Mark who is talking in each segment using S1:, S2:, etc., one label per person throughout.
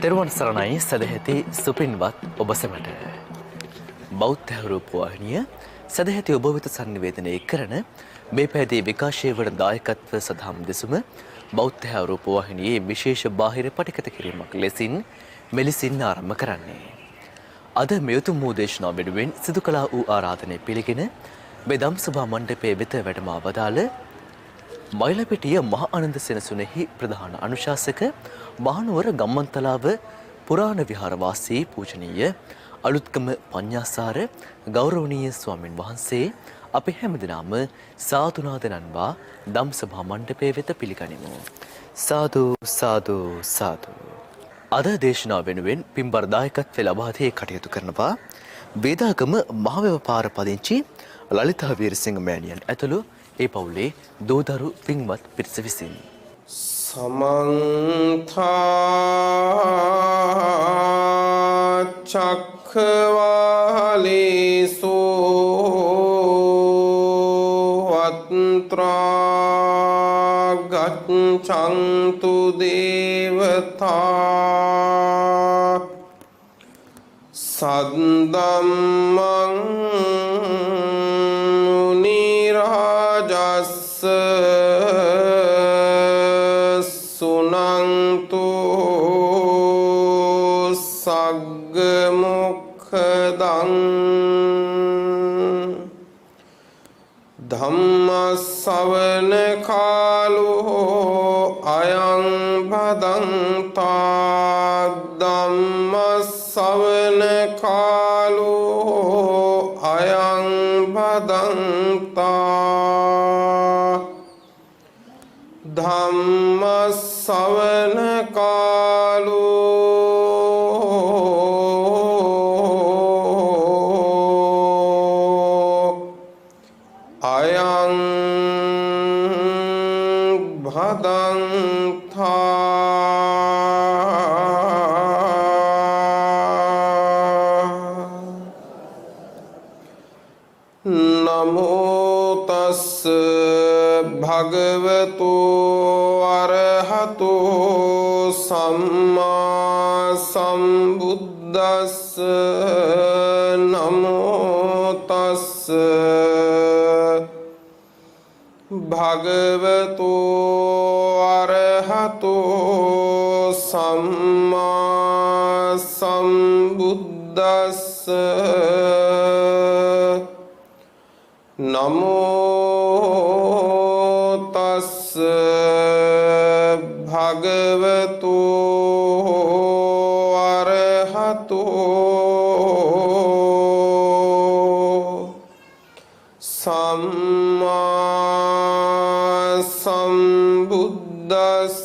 S1: තෙරුවන් සරණයි සදැහැති සුපින්වත් ඔබ සැමට. බෞද්ධ රූපවාහිනිය සදැහැති ඔබ වෙත සංනිවේදනය කරන මේ පැයදී විකාශය වන දායකත්ව සදහම් දෙසුම බෞද්ධ රූපවාහිනියේ විශේෂ බාහිර පටිගත කිරීමක් ලෙසින් මෙලෙසින් ආරම්භ කරන්නේ. අද මේ උතුම් වූ දේශනාව වෙනුවෙන් සිදු කළා වූ ආරාධනය පිළිගෙන මේ ධම්සභා මණ්ඩපයේ වෙත වැඩම වදාළ මයිලපිටිය මහ ආනන්ද සෙනසුනේහි ප්‍රධාන අනුශාසක මහනුවර ගම්මන්තලාව පුරාණ විහාරවාසී පූජනීය අලුත්ගම පඤ්ඤාසාර ගෞරවනීය ස්වාමින් වහන්සේ අපි හැමදෙනාම සාදුනාද නන්වා ධම්සභා මණ්ඩපයේ වෙත පිළිගනිමු. සාදු සාදු සාදු. අද දේශනාව වෙනුවෙන් පින්බර දායකත්වය ලබා දී කටයුතු කරනවා වේදාගම මහවැවපාර පදිංචි ලලිතා වීරසිංහ මෑණියන් ඇතුළු ඒ පවුලේ දෝදරු පින්වත් පිරිස විසින්.
S2: සමන්ත චක්ඛවාලේසු වත්ත්‍රා ගච්ඡන්තු දේවතා සද්දම්මං සුනන්තු සග්ග මොක්ඛදං ධම්ම ශ්‍රවණ කාලෝ අයං භදන්තා ධම්ම ශ්‍රවණ කාලෝ අයං භදන්තා ධම්ම ශ්‍රවණ කාලෝ අයං භදන්තා නමෝ තස්ස භගවතු අරහතෝ සම්මා සම්බුද්දස්ස නමෝ තස්ස භගවතු අරහතෝ සම්මා සම්බුද්දස්ස නමෝ තස්ස භගවතු අරහතෝ සම්මා සම්බුද්දස්ස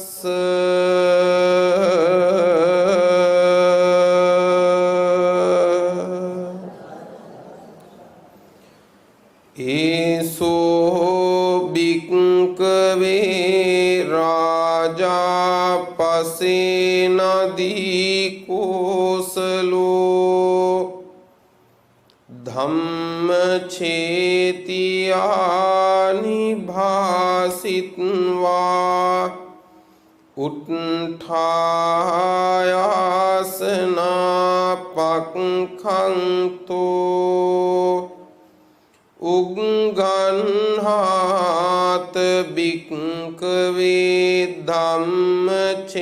S2: ඒසෝ භික්ඛවේ රාජා පසේනදී කෝසලෝ ධම්මචේතියානි භාසිත්වා උත්ථායාසනා පක්ඛන්තෝ උග්ගන්හාත භික්ඛවේ ධම්මචේතියානි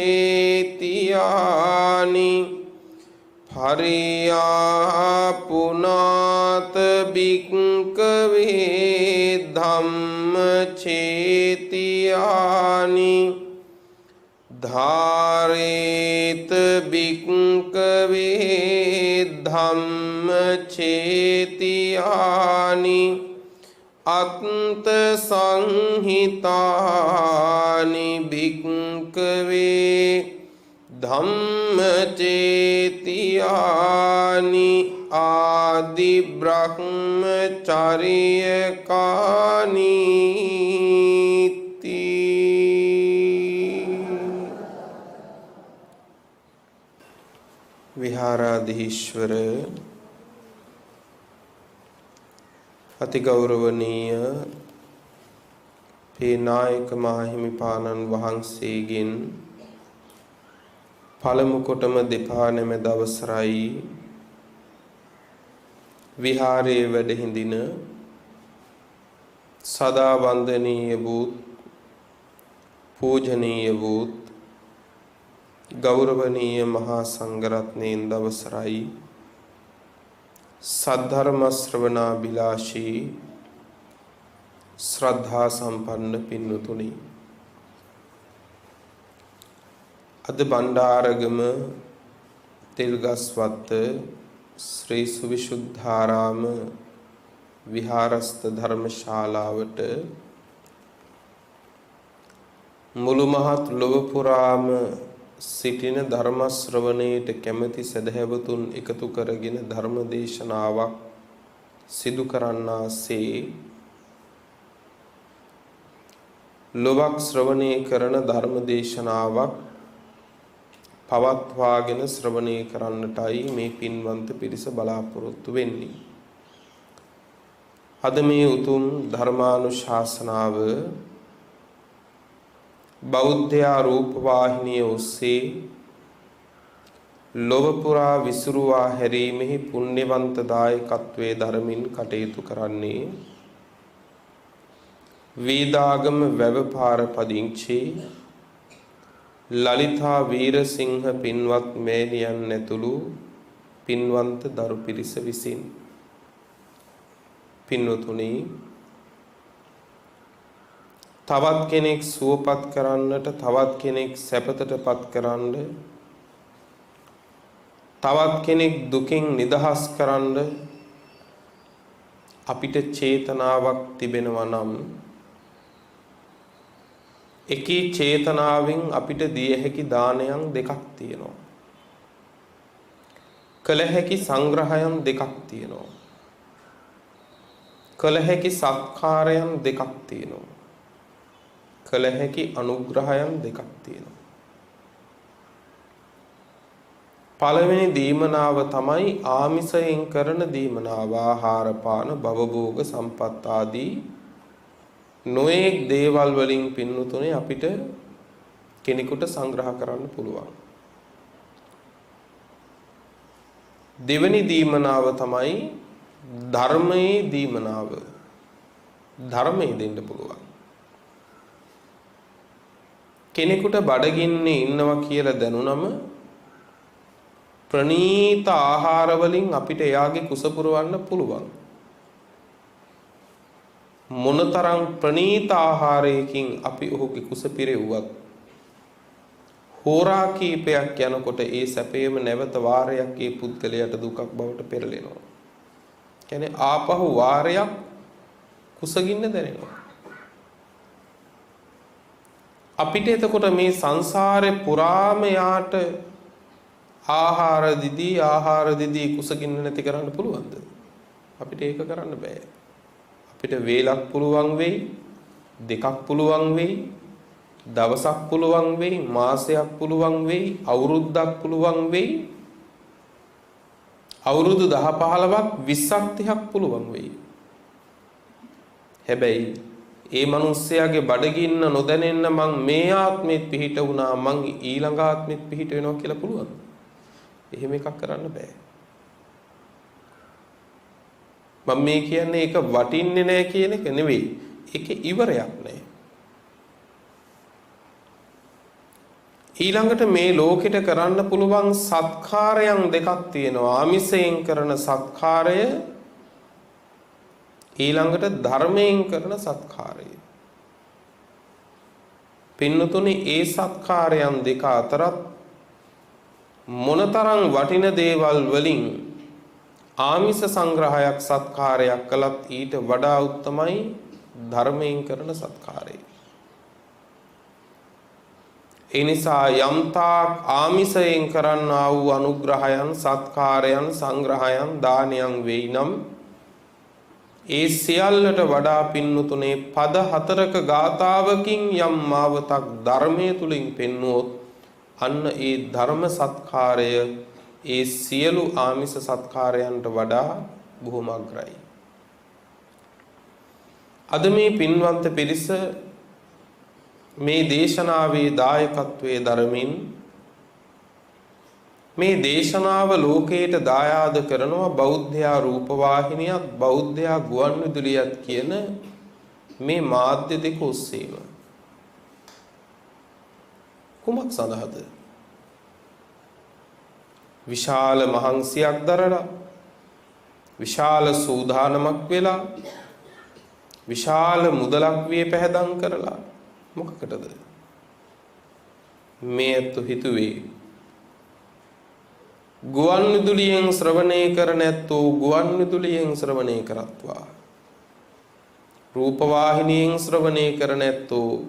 S2: පරියාපුනාත භික්ඛවේ ධම්මචේතියානි ධාරේත භික්ඛවේ ධම්මචේතියානි අත්ත සංහිතානි භික්ඛවේ ධම්මචේතියානි ආදි බ්‍රහ්මචර්යකානීති. විහාරාධීශ්වර අතිගෞරවනීය පේ නායක මාහිමිපාණන් වහන්සේගෙන් පළමු කොටම දෙපා නැමෙද අවසරයි විහාරයේ වැඩ හිඳින සදා වන්දනීය වූ පූජනීය වූ ගෞරවනීය මහා සංඝරත්නයන් අවසරයි සද්ධර්ම ශ්‍රවණාබිලාෂී ශ්‍රද්ධා සම්පන්න පින්වතුනි අද බණ්ඩාරගම තෙල්ගස්වත්ත ශ්‍රී සුවිසුද්ධාරාම විහාරස්ථ ධර්මශාලාවට මුළු මහත් ලොව පුරාම සිටින ධර්ම ශ්‍රවණයට කැමැති සදහැවතුන් එකතු කරගෙන ධර්ම දේශනාවක් සිදු කරන්නාසේ ලොවක් ශ්‍රවණය කරන ධර්ම දේශනාවක් පවත්වාගෙන ශ්‍රවණය කරන්නටයි මේ පින්වන්ත පිරිස බලාපොරොත්තු වෙන්නේ. අද මේ උතුම් ධර්මානුශාසනාව බෞද්ධ රූපවාහිනිය ඔස්සේ ලොව පුරා විසිරුවා හැරීමෙහි පුණ්‍යවන්ත දායකත්වයේ ධර්මින් කටයුතු කරන්නේ වේදාගම වැවපාර පදිංචි ලලිතා වීරසිංහ පින්වත් මෑණියන් ඇතුළු පින්වන්ත දරු පිරිස විසින්. පින්වතුනි, තවත් කෙනෙක් සුවපත් කරන්නට, තවත් කෙනෙක් සැපතටපත් කරන්න, තවත් කෙනෙක් දුකින් නිදහස් කරන්න අපිට චේතනාවක් තිබෙනවා නම් එකී චේතනාවෙන් අපිට දිය හැකි දානයන් දෙකක් තියෙනවා. කළ හැකි සංග්‍රහයන් දෙකක් තියෙනවා. කළ හැකි සත්කාරයන් දෙකක් තියෙනවා. කළ හැකි අනුග්‍රහයන් දෙකක් තියෙනවා. පළවෙනි දීමනාව තමයි ආමිසයෙන් කරන දීමනාව. ආහාර පාන භවභෝග සම්පත් ආදී නොඑක් දේවල් වලින් පින්නතුනේ අපිට කෙනෙකුට සංග්‍රහ කරන්න පුළුවන්. දෙවෙනි දීමනාව තමයි ධර්මයේ දීමනාව. ධර්මයේ දෙන්න පුළුවන්. කෙනෙකුට බඩගින්නේ ඉන්නවා කියලා දැනුනම ප්‍රණීත ආහාර වලින් අපිට එයාගේ කුස පුරවන්න පුළුවන්. මොනතරම් ප්‍රණීත ආහාරයකින් අපි ඔහුගේ කුස පිරෙව්වත් හෝරා කීපයක් යනකොට ඒ සැපේම නැවත වාරයක් ඒ පුද්ගලයාට දුකක් බවට පෙරලෙනවා. කියන්නේ ආපහු වාරයක් කුසගින්න දැනෙනවා. අපිට එතකොට මේ සංසාරේ පුරාම යාට ආහාර දිදී කුසගින්න නැති කරන්න පුළුවන්ද? අපිට ඒක කරන්න බෑ. අපිට වේලක් පුළුවන් වෙයි, දෙකක් පුළුවන් වෙයි, දවසක් පුළුවන් වෙයි, මාසයක් පුළුවන් වෙයි, අවුරුද්දක් පුළුවන් වෙයි, අවුරුදු 10 15ක් 20ක් 30ක් පුළුවන් වෙයි. හැබැයි ඒ මිනිස්යාගේ බඩගින්න නොදැනෙන්න මං මේ ආත්මෙත් පිහිට වුණා, මං ඊළඟ ආත්මෙත් පිහිට වෙනවා කියලා පුළුවන්. එහෙම එකක් කරන්න බෑ. මම මේ කියන්නේ ඒක වටින්නේ නැහැ කියන එක නෙවෙයි. ඒකේ ඉවරයක් නැහැ. ඊළඟට මේ ලෝකෙට කරන්න පුළුවන් සත්කාරයන් දෙකක් තියෙනවා. ආමිසයෙන් කරන සත්කාරය, ඊළඟට ධර්මයෙන් කරන සත්කාරය. පින්නතුනි, ඒ සත්කාරයන් දෙක අතරත් මොනතරම් වටින දේවල් වලින් ආමිස සංග්‍රහයක් සත්කාරයක් කළත් ඊට වඩා උත්තමයි ධර්මයෙන් කරන සත්කාරය. ඒ නිසා යම්තාක් ආමිසයෙන් කරන්නා වූ අනුග්‍රහයන්, සත්කාරයන්, සංග්‍රහයන්, දානයන් වෙයි නම් ඒ සියල්ලට වඩා පින්නතුනේ පද 4ක ගාථාවකින් යම් මාවතක් ධර්මයේ තුලින් පෙන්වුවොත් අන්න ඒ ධර්ම සත්කාරය ඒ සියලු ආමිස සත්කාරයන්ට වඩා බොහොම අග්‍රයි. අද මේ පින්වන්ත පිරිස මේ දේශනාවේ දායකත්වයේ දරමින් මේ දේශනාව ලෝකයට දායාද කරනවා බෞද්ධයා රූපවාහිනියත් බෞද්ධයා ගුවන්විදුලියත් කියන මේ මාධ්‍ය දෙක ඔස්සේම. කුමක් සඳහාද? විශාල මහන්සියක් දරලා විශාල සූදානමක් වෙලා විශාල මුදලක් විය පැහැදම් කරලා මොකකටද මේ අතු හිතුවේ? ගුවන්විදුලියෙන් ශ්‍රවණය කර නැත්තෝ ගුවන්විදුලියෙන් ශ්‍රවණය කරත්වා. රූපවාහිනියෙන් ශ්‍රවණය කර නැත්තෝ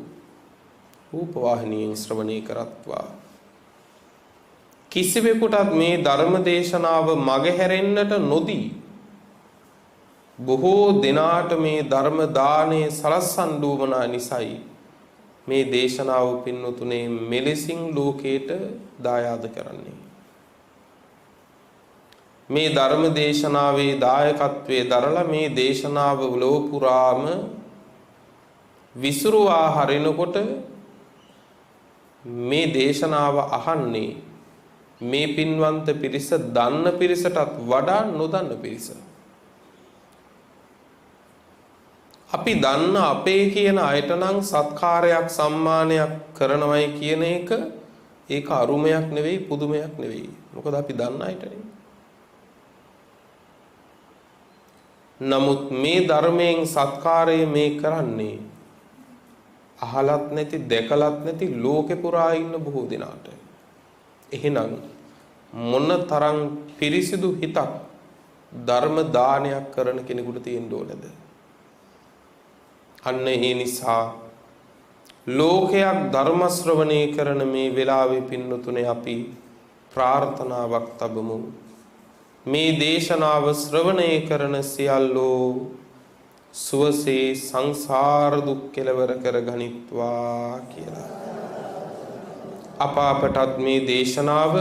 S2: රූපවාහිනියෙන් ශ්‍රවණය කරත්වා. කිසිවෙකුටත් මේ ධර්ම දේශනාව මගහැරෙන්නට නොදී බොහෝ දෙනාට මේ ධර්ම දාණය සලස්සන් දුවමනා නිසයි මේ දේශනාව පින්නතුනේ මෙලෙසින් ලෝකයට දායාද කරන්නේ. මේ ධර්ම දේශනාවේ දායකත්වයේ දරලා මේ දේශනාව ලෝ පුරාම විසුරුවා හරිනකොට මේ දේශනාව අහන්නේ මේ පින්වන්ත පිරිස දන්න පිරිසටත් වඩා නොදන්න පිරිස. අපි දන්න අපේ කියන අයට නම් සත්කාරයක් සම්මානයක් කරනවයි කියන එක ඒක අරුමයක් නෙවෙයි පුදුමයක් නෙවෙයි. මොකද අපි දන්න අයටනේ. නමුත් මේ ධර්මයෙන් සත්කාරය මේ කරන්නේ අහලත් නැති දැකලත් නැති ලෝකෙ පුරා ඉන්න බොහෝ දෙනාට. එහෙනම් මොන තරම් පිරිසිදු හිතක් ධර්ම දානයක් කරන කෙනෙකුට තියෙන්න ඕනද? අන්න ඒ නිසා ලෝකයක් ධර්ම ශ්‍රවණය කරන මේ වෙලාවේ පින්නතුනේ අපි ප්‍රාර්ථනාවක් තබමු. මේ දේශනාව ශ්‍රවණය කරන සියල්ලෝ සුවසේ සංසාර දුක් කෙලවර කර ගනිත්වා කියලා. අපටත් මේ දේශනාව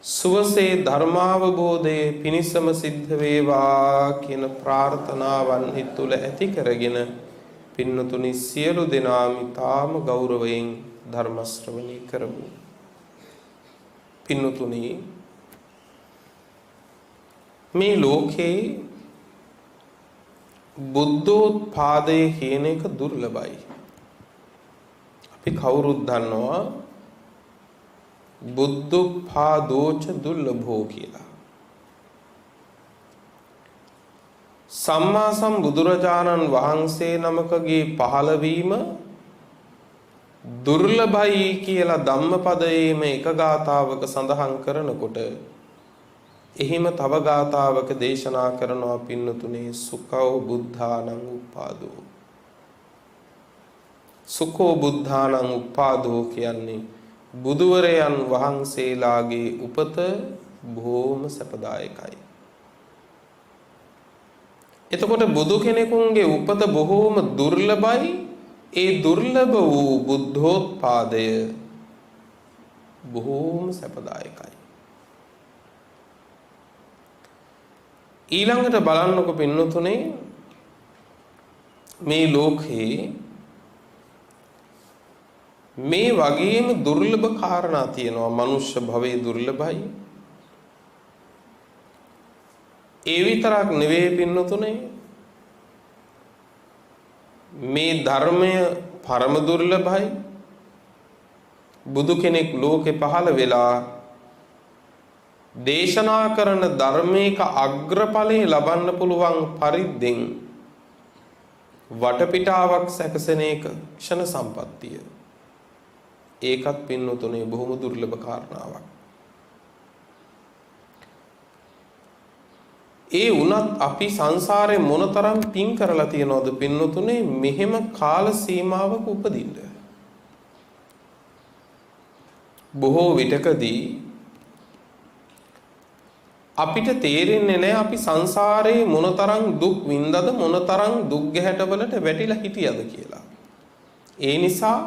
S2: සුවසේ ධර්මාවබෝධයේ පිණිසම සිද්ධ වේවා කියන ප්‍රාර්ථනාවන් තුළ ඇති කරගෙන පින්නතුනි සියලු දෙනාම තාම ගෞරවයෙන් ධර්ම ශ්‍රවණය කරමු. පින්නතුනි මේ ලෝකේ බුද්ධෝත්පාදය කියන එක දුර්ලභයි. අපි කවුරුත් දන්නවා බුද්ධෝත්පාදෝච දුර්ලභෝ කියලා. සම්මා සම්බුදුරජාණන් වහන්සේ නමකගේ පහළවීම දුර්ලභයි කියලා ධම්මපදයේම එක ගාථාවක සඳහන් කරනකොට එහිම තව ගාථාවක දේශනා කරනවා පින්නතුනේ සුඛෝ බුද්ධානං උපාදෝ. සුඛෝ බුද්ධානං උපාදෝ කියන්නේ බුදුවරයන් වහන්සේලාගේ උපත බොහොම සැපදායකයි. එතකොට බුදු කෙනෙකුගේ උපත බොහොම දුර්ලභයි. ඒ දුර්ලභ වූ බුද්ධෝත්පාදය බොහොම සැපදායකයි. ඊළඟට බලන්නකො පින්නතුනේ මේ ලෝකේ මේ වගේම දුර්ලභ කාරණා තියෙනවා. මනුෂ්‍ය භවයේ දුර්ලභයි. ඒ විතරක් නෙවෙයි පින්නතුනේ මේ ධර්මය පරම දුර්ලභයි. බුදු කෙනෙක් ලෝකේ පහළ වෙලා දේශනා කරන ධර්මයක අග්‍රඵලයේ ලබන්න පුළුවන් පරිද්දෙන් වටපිටාවක් සැකසෙන එක ක්ෂණ සම්පත්තිය. ඒකත් පින්නතුනේ බොහොම දුර්ලභ කාරණාවක්. ඒ වුණත් අපි සංසාරේ මොනතරම් පින් කරලා තියනවද පින්නතුනේ මෙහෙම කාල සීමාවක උපදින්න. බොහෝ විටකදී අපිට තේරෙන්නේ නැහැ අපි සංසාරේ මොනතරම් දුක් විඳද මොනතරම් දුක් ගැහැටවලට වැටිලා හිටියද කියලා. ඒ නිසා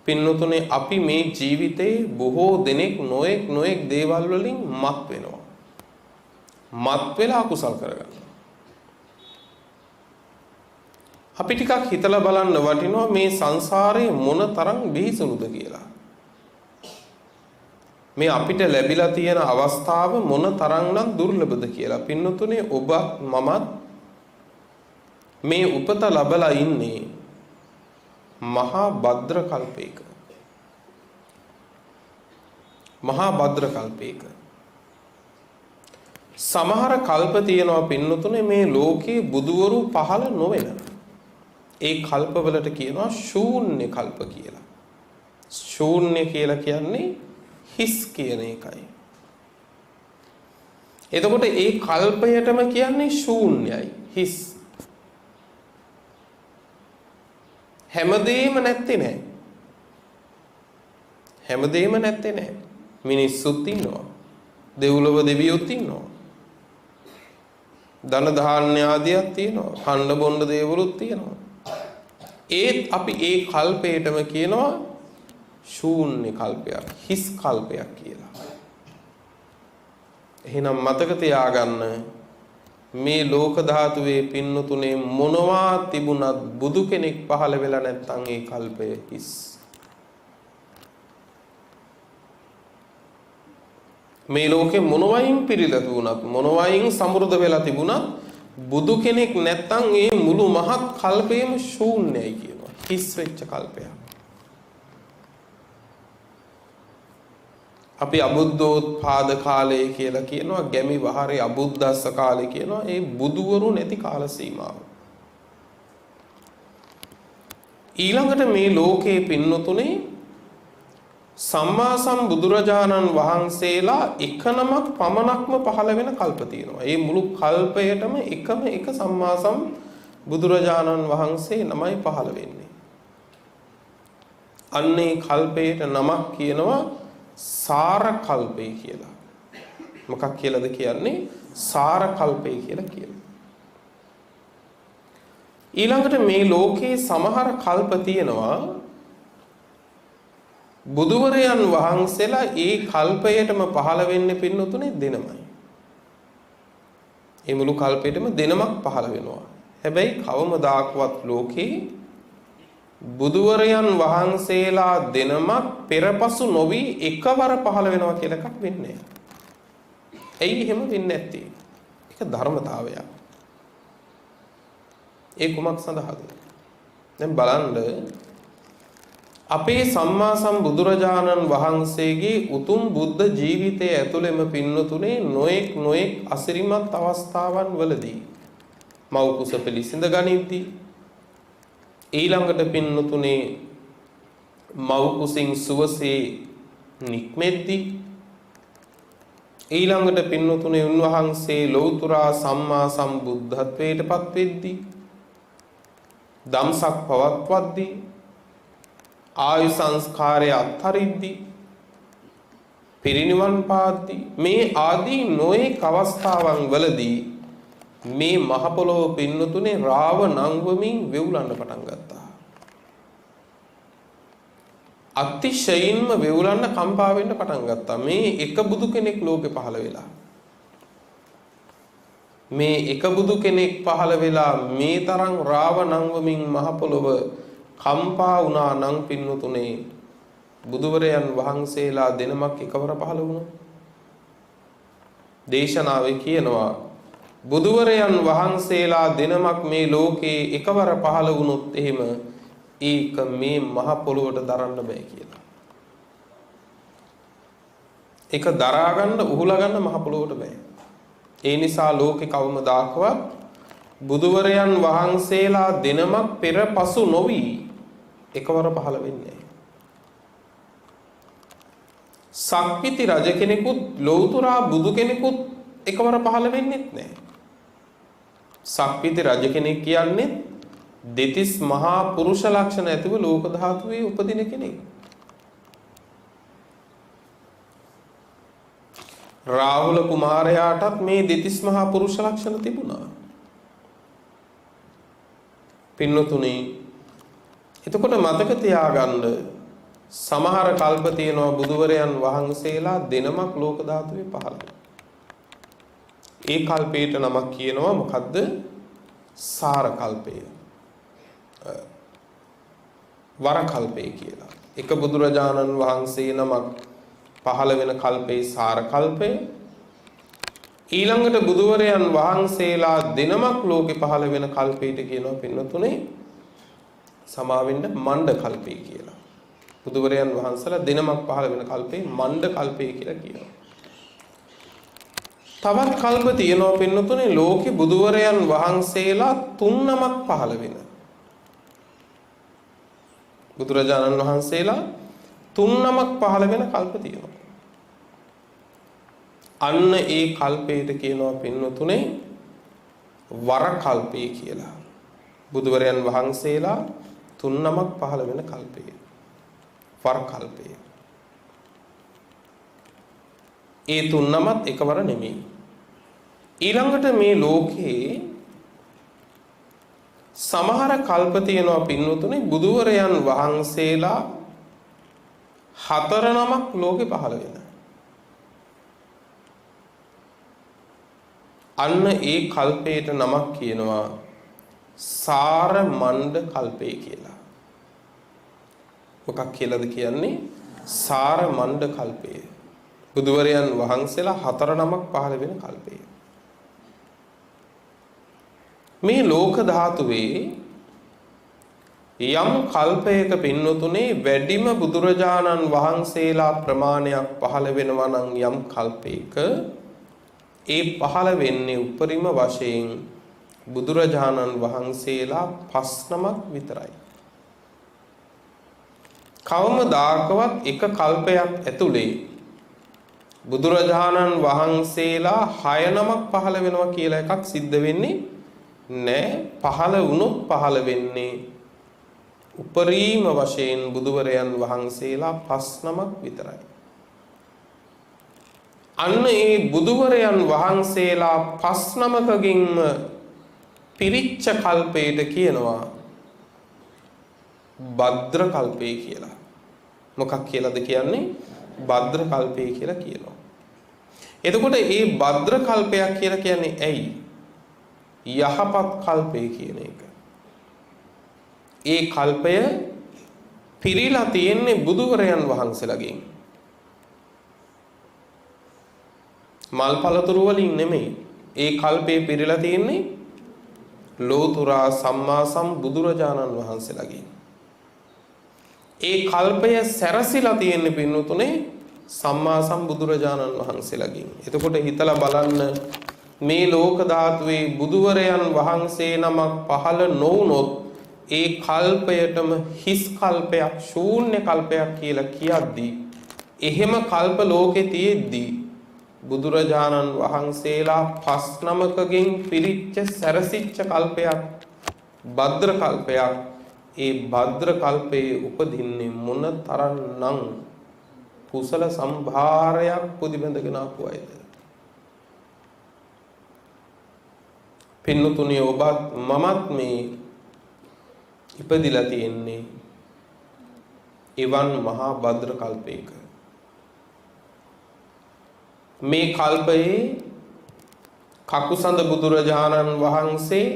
S2: පින්නතුනේ අපි මේ ජීවිතේ බොහෝ දෙනෙක් නොඑක් දේවල් වලින් මත් වෙනවා. මත් වෙලා අකුසල් කරගන්නවා. අපි ටිකක් හිතලා බලන්න වටිනවා මේ සංසාරේ මොනතරම් බිහිසුණුද කියලා. මේ අපිට ලැබිලා තියෙන අවස්ථාව මොන තරම්නම් දුර්ලභද කියලා. පින්නතුනේ ඔබත් මමත් මේ උපත ලැබලා ඉන්නේ මහා භද්‍ර කල්පයක. මහා භද්‍ර කල්පයක. සමහර කල්ප තියෙනවා පින්නතුනේ මේ ලෝකේ බුදුවරු පහළ නොවෙන. ඒ කල්පවලට කියනවා ශූන්‍ය කල්ප කියලා. ශූන්‍ය කියලා කියන්නේ හිස් කියන එකයි. එතකොට ඒ කල්පයටම කියන්නේ ශූන්‍යයි, හිස්. හැමදේම නැත්තේ නෑ. හැමදේම නැත්තේ නෑ. මිනිස්සුත් ඉන්නවා. දෙව්ලොව දෙවියොත් ඉන්නවා. ධන ධාන්‍ය ආදියක් තියෙනවා. කණ්ඩ බොණ්ඩ දේවලුත් තියෙනවා. ඒත් අපි ඒ කල්පයටම කියනවා ශූන්‍ය කල්පයක්, හිස් කල්පයක් කියලා. එහෙනම් මතක තියාගන්න මේ ලෝක ධාතුවේ පින්නතුනේ මොනවා තිබුණත් බුදු කෙනෙක් පහළ වෙලා නැත්නම් ඒ කල්පය හිස්. මේ ලෝකේ මොනවයින් පිරීලා තිබුණත් මොනවයින් සමෘද්ධ වෙලා තිබුණත් බුදු කෙනෙක් නැත්නම් ඒ මුළු මහත් කල්පයම ශූන්‍යයි කියනවා. හිස් වෙච්ච කල්පයක්. අපි අබුද්ධෝත්පාද කාලය කියලා කියනවා. ගැමි වහරේ අබුද්දස්ස කාලය කියනවා. ඒ බුදුවරු නැති කාල සීමාව. ඊළඟට මේ ලෝකයේ පින්නතුනේ සම්මා සම්බුදුරජාණන් වහන්සේලා එක නමක් පමණක්ම පහළ වෙන කල්ප තියෙනවා. ඒ මුළු කල්පයටම එකම එක සම්මා සම්බුදුරජාණන් වහන්සේ නමයි පහළ වෙන්නේ. අන්නේ කල්පයට නමක් කියනවා සාර කල්පය කියලා. මොකක් කියලාද කියන්නේ? සාර කල්පය කියලා කියනවා. ඊළඟට මේ ලෝකේ සමහර කල්ප තියෙනවා බුදුවරයන් වහන්සේලා ඒ කල්පයටම පහළ වෙන්නේ පින්නතුනේ දෙනමයි. ඒ මුළු කල්පයටම දෙනමක් පහළ වෙනවා. හැබැයි කවමදාකවත් ලෝකේ බුදුවරයන් වහන්සේලා දෙනමක් පෙරපසු නොවි එකවර පහළ වෙනවා කියලා එකක් වෙන්නේ නැහැ. ඇයි එහෙම වෙන්නේ නැත්තේ? ඒක ධර්මතාවයක්. ඒ කුමක් සඳහාද? දැන් බලන්න අපේ සම්මා සම්බුදුරජාණන් වහන්සේගේ උතුම් බුද්ධ ජීවිතය ඇතුළෙම පින්නතුනේ නොඑක් අසිරිමත් අවස්ථාවන් වලදී මව් කුස පිළිසිඳ ගනිද්දී ඊළඟට පින්නතුනේ මව් කුසින් සුවසේ නික්මෙද්දී ඊළඟට පින්නතුනේ උන්වහන්සේ ලෞතුරා සම්මා සම්බුද්ධත්වයට පත් වෙද්දී දම්සක් පවත්වද්දී ආයු සංස්කාරය අත්හරිද්දී පිරිනිවන් පාද්දී මේ ආදී නොයෙක් අවස්ථාවන් වලදී මේ මහ පොළොව පින්නතුනේ රාව නංවමින් වෙවුලන්න පටන් ගත්තා. අතිශයින්ම වෙවුලන්න කම්පා වෙන්න පටන් ගත්තා. මේ එක බුදු කෙනෙක් ලෝකේ පහළ වෙලා. මේ එක බුදු කෙනෙක් පහළ වෙලා මේ තරම් රාව නංවමින් මහ පොළොව කම්පා වුණා නම් පින්නතුනේ බුදුවරයන් වහන්සේලා දෙනමක් එකවර පහළ වුණා. දේශනාවේ කියනවා බුදුවරයන් වහන්සේලා දෙනමක් මේ ලෝකේ එකවර පහළ වුණොත් එහෙම ඒක මේ මහ පොළොවට දරන්න බෑ කියලා. ඒක දරා ගන්න උහුලා ගන්න මහ පොළොවට බෑ. ඒ නිසා ලෝකේ කවමදාකවත් බුදුවරයන් වහන්සේලා දෙනමක් පෙරපසු නොවි එකවර පහළ වෙන්නේ නැහැ. සක්විති රජ කෙනෙකුත් ලෞතුරා බුදු කෙනෙකුත් එකවර පහළ වෙන්නේත් නැහැ. සක්විති රජ කෙනෙක් කියන්නේ දෙතිස් මහා පුරුෂ ලක්ෂණ ඇතිව ලෝක ධාතුවේ උපදින කෙනෙක්. රාහුල කුමාරයාටත් මේ දෙතිස් මහා පුරුෂ ලක්ෂණ තිබුණා. පින්නතුනේ එතකොට මතක තියාගන්න සමහර කල්ප තියෙනවා බුදුවරයන් වහන්සේලා දෙනමක් ලෝක ධාතුවේ පහළ වෙනවා. ඒ කල්පයට නමක් කියනවා මොකද්ද? සාර කල්පය. වර කල්පය කියලා. එක බුදුරජාණන් වහන්සේ නමක් පහළ වෙන කල්පේ සාර කල්පය. ඊළඟට බුදුවරයන් වහන්සේලා දිනමක් ලෝකේ පහළ වෙන කල්පයට කියනවා පින්නතුනේ සමාවෙන්න මණ්ඩ කල්පය කියලා. බුදුවරයන් වහන්සේලා දිනමක් පහළ වෙන කල්පේ මණ්ඩ කල්පය කියලා කියනවා. තවත් කල්ප තියෙනවා පින්නතුනේ ලෝකේ බුදුවරයන් වහන්සේලා 3 නමක් පහළ වෙන. බුදුරජාණන් වහන්සේලා 3 නමක් පහළ වෙන කල්ප තියෙනවා. අන්න ඒ කල්පයට කියනවා පින්නතුනේ වර කල්පය කියලා. බුදුවරයන් වහන්සේලා 3 නමක් පහළ වෙන කල්පය. වර කල්පය. ඒ 3 නමත් එකවර නෙමෙයි. ඊළඟට මේ ලෝකේ සමහර කල්ප තියෙනවා පින්නතුනේ බුදුවරයන් වහන්සේලා 4 නමක් ලෝකේ පහළ වෙන. අන්න ඒ කල්පයට නමක් කියනවා සාර මණ්ඩ කල්පය කියලා. මොකක් කියලාද කියන්නේ? සාර මණ්ඩ කල්පය. බුදුවරයන් වහන්සේලා 4 නමක් පහළ වෙන කල්පය. මේ ලෝක ධාතුවේ යම් කල්පයක පින්නතුනේ වැඩිම බුදුරජාණන් වහන්සේලා ප්‍රමාණයක් පහළ වෙනවා නම් යම් කල්පයක ඒ පහළ වෙන්නේ උපරිම වශයෙන් බුදුරජාණන් වහන්සේලා 5 නමක් විතරයි. කවමදාකවත් එක කල්පයක් ඇතුලේ බුදුරජාණන් වහන්සේලා 6 නමක් පහළ වෙනවා කියලා එකක් සිද්ධ වෙන්නේ නෑ. පහළ වුණොත් පහළ වෙන්නේ උපරිම වශයෙන් බුදුවරයන් වහන්සේලා 5 නමක් විතරයි. අන්න ඒ බුදුවරයන් වහන්සේලා 5 නමකගින්ම පිරිච්ච කල්පයට කියනවා භද්‍ර කල්පය කියලා. මොකක් කියලාද කියන්නේ? භද්‍ර කල්පය කියලා කියනවා. එතකොට මේ භද්‍ර කල්පයක් කියලා කියන්නේ ඇයි? යහපත් කල්පය කියන එක. ඒ කල්පය පිරීලා තියෙන්නේ බුදුවරයන් වහන්සේලාගෙන්. මල් පළතුරු වලින් නෙමෙයි. ඒ කල්පේ පිරීලා තියෙන්නේ ලෝතුරා සම්මා සම්බුදුරජාණන් වහන්සේලාගෙන්. ඒ කල්පය සැරසිලා තියෙන්නේ පින්නතුනේ සම්මා සම්බුදුරජාණන් වහන්සේලාගෙන්. එතකොට හිතලා බලන්න මේ ලෝක ධාතුවේ බුදුවරයන් වහන්සේ නමක් පහළ නොවුනොත් ඒ කල්පයටම හිස් කල්පයක් ශූන්‍ය කල්පයක් කියලා කියද්දී එහෙම කල්ප ලෝකේ තියෙද්දී බුදුරජාණන් වහන්සේලා 5 නමකගෙන් පිරිච්ච සැරසිච්ච කල්පයක් භද්‍ර කල්පයක්. ඒ භද්‍ර කල්පයේ උපදින්නේ මොන තරම්නම් කුසල සම්භාරයක් පුදිබඳගෙන ආපු අයද? පින්නතුණිය ඔබත් මමත් මේ ඉපදිලා තියෙන්නේ එවන් මහා භද්‍ර කල්පයක. මේ කල්පයේ කකුසඳ බුදුරජාණන් වහන්සේ,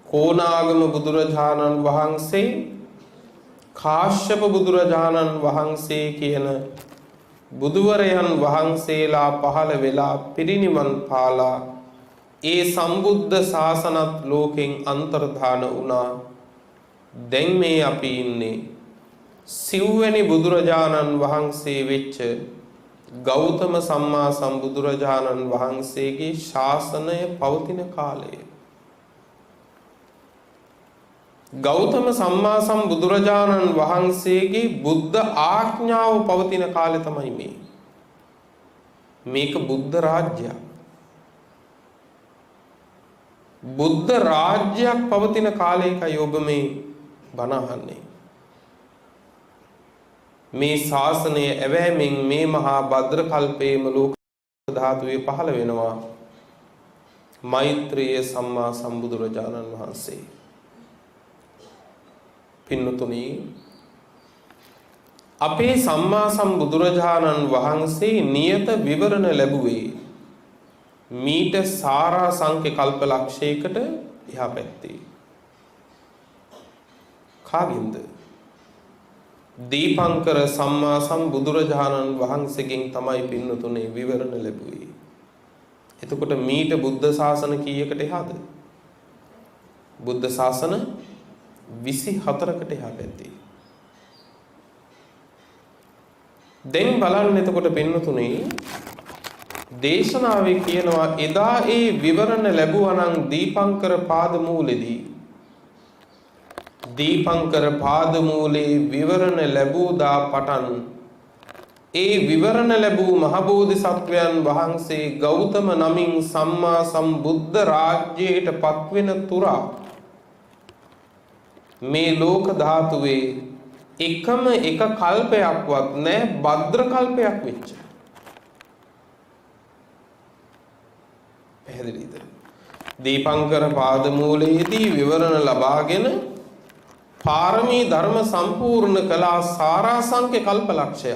S2: කෝණාගම බුදුරජාණන් වහන්සේ, කාශ්‍යප බුදුරජාණන් වහන්සේ කියන බුදුවරයන් වහන්සේලා පහළ වෙලා පිරිනිවන් පාලා ඒ සම්බුද්ධ ශාසනත් ලෝකෙන් අන්තර්ධාන වුණා. දැන් මේ අපි ඉන්නේ සිව්වැනි බුදුරජාණන් වහන්සේ වෙච්ච ගෞතම සම්මා සම්බුදුරජාණන් වහන්සේගේ ශාසනය පවතින කාලය. ගෞතම සම්මා සම්බුදුරජාණන් වහන්සේගේ බුද්ධ ආඥාව පවතින කාලය තමයි මේ. මේක බුද්ධ රාජ්‍යයක්. බුද්ධ රාජ්‍යයක් පවතින කාලයකයි ඔබ මේ බණ අහන්නේ. මේ ශාසනය ඇවෑමෙන් මේ මහා භද්‍ර කල්පයේම ලෝක ධාතුවේ පහළ වෙනවා මෛත්‍රිය සම්මා සම්බුදුරජාණන් වහන්සේ. පින්නතුනි, අපේ සම්මා සම්බුදුරජාණන් වහන්සේ නියත විවරණ ලැබුවේ මීට සාරා සංඛ්‍ය කල්ප ලක්ෂයකට එහා පැත්තේ. කාගෙන්ද? දීපංකර සම්මා සම්බුදුරජාණන් වහන්සේගෙන් තමයි පින්නතුනේ විවරණ ලැබුවේ. එතකොට මීට බුද්ධ ශාසන කීයකට එහාද? බුද්ධ ශාසන 24කට එහා පැත්තේ. දැන් බලන්න එතකොට පින්නතුනේ දේශනාවේ කියනවා එදා ඒ විවරණ ලැබුවා නම් දීපංකර පාදමූලෙදී දීපංකර පාදමූලේ විවරණ ලැබූ දා පටන් ඒ විවරණ ලැබූ මහබෝධිසත්වයන් වහන්සේ ගෞතම නමින් සම්මා සම්බුද්ධ රාජ්‍යයට පත්වෙන තුරා මේ ලෝක ධාතුවේ එකම එක කල්පයක්වත් නැහැ භද්‍ර කල්පයක් වෙච්ච. පැහැදිලිද? දීපංකර පාදමූලයේදී විවරණ ලබාගෙන පාරමී ධර්ම සම්පූර්ණ කළා සාරාංශක කල්පලක්ෂය.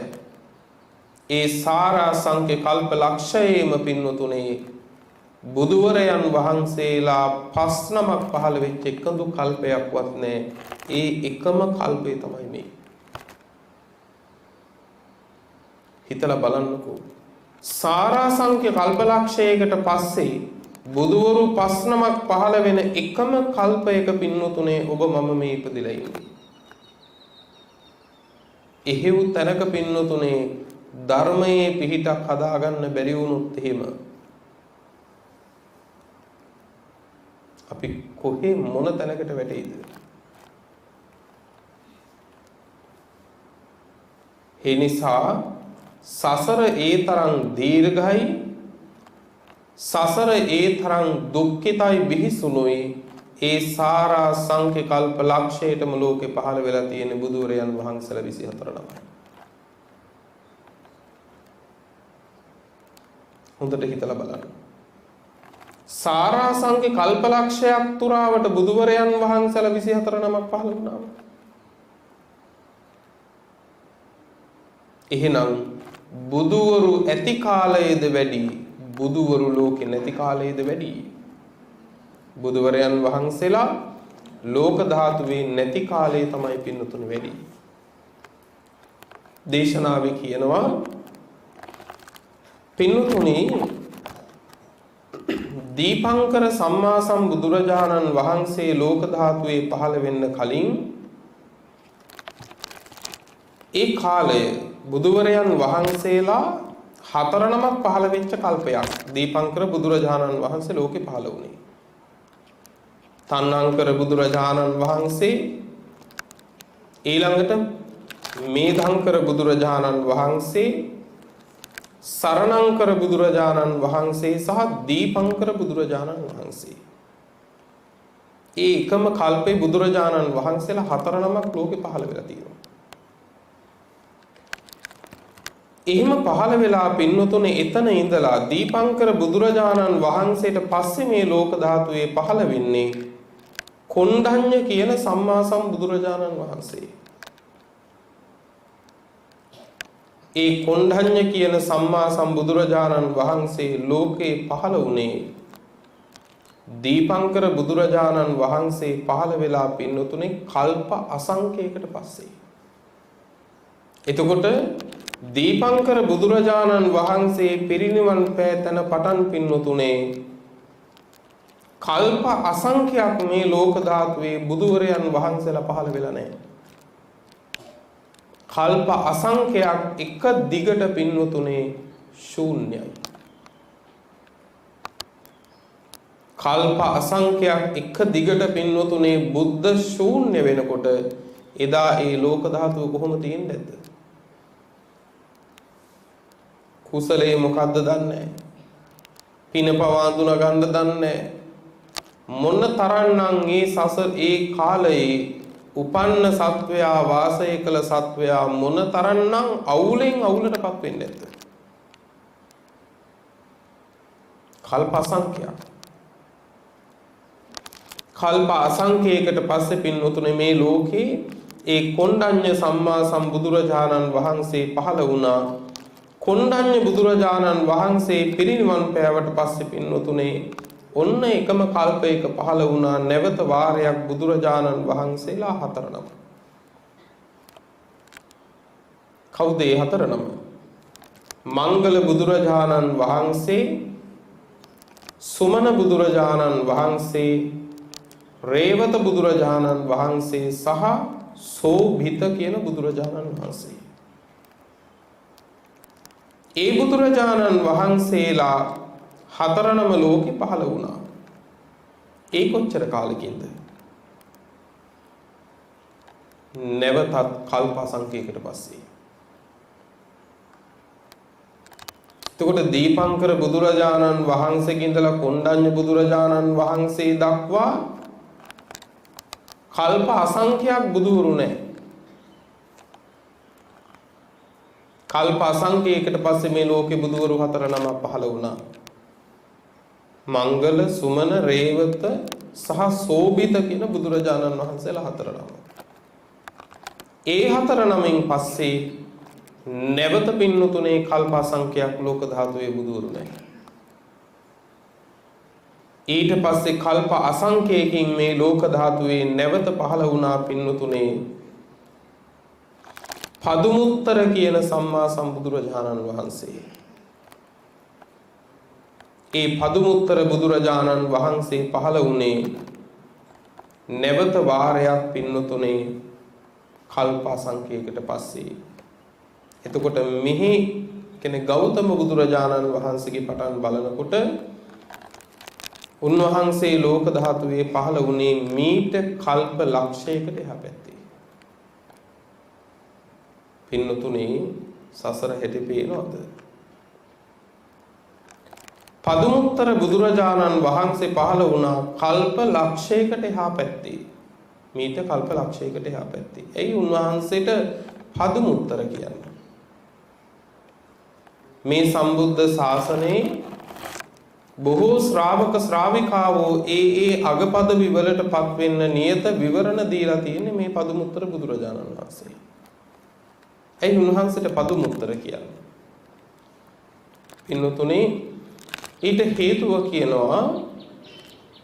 S2: ඒ සාරාංශක කල්පලක්ෂයේම පින්නතුනේ බුදුවරයන් වහන්සේලා 5 නමක් පහළ වෙච්ච එකදු කල්පයක්වත් නැහැ. ඒ එකම කල්පය තමයි මේ. හිතලා බලන්නකෝ. සාරාංශක කල්පලක්ෂයකට පස්සේ බුදුවරු 5 නමක් පහළ වෙන එකම කල්පයක පින්නතුනේ ඔබ මම මේ ඉපදිලා ඉන්නේ. එහෙව් තැනක පින්නතුනේ ධර්මයේ පිහිටක් හදාගන්න බැරි වුණොත් එහෙම අපි කොහේ මොන තැනකට වැටෙයිද? ඒ නිසා සසර ඒ තරම් දීර්ඝයි, සසර ඒ තරම් දුක්ඛිතයි බිහිසුණුයි. ඒ සාරා සංඛ්‍ය කල්ප ලක්ෂයටම ලෝකේ පහළ වෙලා තියෙන බුදුරයන් වහන්සේලා 24 නමයි. හොඳට හිතලා බලන්න. සාරා සංඛ්‍ය කල්ප ලක්ෂයක් තුරාවට බුදුවරයන් වහන්සේලා 24 නමක් පහළ වුණා. එහෙනම් බුදුවරු ඇති කාලයේද වැඩි, බුදුවරු ලෝකේ නැති කාලයේද වැඩි? බුදුවරයන් වහන්සේලා ලෝක ධාතුවේ නැති කාලයේ තමයි පින්නතුන වැඩි. දේශනාවේ කියනවා පින්නතුනි දීපංකර සම්මා සම්බුදුරජාණන් වහන්සේ ලෝක ධාතුවේ පහළ වෙන්න කලින් ඒ කාලය බුදුවරයන් වහන්සේලා 4 නමක් පහළ වෙච්ච කල්පයක්. දීපංකර බුදුරජාණන් වහන්සේ ලෝකේ පහළ වුණේ. තණ්හංකර බුදුරජාණන් වහන්සේ, ඊළඟට මේධංකර බුදුරජාණන් වහන්සේ, සරණංකර බුදුරජාණන් වහන්සේ සහ දීපංකර බුදුරජාණන් වහන්සේ. ඒ එකම කල්පේ බුදුරජාණන් වහන්සේලා 4 නමක් ලෝකේ පහළ වෙලා තියෙනවා. එහෙම පහළ වෙලා පින්නතුනේ එතන ඉඳලා දීපංකර බුදුරජාණන් වහන්සේට පස්සේ මේ ලෝක ධාතුවේ පහළ වෙන්නේ කොණ්ඩඤ්ඤ කියන සම්මා සම්බුදුරජාණන් වහන්සේ. ඒ කොණ්ඩඤ්ඤ කියන සම්මා සම්බුදුරජාණන් වහන්සේ ලෝකේ පහළ වුණේ දීපංකර බුදුරජාණන් වහන්සේ පහළ වෙලා පින්නතුනේ කල්ප අසංඛ්‍යයකට පස්සේ. එතකොට දීපංකර බුදුරජාණන් වහන්සේ පිරිනිවන් පෑතන පටන් පින්නතුනේ කල්ප අසංඛ්‍යයක් මේ ලෝක ධාතුවේ බුදුවරයන් වහන්සේලා පහළ වෙලා නැහැ. කල්ප අසංඛ්‍යයක් එක දිගට පින්නතුනේ ශූන්‍යයි. කල්ප අසංඛ්‍යයක් එක දිගට පින්නතුනේ බුද්ධ ශූන්‍ය වෙනකොට එදා ඒ ලෝක ධාතුව කොහොම තියෙන්නේ නැද්ද? කුසලයේ මොකද්ද දන්නේ නැහැ. පින පවා අඳුන ගන්න දන්නේ නැහැ. මොන තරම්නම් ඒ සසර ඒ කාලයේ උපන්න සත්වයා වාසය කළ සත්වයා මොන තරම්නම් අවුලෙන් අවුලටපත් වෙන්නේ නැද්ද? කල්ප අසංඛ්‍යයක්. කල්ප අසංඛ්‍යයකට පස්සේ පින්නතුනේ මේ ලෝකේ ඒ කොණ්ඩඤ්ඤ සම්මා සම්බුදුරජාණන් වහන්සේ පහළ වුණා. කොණ්ඩඤ්ඤ බුදුරජාණන් වහන්සේ පිරිනිවන් පෑවට පස්සේ පින්නතුනේ ඔන්න එකම කල්පයක පහළ වුණා නැවත වාරයක් බුදුරජාණන් වහන්සේලා 4 නම. කවුද ඒ හතර නම? මංගල බුදුරජාණන් වහන්සේ, සුමන බුදුරජාණන් වහන්සේ, රේවත බුදුරජාණන් වහන්සේ සහ සෝභිත කියන බුදුරජාණන් වහන්සේ. ඒ බුදුරජාණන් වහන්සේලා හතර නම ලෝකෙ පහළ වුණා. ඒ කොච්චර කාලෙකින්ද? නැවතත් කල්ප අසංඛ්‍යයකට පස්සේ. එතකොට දීපංකර බුදුරජාණන් වහන්සේගෙන් ඉඳලා කොණ්ඩඤ්ඤ බුදුරජාණන් වහන්සේ දක්වා කල්ප අසංඛ්‍යයක් බුදුවරු නැහැ. කල්ප අසංඛ්‍යයකට පස්සේ මේ ලෝකේ බුදුවරු හතර නමක් පහළ වුණා. මංගල, සුමන, රේවත සහ සෝභිත කියන බුදුරජාණන් වහන්සේලා හතර නම. ඒ හතර නමින් පස්සේ නැවත පින්නතුනේ කල්ප අසංඛ්‍යයක් ලෝක ධාතුවේ බුදුවරු නැහැ. ඊට පස්සේ කල්ප අසංඛ්‍යයකින් මේ ලෝක ධාතුවේ නැවත පහළ වුණා පින්නතුනේ පදුමුත්තර කියන සම්මා සම්බුදුරජාණන් වහන්සේ. ඒ පදුමුත්තර බුදුරජාණන් වහන්සේ පහළ වුණේ නැවත වාරයක් පින්නතුනේ කල්ප අසංඛ්‍යයකට පස්සේ. එතකොට මෙහි කියන්නේ ගෞතම බුදුරජාණන් වහන්සේගේ පටන් බලනකොට උන්වහන්සේ ලෝක ධාතුවේ පහළ වුණේ මීට කල්ප ලක්ෂයකට එහා පැත්තේ. පින්නතුනේ සසර හැටි පේනවද? පදුමුත්තර බුදුරජාණන් වහන්සේ පහළ වුණා කල්ප ලක්ෂයකට එහා පැත්තේ. මීට කල්ප ලක්ෂයකට එහා පැත්තේ. එයි උන්වහන්සේට පදුමුත්තර කියන්නේ. මේ සම්බුද්ධ ශාසනයේ බොහෝ ශ්‍රාවක ශ්‍රාවිකාවෝ ඒ අගපදවි වලටපත් වෙන්න නියත විවරණ දීලා තියෙන්නේ මේ පදුමුත්තර බුදුරජාණන් වහන්සේ. ඒ උන්වහන්සේට පදුමුත්තර කියන්නේ. පින්නතුනේ ඊට හේතුව කියනවා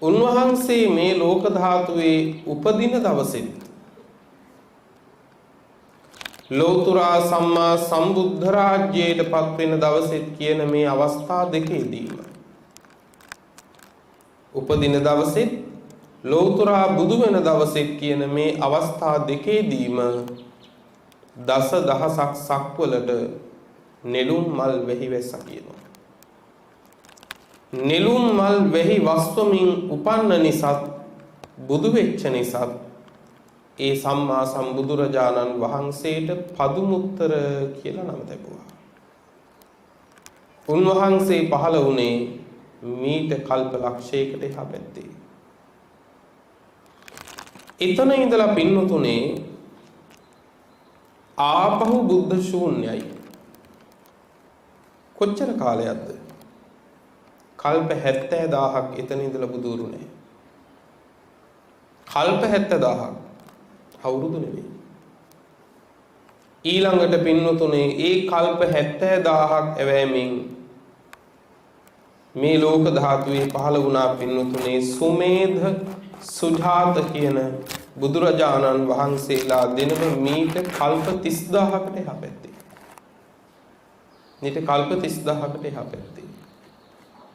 S2: උන්වහන්සේ මේ ලෝක ධාතුවේ උපදින දවසේ ලෝතුරා සම්මා සම්බුද්ධ රාජ්‍යයට පත් වෙන දවසෙත් කියන මේ අවස්ථා දෙකේදීම උපදින දවසෙත් ලෝතුරා බුදු වෙන දවසෙත් කියන මේ අවස්ථා දෙකේදීම දස දහසක් සක්වලට නෙළුම් මල් වෙහි වැස්සා කියනවා. නෙළුම් මල් වෙහි වස්වමින් උපන්න නිසා බුදු වෙච්ච නිසා ඒ සම්මා සම්බුදුරජාණන් වහන්සේට පදුමුත්තර කියලා නම ලැබුවා. උන්වහන්සේ පහළ වුණේ මීට කල්ප ලක්ෂයකට එහා පැත්තේ. එතන ඉඳලා පින්නතුනේ ආපහු බුද්ධ ශූන්‍යයි. කොච්චර කාලයක්ද? කල්ප 70000ක් එතන ඉඳලා බුදුරු නැහැ. කල්ප 70000ක් අවුරුදු නෙවෙයි. ඊළඟට පින්නතුනේ ඒ කල්ප 70000ක් ඇවෑමෙන් මේ ලෝක ධාතුවේ පහළ වුණා පින්නතුනේ සුමේධ සුජාත කියන බුදුරජාණන් වහන්සේලා දෙනම මීට කල්ප 30000කට එහා පැත්තේ. මීට කල්ප 30000කට එහා පැත්තේ.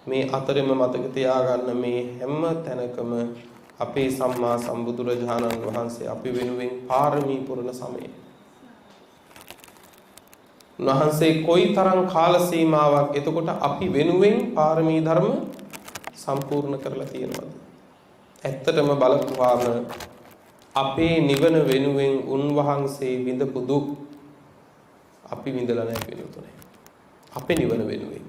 S2: මේ අතරෙම මතක තියාගන්න මේ හැම තැනකම අපේ සම්මා සම්බුදුරජාණන් වහන්සේ අපි වෙනුවෙන් පාරමී පුරන සමයේ. උන්වහන්සේ කොයිතරම් කාල සීමාවක් එතකොට අපි වෙනුවෙන් පාරමී ධර්ම සම්පූර්ණ කරලා තියෙනවද? ඇත්තටම බලපුවාම අපේ නිවන වෙනුවෙන් උන්වහන්සේ විඳපු දුක් අපි විඳලා නැහැ පිළිතුරේ. අපේ නිවන වෙනුවෙන්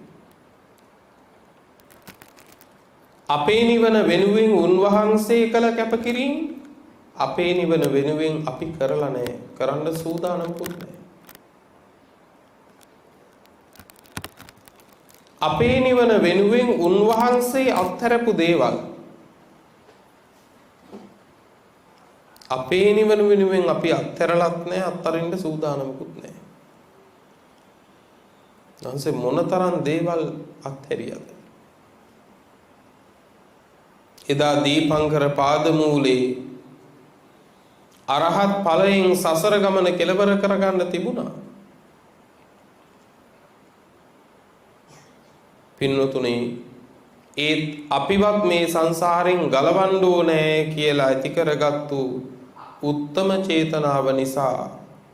S2: අපේ නිවන වෙනුවෙන් උන්වහන්සේ කළ කැපකිරීම අපේ නිවන වෙනුවෙන් අපි කරලා නැහැ. කරන්න සූදානම්කුත් නැහැ. අපේ නිවන වෙනුවෙන් උන්වහන්සේ අත්හැරපු දේවල් අපේ නිවන වෙනුවෙන් අපි අත්හැරලත් නැහැ, අත්තරින්න සූදානම්කුත් නැහැ. නැන්සේ මොනතරම් දේවල් අත්හැරියද? එදා දීපංකර පාදමූලේ අරහත් ඵලයෙන් සසර ගමන කෙලවර කරගන්න තිබුණා. පින්නතුනේ ඒත් අපිවත් මේ සංසාරෙන් ගලවන්න ඕනේ කියලා ඇති කරගත්තු උත්තම චේතනාව නිසා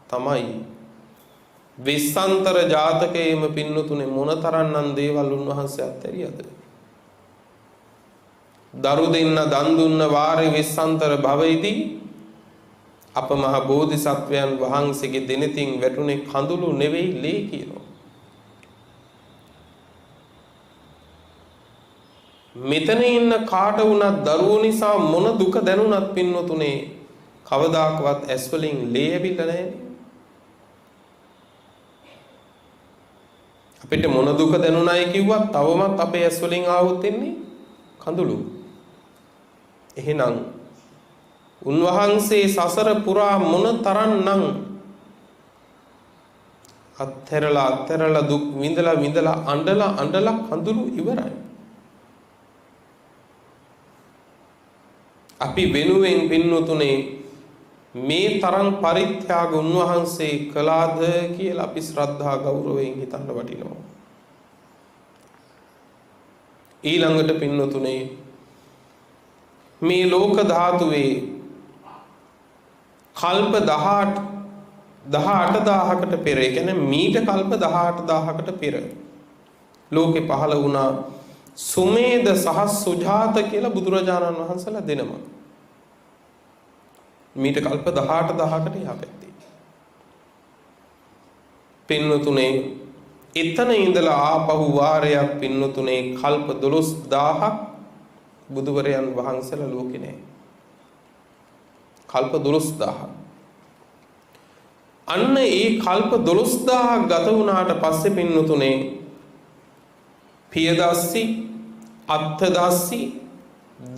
S2: තමයි විස්සන්තර ජාතකයේම පින්නතුනේ මොනතරම්නම් දේවල් උන්වහන්සේ අත්හැරියද? දරු දෙන්න දන් දුන්න වාරේ විස්සන්තර භවෙදී අප මහ බෝධිසත්වයන් වහන්සේගේ දෙනෙතින් වැටුනේ කඳුළු නෙවෙයි ලේ කියනවා. මෙතන ඉන්න කාට වුණත් දරුවෝ නිසා මොන දුක දැනුණත් පින්නතුනේ කවදාකවත් ඇස් වලින් ලේ ඇවිල්ලා නැහැ. අපිට මොන දුක දැනුණයි කිව්වත් තවමත් අපේ ඇස් වලින් ආවොත් එන්නේ කඳුළු. එහෙනම් උන්වහන්සේ සසර පුරා මොන තරම්නම් අත්හැරලා දුක් විඳලා අඬලා කඳුළු ඉවරයි. අපි වෙනුවෙන් පින්නතුනේ මේ තරම් පරිත්‍යාග උන්වහන්සේ කළාද කියලා අපි ශ්‍රද්ධා ගෞරවයෙන් හිතන්න වටිනවා. ඊළඟට පින්නතුනේ මේ ලෝක ධාතුවේ කල්ප 18000කට පෙර, ඒ කියන්නේ මීට කල්ප 18000කට පෙර ලෝකේ පහළ වුණා සුමේද සහ සුජාත කියලා බුදුරජාණන් වහන්සේලා දෙනම. මීට කල්ප 18000කට එහා පැත්තේ. පින්නතුනේ එතන ඉඳලා ආපහු වාරයක් පින්නතුනේ කල්ප 12000ක් බුදුවරයන් වහන්සේලා ලෝකේ නැහැ. කල්ප 12000. අන්න ඒ කල්ප 12000ක් ගත වුණාට පස්සේ පින්නතුනේ පියදස්සි, අත්ථදස්සි,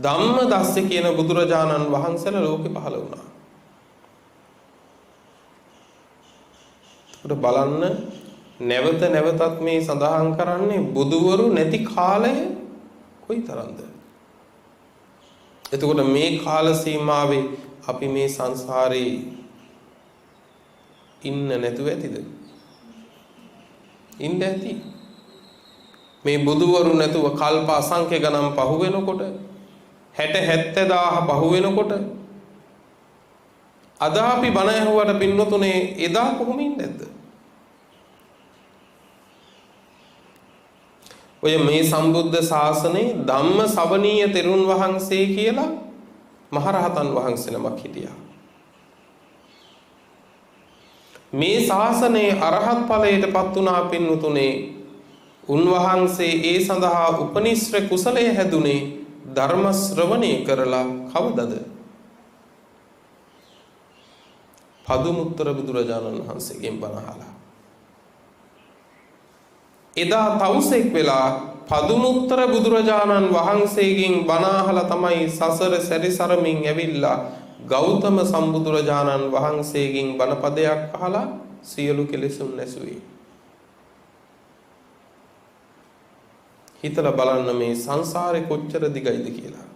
S2: ධම්මදස්සි කියන බුදුරජාණන් වහන්සේලා ලෝකේ පහළ වුණා. උඩ බලන්න නැවතත් මේ සඳහන් කරන්නේ බුදුවරු නැති කාලය කොයිතරම්ද? එතකොට මේ කාල සීමාවේ අපි මේ සංසාරේ ඉන්න නැතුව ඇතිද? ඉන්න ඇති. මේ බුදුවරු නැතුව කල්ප අසංඛ්‍ය ගණන් පහු වෙනකොට 60-70000 පහු වෙනකොට අද අපි බණ ඇහුවට පින්නතුනේ එදා කොහොම ඉන්නේ නැද්ද? ඔය මේ සම්බුද්ධ ශාසනේ ධම්ම ශ්‍රවණීය තෙරුන් වහන්සේ කියලා මහරහතන් වහන්සේ නමක් හිටියා. මේ ශාසනයේ අරහත් ඵලයටපත් වුණා පින්නතුනේ උන්වහන්සේ ඒ සඳහා උපනිශ්‍ර කුසලයේ හැදුනේ ධර්ම ශ්‍රවණය කරලා කවදද? පදුමුත්තර බුදුරජාණන් වහන්සේගෙන් බණ අහලා. එදා තවුසෙක් වෙලා පදුමුත්තර බුදුරජාණන් වහන්සේගෙන් බණ අහලා තමයි සසර සැරිසරමින් ඇවිල්ලා ගෞතම සම්බුදුරජාණන් වහන්සේගෙන් බණපදයක් අහලා සියලු කෙලෙසුන් නැසුවේ. හිතලා බලන්න මේ සංසාරේ කොච්චර දිගයිද කියලා.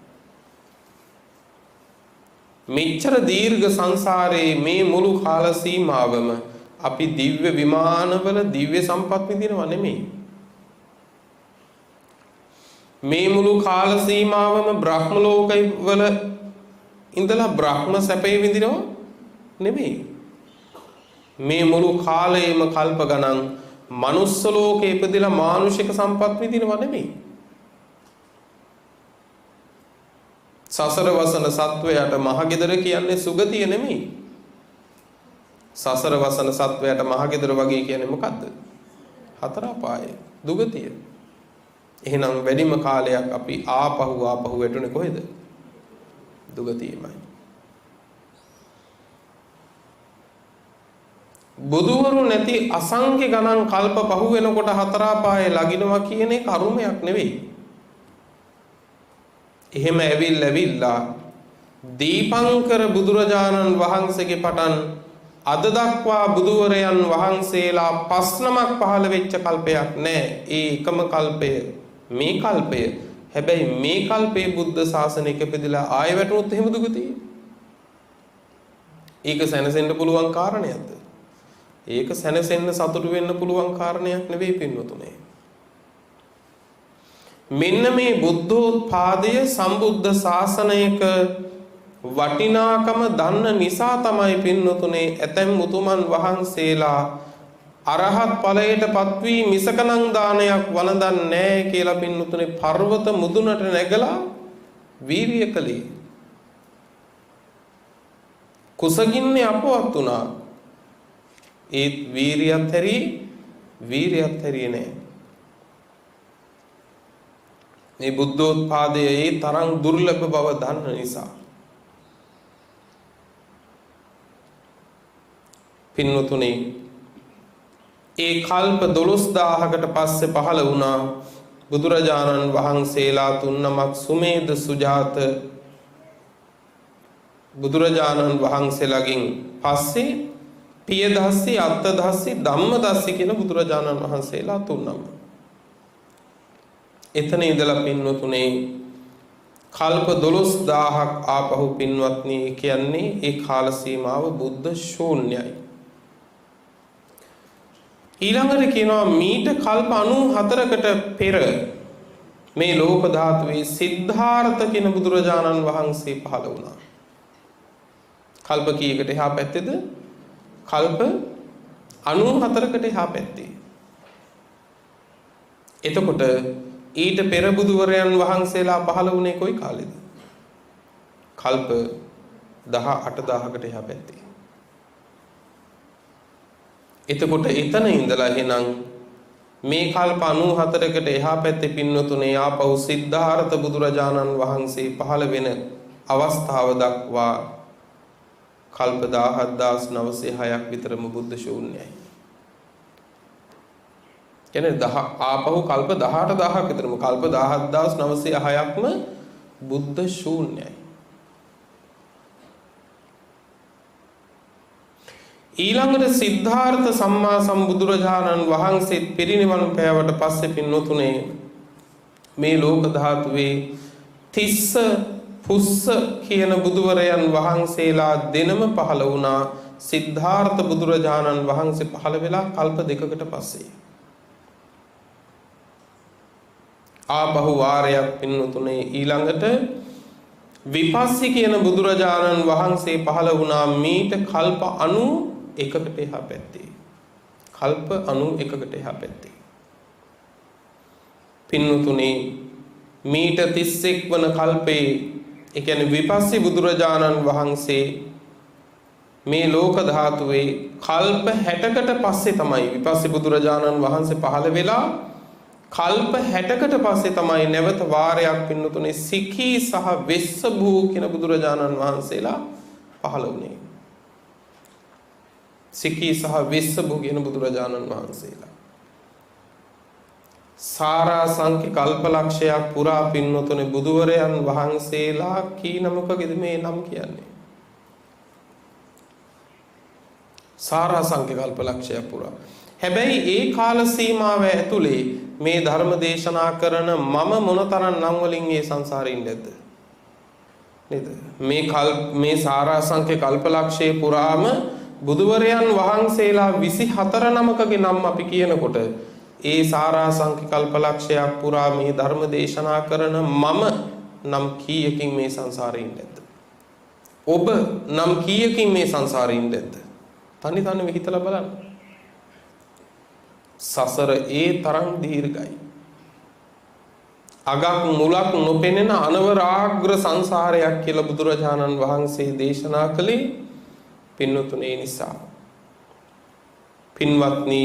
S2: මෙච්චර දීර්ඝ සංසාරේ මේ මුළු කාල සීමාවම අපි දිව්‍ය විමානවල දිව්‍ය සම්පත් විඳිනව නෙමෙයි. මේ මුළු කාල සීමාවම බ්‍රහ්ම ලෝකවල ඉඳලා බ්‍රහ්ම සැපේ විඳිනව නෙමෙයි. මේ මුළු කාලයේම කල්ප ගණන් මනුස්ස ලෝකේ ඉපදිලා මානුෂික සම්පත් විඳිනව නෙමෙයි. සසර වසන සත්වයාට මහගෙදර කියන්නේ සුගතිය නෙමෙයි. සසර වසන සත්වයාට මහගෙදර වගේ කියන්නේ මොකද්ද? හතර අපාය, දුගතිය. එහෙනම් වැඩිම කාලයක් අපි ආපහු වැටුනේ කොහෙද? දුගතියමයි. බුදුවරු නැති අසංඛ්‍ය ගණන් කල්ප පහු වෙනකොට හතර අපායේ ලගිනවා කියන එක කර්මයක් නෙවෙයි. එහෙම ඇවිල්ලා දීපංකර බුදුරජාණන් වහන්සේගේ පටන් අද දක්වා බුදුවරයන් වහන්සේලා 5 නමක් පහළ වෙච්ච කල්පයක් නැහැ. ඒ එකම කල්පය මේ කල්පය. හැබැයි මේ කල්පේ බුද්ධ ශාසනයක ඉපදලා ආයෙ වැටුනොත් එහෙම දුගතිය. ඒක සැනසෙන්න පුළුවන් කාරණයක්ද? ඒක සැනසෙන්න සතුටු වෙන්න පුළුවන් කාරණයක් නෙවෙයි පින්වතුනේ. මෙන්න මේ බුද්ධෝත්පාදය සම්බුද්ධ ශාසනයක වටිනාකම දන්න නිසා තමයි පින්නතුනේ ඇතැම් උතුමන් වහන්සේලා අරහත් ඵලයට පත්වී මිසකණං දානයක් වළඳන්නේ නැහැ කියලා පින්නතුනේ පර්වත මුදුනට නැගලා වීරිය කළේ. කුසගින්නේ අපවත් වුණා. ඒත් වීරියත් හැරියේ නැහැ. මේ බුද්ධෝත්පාදයේ ඒ තරම් දුර්ලභ බව දන්න නිසා. පින්නතුනේ ඒ කල්ප 12000කට පස්සේ පහළ වුණා බුදුරජාණන් වහන්සේලා තුන්නමක් සුමේද සුජාත බුදුරජාණන් වහන්සේලාගෙන් පස්සේ පියදස්සි අත්තදස්සි ධම්මදස්සි කියන බුදුරජාණන් වහන්සේලා තුන්නම. එතන ඉඳලා පින්නතුනේ කල්ප 12000ක් ආපහු පින්වත්නි කියන්නේ ඒ කාල සීමාව බුද්ධ ශූන්‍යයි. ඊළඟට කියනවා මීට කල්ප 94කට පෙර මේ ලෝක ධාතුවේ සිද්ධාර්ථ කියන බුදුරජාණන් වහන්සේ පහළ වුණා. කල්ප කීයකට එහා පැත්තේද? කල්ප 94කට එහා පැත්තේ. එතකොට ඊට පෙර බුදුවරයන් වහන්සේලා පහළ වුණේ කොයි කාලෙද? කල්ප 18000කට එහා පැත්තේ. එතකොට එතන ඉඳලා එහෙනම් මේ කල්ප 94කට එහා පැත්තේ පින්නතුනේ ආපහු සිද්ධාර්ථ බුදුරජාණන් වහන්සේ පහළ වෙන අවස්ථාව දක්වා කල්ප 17906ක් විතරම බුද්ධ ශූන්‍යයි. කියන්නේ ආපහු කල්ප 18000ක් විතරම කල්ප 17906ක්ම බුද්ධ ශූන්‍යයි. ඊළඟට සිද්ධාර්ථ සම්මා සම්බුදුරජාණන් වහන්සේ පිරිනිවන් පෑවට පස්සේ පින්නතුනේ මේ ලෝක ධාතුවේ තිස්ස පුස්ස කියන බුදුවරයන් වහන්සේලා දෙනම පහළ වුණා සිද්ධාර්ථ බුදුරජාණන් වහන්සේ පහළ වෙලා කල්ප 2කට පස්සේ. ආපහු වාරයක් පින්නතුනේ ඊළඟට විපස්සී කියන බුදුරජාණන් වහන්සේ පහළ වුණා මීට කල්ප 91කට එහා පැත්තේ. කල්ප 91කට එහා පැත්තේ. පින්නතුනේ මීට 31 වන කල්පේ ඒ කියන්නේ විපස්සී බුදුරජාණන් වහන්සේ මේ ලෝක ධාතුවේ කල්ප 60කට පස්සේ තමයි විපස්සී බුදුරජාණන් වහන්සේ පහළ වෙලා කල්ප 60කට පස්සේ තමයි නැවත වාරයක් පින්නතුනේ සිකී සහ වෙස්සභූ කියන බුදුරජාණන් වහන්සේලා පහළ වුණේ. සිකී සහ වෙස්සභූ කියන බුදුරජාණන් වහන්සේලා සාරා සංඛ්‍ය කල්පලක්ෂයක් පුරා පින්නතුනේ බුදුවරයන් වහන්සේලා කී නමකද මේ නම් කියන්නේ? සාරා සංඛ්‍ය කල්පලක්ෂයක් පුරා. හැබැයි ඒ කාල සීමාව ඇතුලේ මේ ධර්ම දේශනා කරන මම මොනතරම් නම් වලින් මේ සංසාරේ ඉන්නේද නේද? මේ සාරා සංඛ්‍ය කල්පලක්ෂයේ පුරාම බුදුවරයන් වහන්සේලා 24 නමකගේ නම් අපි කියනකොට ඒ සාරා සංඛ්‍ය කල්පලක්ෂයක් පුරා මේ ධර්ම දේශනා කරන මම නම් කීයකින් මේ සංසාරේ ඉන්නේද? ඔබ නම් කීයකින් මේ සංසාරේ ඉන්නේද? තනි තනි හිතලා බලන්න. සසර ඒ තරම් දීර්ඝයි. අගක් මුලක් නොපෙනෙන අනවරාග්‍ර සංසාරයක් කියලා බුදුරජාණන් වහන්සේ දේශනා කළේ පින්නතුනේ නිසා. පින්වත්නි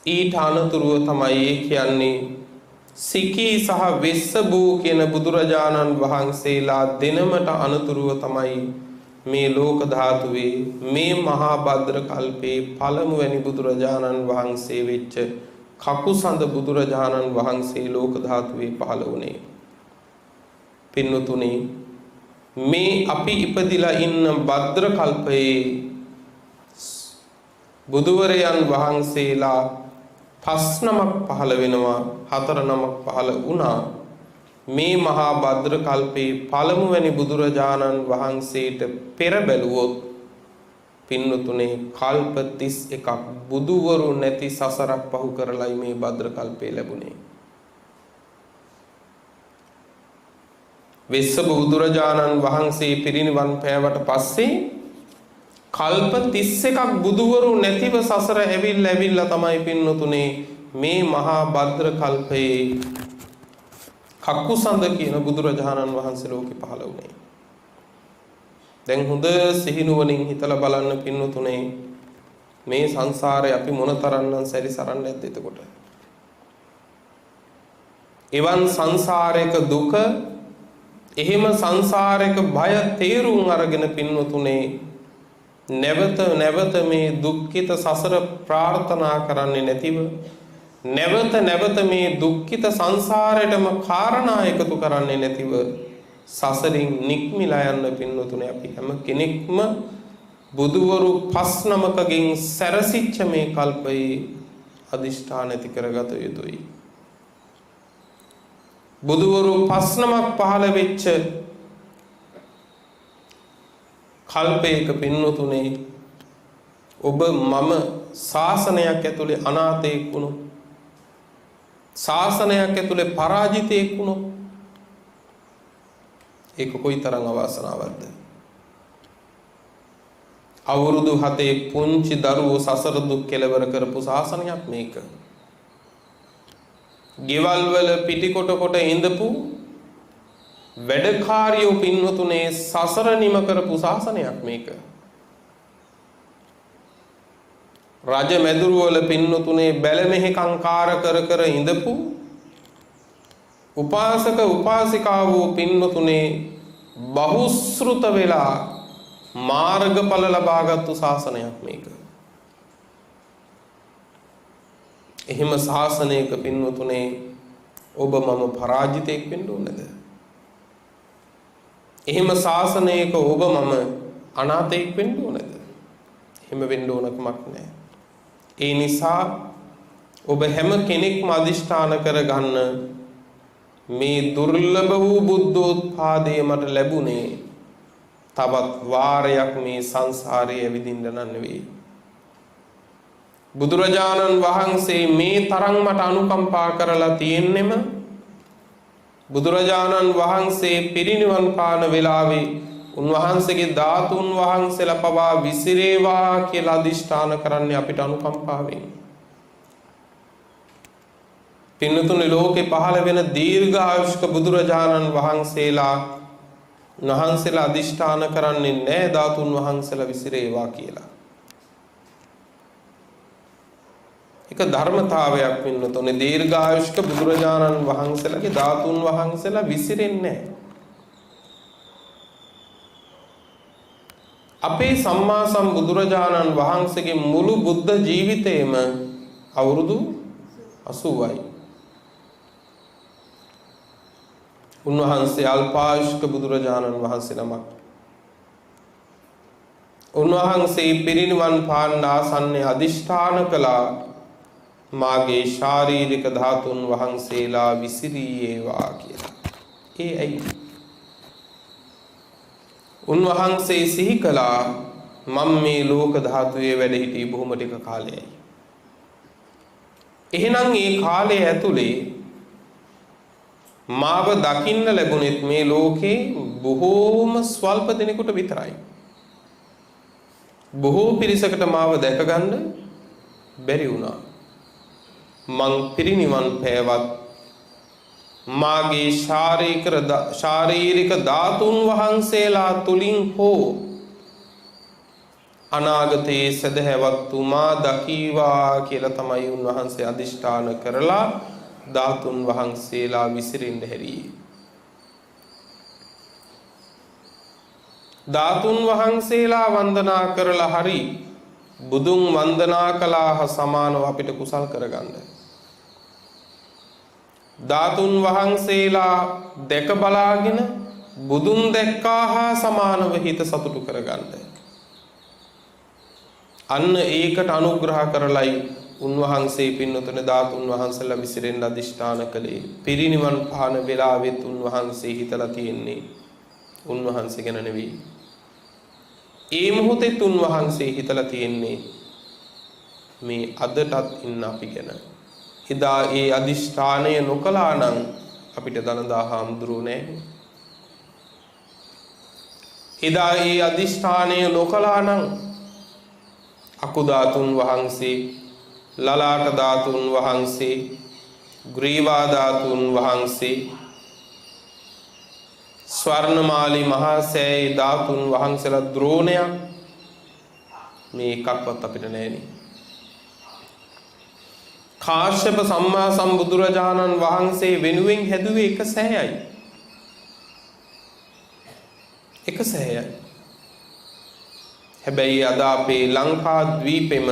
S2: ඊට අනතුරුව තමයි කියන්නේ සිකී සහ වෙස්සභූ කියන බුදුරජාණන් වහන්සේලා දෙනමට අනතුරුව තමයි මේ ලෝක ධාතුවේ මේ මහා භද්‍ර කල්පේ පළමුවැනි බුදුරජාණන් වහන්සේ වෙච්ච කකුසඳ බුදුරජාණන් වහන්සේ ලෝක ධාතුවේ පහළ වුණේ. පින්නතුනේ මේ අපි ඉපදිලා ඉන්න භද්‍ර කල්පයේ බුදුවරයන් වහන්සේලා 5 නමක් පහළ වෙනවා 4 නමක් පහළ වුණා. මේ මහා භද්‍ර කල්පේ පළමුවැනි බුදුරජාණන් වහන්සේට පෙර බැලුවොත් පින්නතුනේ කල්ප 31ක් බුදුවරු නැති සසරක් පහු කරලයි මේ භද්‍ර කල්පේ ලැබුණේ. වෙස්සබ බුදුරජාණන් වහන්සේ පිරිනිවන් පෑවට පස්සේ කල්ප 31ක් බුදුවරු නැතිව සසර ඇවිල්ලා තමයි පින්නතුනේ මේ මහා භද්‍ර කල්පයේ කකුසඳ කියන බුදුරජාණන් වහන්සේ ලෝකෙ පහළ වුණේ. දැන් හොඳ සිහිනුවණින් හිතලා බලන්න පින්නතුනේ මේ සංසාරේ අපි මොනතරම්නම් සැරිසරන්නේ නැද්ද එතකොට. එවන් සංසාරයක දුක එහෙම සංසාරයක බය තේරුම් අරගෙන පින්නතුනේ නැවත මේ දුක්ඛිත සසර ප්‍රාර්ථනා කරන්නේ නැතිව නැවත මේ දුක්ඛිත සංසාරයටම කාරණා එකතු කරන්නේ නැතිව සසරින් නික්මිලා යන්න පින්නතුනේ අපි හැම කෙනෙක්ම බුදුවරු 5 නමකගෙන් සැරසිච්ච මේ කල්පයේ අදිෂ්ඨාන ඇති කරගත යුතුයි. බුදුවරු 5 නමක් පහළ වෙච්ච කල්පයක පින්නතුනේ ඔබ මම ශාසනයක් ඇතුලේ අනාථයෙක් වුණොත් ශාසනයක් ඇතුලේ පරාජිතයෙක් වුණොත් ඒක කොයිතරම් අවාසනාවක්ද. අවුරුදු 7 පුංචි දරුවෝ සසර දුක් කෙලවර කරපු ශාසනයක් මේක. ගෙවල් වල පිටිකොට කොට ඉඳපු වැඩකාරියෝ පින්වතුනේ සසර නිම කරපු ශාසනයක් මේක. රජ මැදුරු වල පින්වතුනේ බැලමෙහිකම් කාර කර ඉඳපු උපාසක උපාසිකාවෝ පින්වතුනේ බහුශ්‍රුත වෙලා මාර්ගඵල ලබාගත්තු ශාසනයක් මේක. එහෙම ශාසනයක පින්වතුනේ ඔබ මම පරාජිතයෙක් වෙන්න ඕනද? එහෙම ශාසනයක ඔබ මම අනාථයෙක් වෙන්න ඕනද? එහෙම වෙන්න ඕනකමක් නැහැ. ඒ නිසා ඔබ හැම කෙනෙක්ම අදිෂ්ඨාන කරගන්න මේ දුර්ලභ වූ බුද්ධෝත්පාදය මට ලැබුණේ තවත් වාරයක් මේ සංසාරයේ ඇවිදින්න නෙවෙයි. බුදුරජාණන් වහන්සේ මේ තරම් මට අනුකම්පා කරලා තියෙන්නෙම බුදුරජාණන් වහන්සේ පිරිනිවන් පාන වෙලාවේ උන්වහන්සේගේ ධාතුන් වහන්සේලා පවා විසිරේවා කියලා අදිෂ්ඨාන කරන්නේ අපිට අනුකම්පාවෙන්. පින්නතුනේ ලෝකේ පහළ වෙන දීර්ඝායුෂ්ක බුදුරජාණන් වහන්සේලා අදිෂ්ඨාන කරන්නේ නැහැ ධාතුන් වහන්සේලා විසිරේවා කියලා. එක ධර්මතාවයක් පින්නතුනේ දීර්ඝායුෂ්ක බුදුරජාණන් වහන්සේලාගේ ධාතුන් වහන්සේලා විසිරෙන්නේ නැහැ. අපේ සම්මා සම්බුදුරජාණන් වහන්සේගේ මුළු බුද්ධ ජීවිතේම අවුරුදු 80යි. උන්වහන්සේ අල්පායුෂ්ක බුදුරජාණන් වහන්සේ නමක්. උන්වහන්සේ පිරිනිවන් පාන්න ආසන්නයේ අදිෂ්ඨාන කළා මාගේ ශාරීරික ධාතුන් වහන්සේලා විසිරියේවා කියලා. ඒ ඇයි? උන්වහන්සේ සිහි කළා මම මේ ලෝක ධාතුවේ වැඩ සිටි බොහොම ටික කාලයයි. එහෙනම් මේ කාලය ඇතුලේ මාව දකින්න ලැබුණෙත් මේ ලෝකේ බොහෝම ස්වල්ප දිනෙකට විතරයි. බොහෝ පිරිසකට මාව දැක ගන්න බැරි වුණා. මං පිරිනිවන් පෑවත් මාගේ ශාරීරික ධාතුන් වහන්සේලා තුලින් හෝ අනාගතයේ සදහැවත් තුමා දකීවා කියලා තමයි උන්වහන්සේ අදිෂ්ඨාන කරලා ධාතුන් වහන්සේලා විසිරෙන්න හැරියේ. ධාතුන් වහන්සේලා වන්දනා කරලා හරි බුදුන් වන්දනා කළා හා සමානව අපිට කුසල් කරගන්න. ධාතුන් වහන්සේලා දැක බලාගෙන බුදුන් දැක්කා හා සමානව හිත සතුටු කරගන්න. අන්න ඒකට අනුග්‍රහ කරලයි උන්වහන්සේ පින්නතුනේ ධාතුන් වහන්සේලා විසිරෙන්න අදිෂ්ඨාන කළේ. පිරිනිවන් පාන වෙලාවෙත් උන්වහන්සේ හිතලා තියෙන්නේ උන්වහන්සේ ගැන නෙවෙයි. ඒ මොහොතේ උන්වහන්සේ හිතලා තියෙන්නේ මේ අදටත් ඉන්න අපි ගැන. එදා ඒ අදිෂ්ඨානය නොකළා නම් අපිට දනදා හාමුදුරුවෝ නැහැ. එදා ඒ අදිෂ්ඨානය නොකළා නම් අකු ධාතුන් වහන්සේ, ලලාට ධාතුන් වහන්සේ, ග්‍රීවා ධාතුන් වහන්සේ, ස්වර්ණමාලි මහා සෑයේ ධාතුන් වහන්සේලා ද්‍රෝණයක් මේ එකක්වත් අපිට නැහෙනි. කාශ්‍යප සම්මා සම්බුදුරජාණන් වහන්සේ වෙනුවෙන් හැදුවේ එක සෑයයි. එක සෑයයි. හැබැයි අද අපේ ලංකා ද්වීපෙම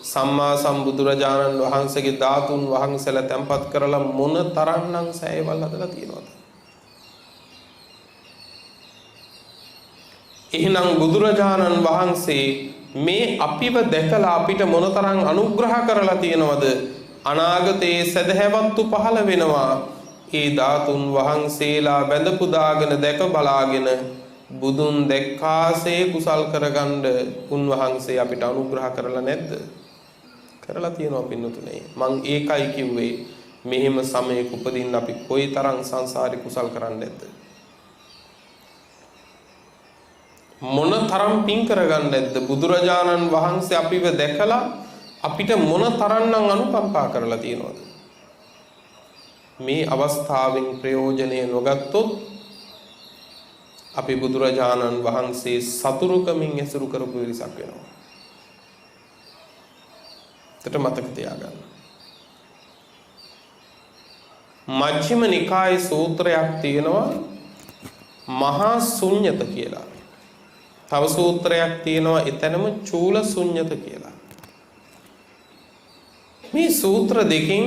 S2: සම්මා සම්බුදුරජාණන් වහන්සේගේ ධාතුන් වහන්සේලා තැන්පත් කරලා මොන තරම්නම් සෑයවල් හදලා තියෙනවද? එහෙනම් බුදුරජාණන් වහන්සේ මේ අපිව දැකලා අපිට මොනතරම් අනුග්‍රහ කරලා තියෙනවද? අනාගතයේ සදහැවත්තු පහළ වෙනවා. ඒ ධාතුන් වහන්සේලා වැඳ පුදාගෙන දැක බලාගෙන බුදුන් දැක්කාසේ කුසල් කරගන්න උන්වහන්සේ අපිට අනුග්‍රහ කරලා නැද්ද? කරලා තියෙනවා පින්නතුනේ. මං ඒකයි කිව්වේ මෙහෙම සමයක උපදින්න අපි කොයිතරම් සංසාරේ කුසල් කරන්නේ නැද්ද? මොන තරම් පින් කරගන්න නැද්ද? බුදුරජාණන් වහන්සේ අපිව දැකලා අපිට මොන තරම්නම් අනුකම්පා කරලා තියෙනවද? මේ අවස්ථාවෙන් ප්‍රයෝජනය නොගත්තොත් අපි බුදුරජාණන් වහන්සේ සතුරුකමින් ඇසුරු කරපු විරිසක් වෙනවා. ඒකට මතක තියාගන්න. මජ්ක්‍ධිම නිකායේ සූත්‍රයක් තියෙනවා මහා ශුන්්‍යත කියලා. තව සූත්‍රයක් තියෙනවා එතනම චූල ශුන්්‍යත කියලා. මේ සූත්‍ර දෙකෙන්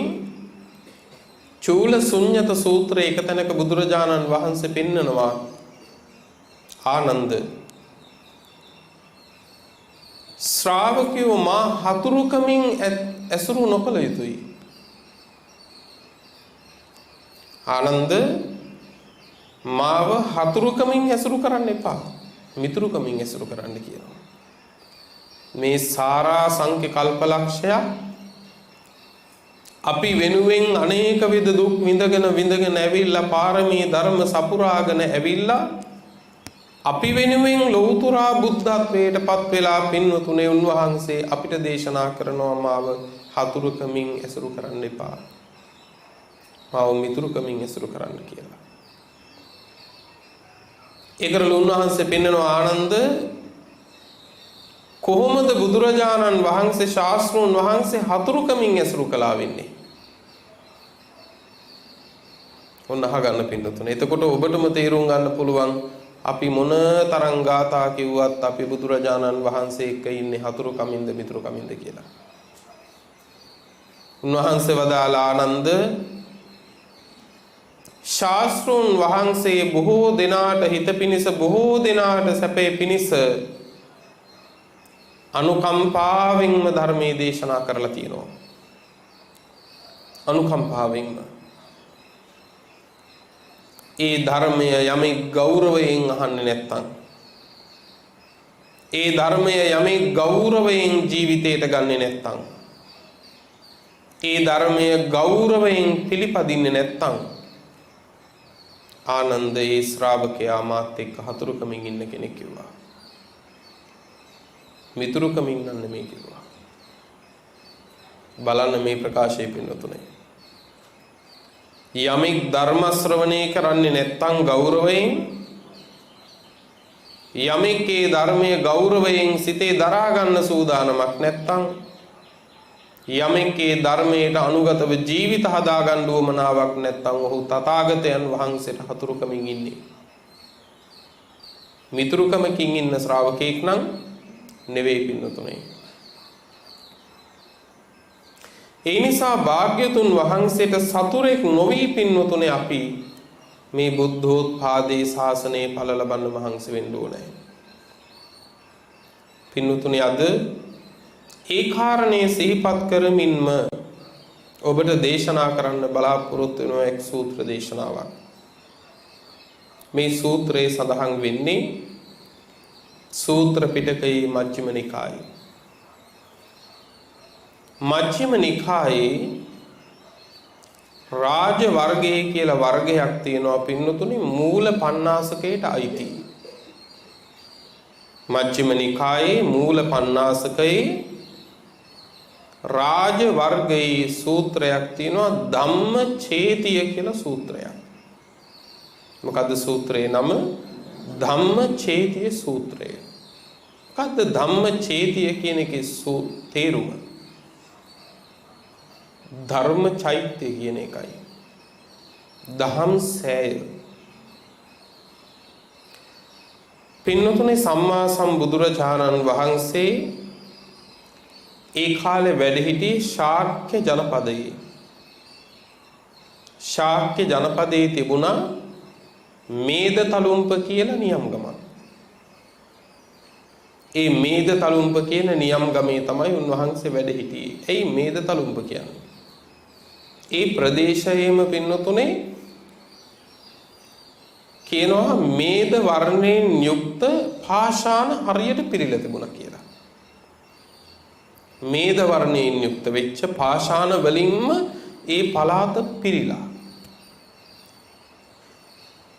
S2: චූල ශුන්්‍යත සූත්‍රය එක තැනක බුදුරජාණන් වහන්සේ පෙන්නනවා ආනන්ද ශ්‍රාවකයෝ මා හතුරුකමින් ඇසුරු නොකළ යුතුයි. ආනන්ද මාව හතුරුකමින් ඇසුරු කරන්න එපා. මිතුරුකමින් ඇසුරු කරන්න කියනවා. මේ සාරා සංඛ්‍ය කල්පලක්ෂයක් අපි වෙනුවෙන් අනේක විද දුක් විඳගෙන ඇවිල්ලා පාරමී ධර්ම සපුරාගෙන ඇවිල්ලා අපි වෙනුවෙන් ලෞතුරා බුද්ධත්වයට පත් වෙලා පින්වතුනේ උන්වහන්සේ අපිට දේශනා කරනවා මාව හතුරුකමින් ඇසුරු කරන්න එපා. මාව මිතුරුකමින් ඇසුරු කරන්න කියලා. ඒකරල උන්වහන්සේ පෙන්නනවා ආනන්ද කොහොමද බුදුරජාණන් වහන්සේ ශාස්ත්‍රූන් වහන්සේ හතුරුකමින් ඇසුරු කළා වෙන්නේ? ඔන්න අහගන්න පින්නතුනේ. එතකොට ඔබටම තේරුම් ගන්න පුළුවන් අපි මොන තරම් ගාථා කිව්වත් අපි බුදුරජාණන් වහන්සේ එක්ක ඉන්නේ හතුරුකමින්ද මිතුරුකමින්ද කියලා. උන්වහන්සේ වදාලා ආනන්ද ශාස්ත්‍රූන් වහන්සේ බොහෝ දෙනාට හිත පිණිස බොහෝ දෙනාට සැපේ පිණිස අනුකම්පාවෙන්ම ධර්මයේ දේශනා කරලා තියෙනවා. අනුකම්පාවෙන්ම ඒ ධර්මය යමෙක් ගෞරවයෙන් අහන්නේ නැත්නම්, ඒ ධර්මය යමෙක් ගෞරවයෙන් ජීවිතයට ගන්නේ නැත්නම්, ඒ ධර්මය ගෞරවයෙන් පිළිපදින්නේ නැත්නම් ආනන්ද ඒ ශ්‍රාවකයා මාත් එක්ක හතුරුකමින් ඉන්න කෙනෙක් කිව්වා. මිතුරුකමින් නම් නෙමෙයි කිව්වා. බලන්න මේ ප්‍රකාශය පින්නතුනේ. යමෙක් ධර්ම ශ්‍රවණය කරන්නේ නැත්නම් ගෞරවයෙන්, යමෙක් ඒ ධර්මයේ ගෞරවයෙන් සිතේ දරා ගන්න සූදානමක් නැත්නම්, යමෙක් ඒ ධර්මයට අනුගතව ජීවිත හදා ගන්න උවමනාවක් නැත්නම් ඔහු තථාගතයන් වහන්සේට හතුරුකමින් ඉන්නේ. මිතුරුකමකින් ඉන්න ශ්‍රාවකෙක් නම් නෙවෙයි පින්නතුනේ. ඒ නිසා භාග්‍යතුන් වහන්සේට සතුරෙක් නොවි පින්නතුනේ අපි මේ බුද්ධෝත්පාදේ ශාසනයේ ඵල ලබන්න මහන්සි වෙන්න ඕනේ. පින්නතුනේ අද ඒ කාරණේ සිහිපත් කරමින්ම ඔබට දේශනා කරන්න බලාපොරොත්තු වෙන එක් සූත්‍ර දේශනාවක්. මේ සූත්‍රයේ සඳහන් වෙන්නේ සූත්‍ර පිටකයේ මජ්ක්‍ධිම නිකායේ. මජ්ක්‍ධිම නිකායේ රාජ වර්ගය කියලා වර්ගයක් තියෙනවා පින්නතුනි, මූල පණ්ණාසකයට අයිති. මජ්ක්‍ධිම නිකායේ මූල පඤ්ඤාසකයේ රාජ වර්ගයේ සූත්‍රයක් තියෙනවා ධම්මචේතිය කියලා සූත්‍රයක්. මොකද්ද සූත්‍රයේ නම? ධම්මචේතිය සූත්‍රය. මොකද්ද ධම්මචේතිය කියන එකේ තේරුම? ධර්ම චෛත්‍ය කියන එකයි. දහම් සෑය. පින්නතුනේ සම්මා සම්බුදුරජාණන් වහන්සේ ඒ කාලේ වැඩ සිටි ශාක්‍ය ජනපදයේ. ශාක්‍ය ජනපදයේ තිබුණා මේද තලුම්ප කියලා නියම් ගමක්. ඒ මේද තලුම්ප කියන නියම් ගමේ තමයි උන්වහන්සේ වැඩ සිටියේ. එයි මේද තලුම්ප කියන්නේ. ඒ ප්‍රදේශයේම පින්නතුනේ කියනවා මේද වර්ණයෙන් යුක්ත පාෂාණ හරියට පිරීලා තිබුණා කියලා. මේද වර්ණයෙන් යුක්ත වෙච්ච පාෂාණ වලින්ම ඒ පළාත පිරීලා.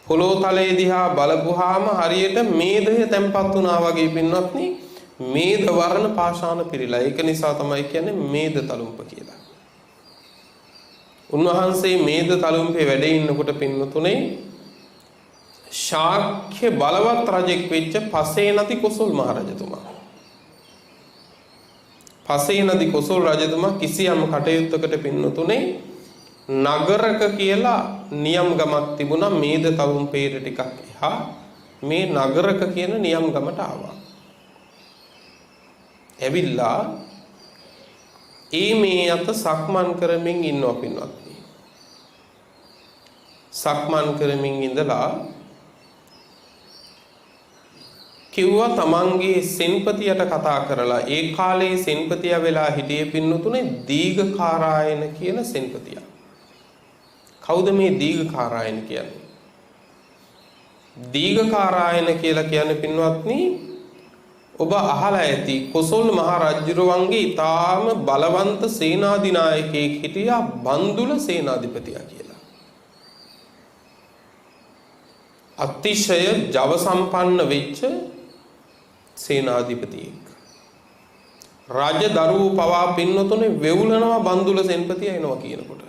S2: පොළොව තලයේ දිහා බලපුවාම හරියට මේදය තැම්පත් වුණා වගේ පින්වත්නි මේද වර්ණ පාෂාණ පිරීලා. ඒක නිසා තමයි කියන්නේ මේද තලුම්ප කියලා. උන්වහන්සේ මේද තලුම්පේ වැඩ ඉන්නකොට පින්නතුනේ ශාක්‍ය බලවත් රජෙක් වෙච්ච පසේනති කොසල් මහ රජතුමා. පසේනති කොසල් රජතුමා කිසියම් කටයුත්තකට පින්නතුනේ නගරක කියලා නියම් ගමක් තිබුණා මේද තලුම්පේට ටිකක් එහා. මේ නගරක කියන නියම් ගමට ආවා. ඇවිල්ලා මේ අත සක්මන් කරමින් ඉන්නවා පින්වත්නි. සක්මන් කරමින් ඉඳලා කිව්වා තමන්ගේ සෙන්පතියට කතා කරලා. ඒ කාලේ සෙන්පතියා වෙලා හිටියේ පින්නතුනේ දීඝකාරායන කියන සෙන්පතියා. කවුද මේ දීඝකාරායන කියන්නේ? දීඝකාරායන කියලා කියන්නේ පින්වත්නි ඔබ අහලා ඇති කොසල් මහ රජුරවන්ගේ ඊටාම බලවන්ත සේනාධිනායකයෙක් හිටියා බන්දුල සේනාධිපතියා කියලා. අතිශය ජව සම්පන්න වෙච්ච සේනාධිපතියෙක්. රාජ දරුවෝ පවා පින්නතුනේ වෙවුලනවා බන්දුල සෙන්පතියා එනවා කියනකොට.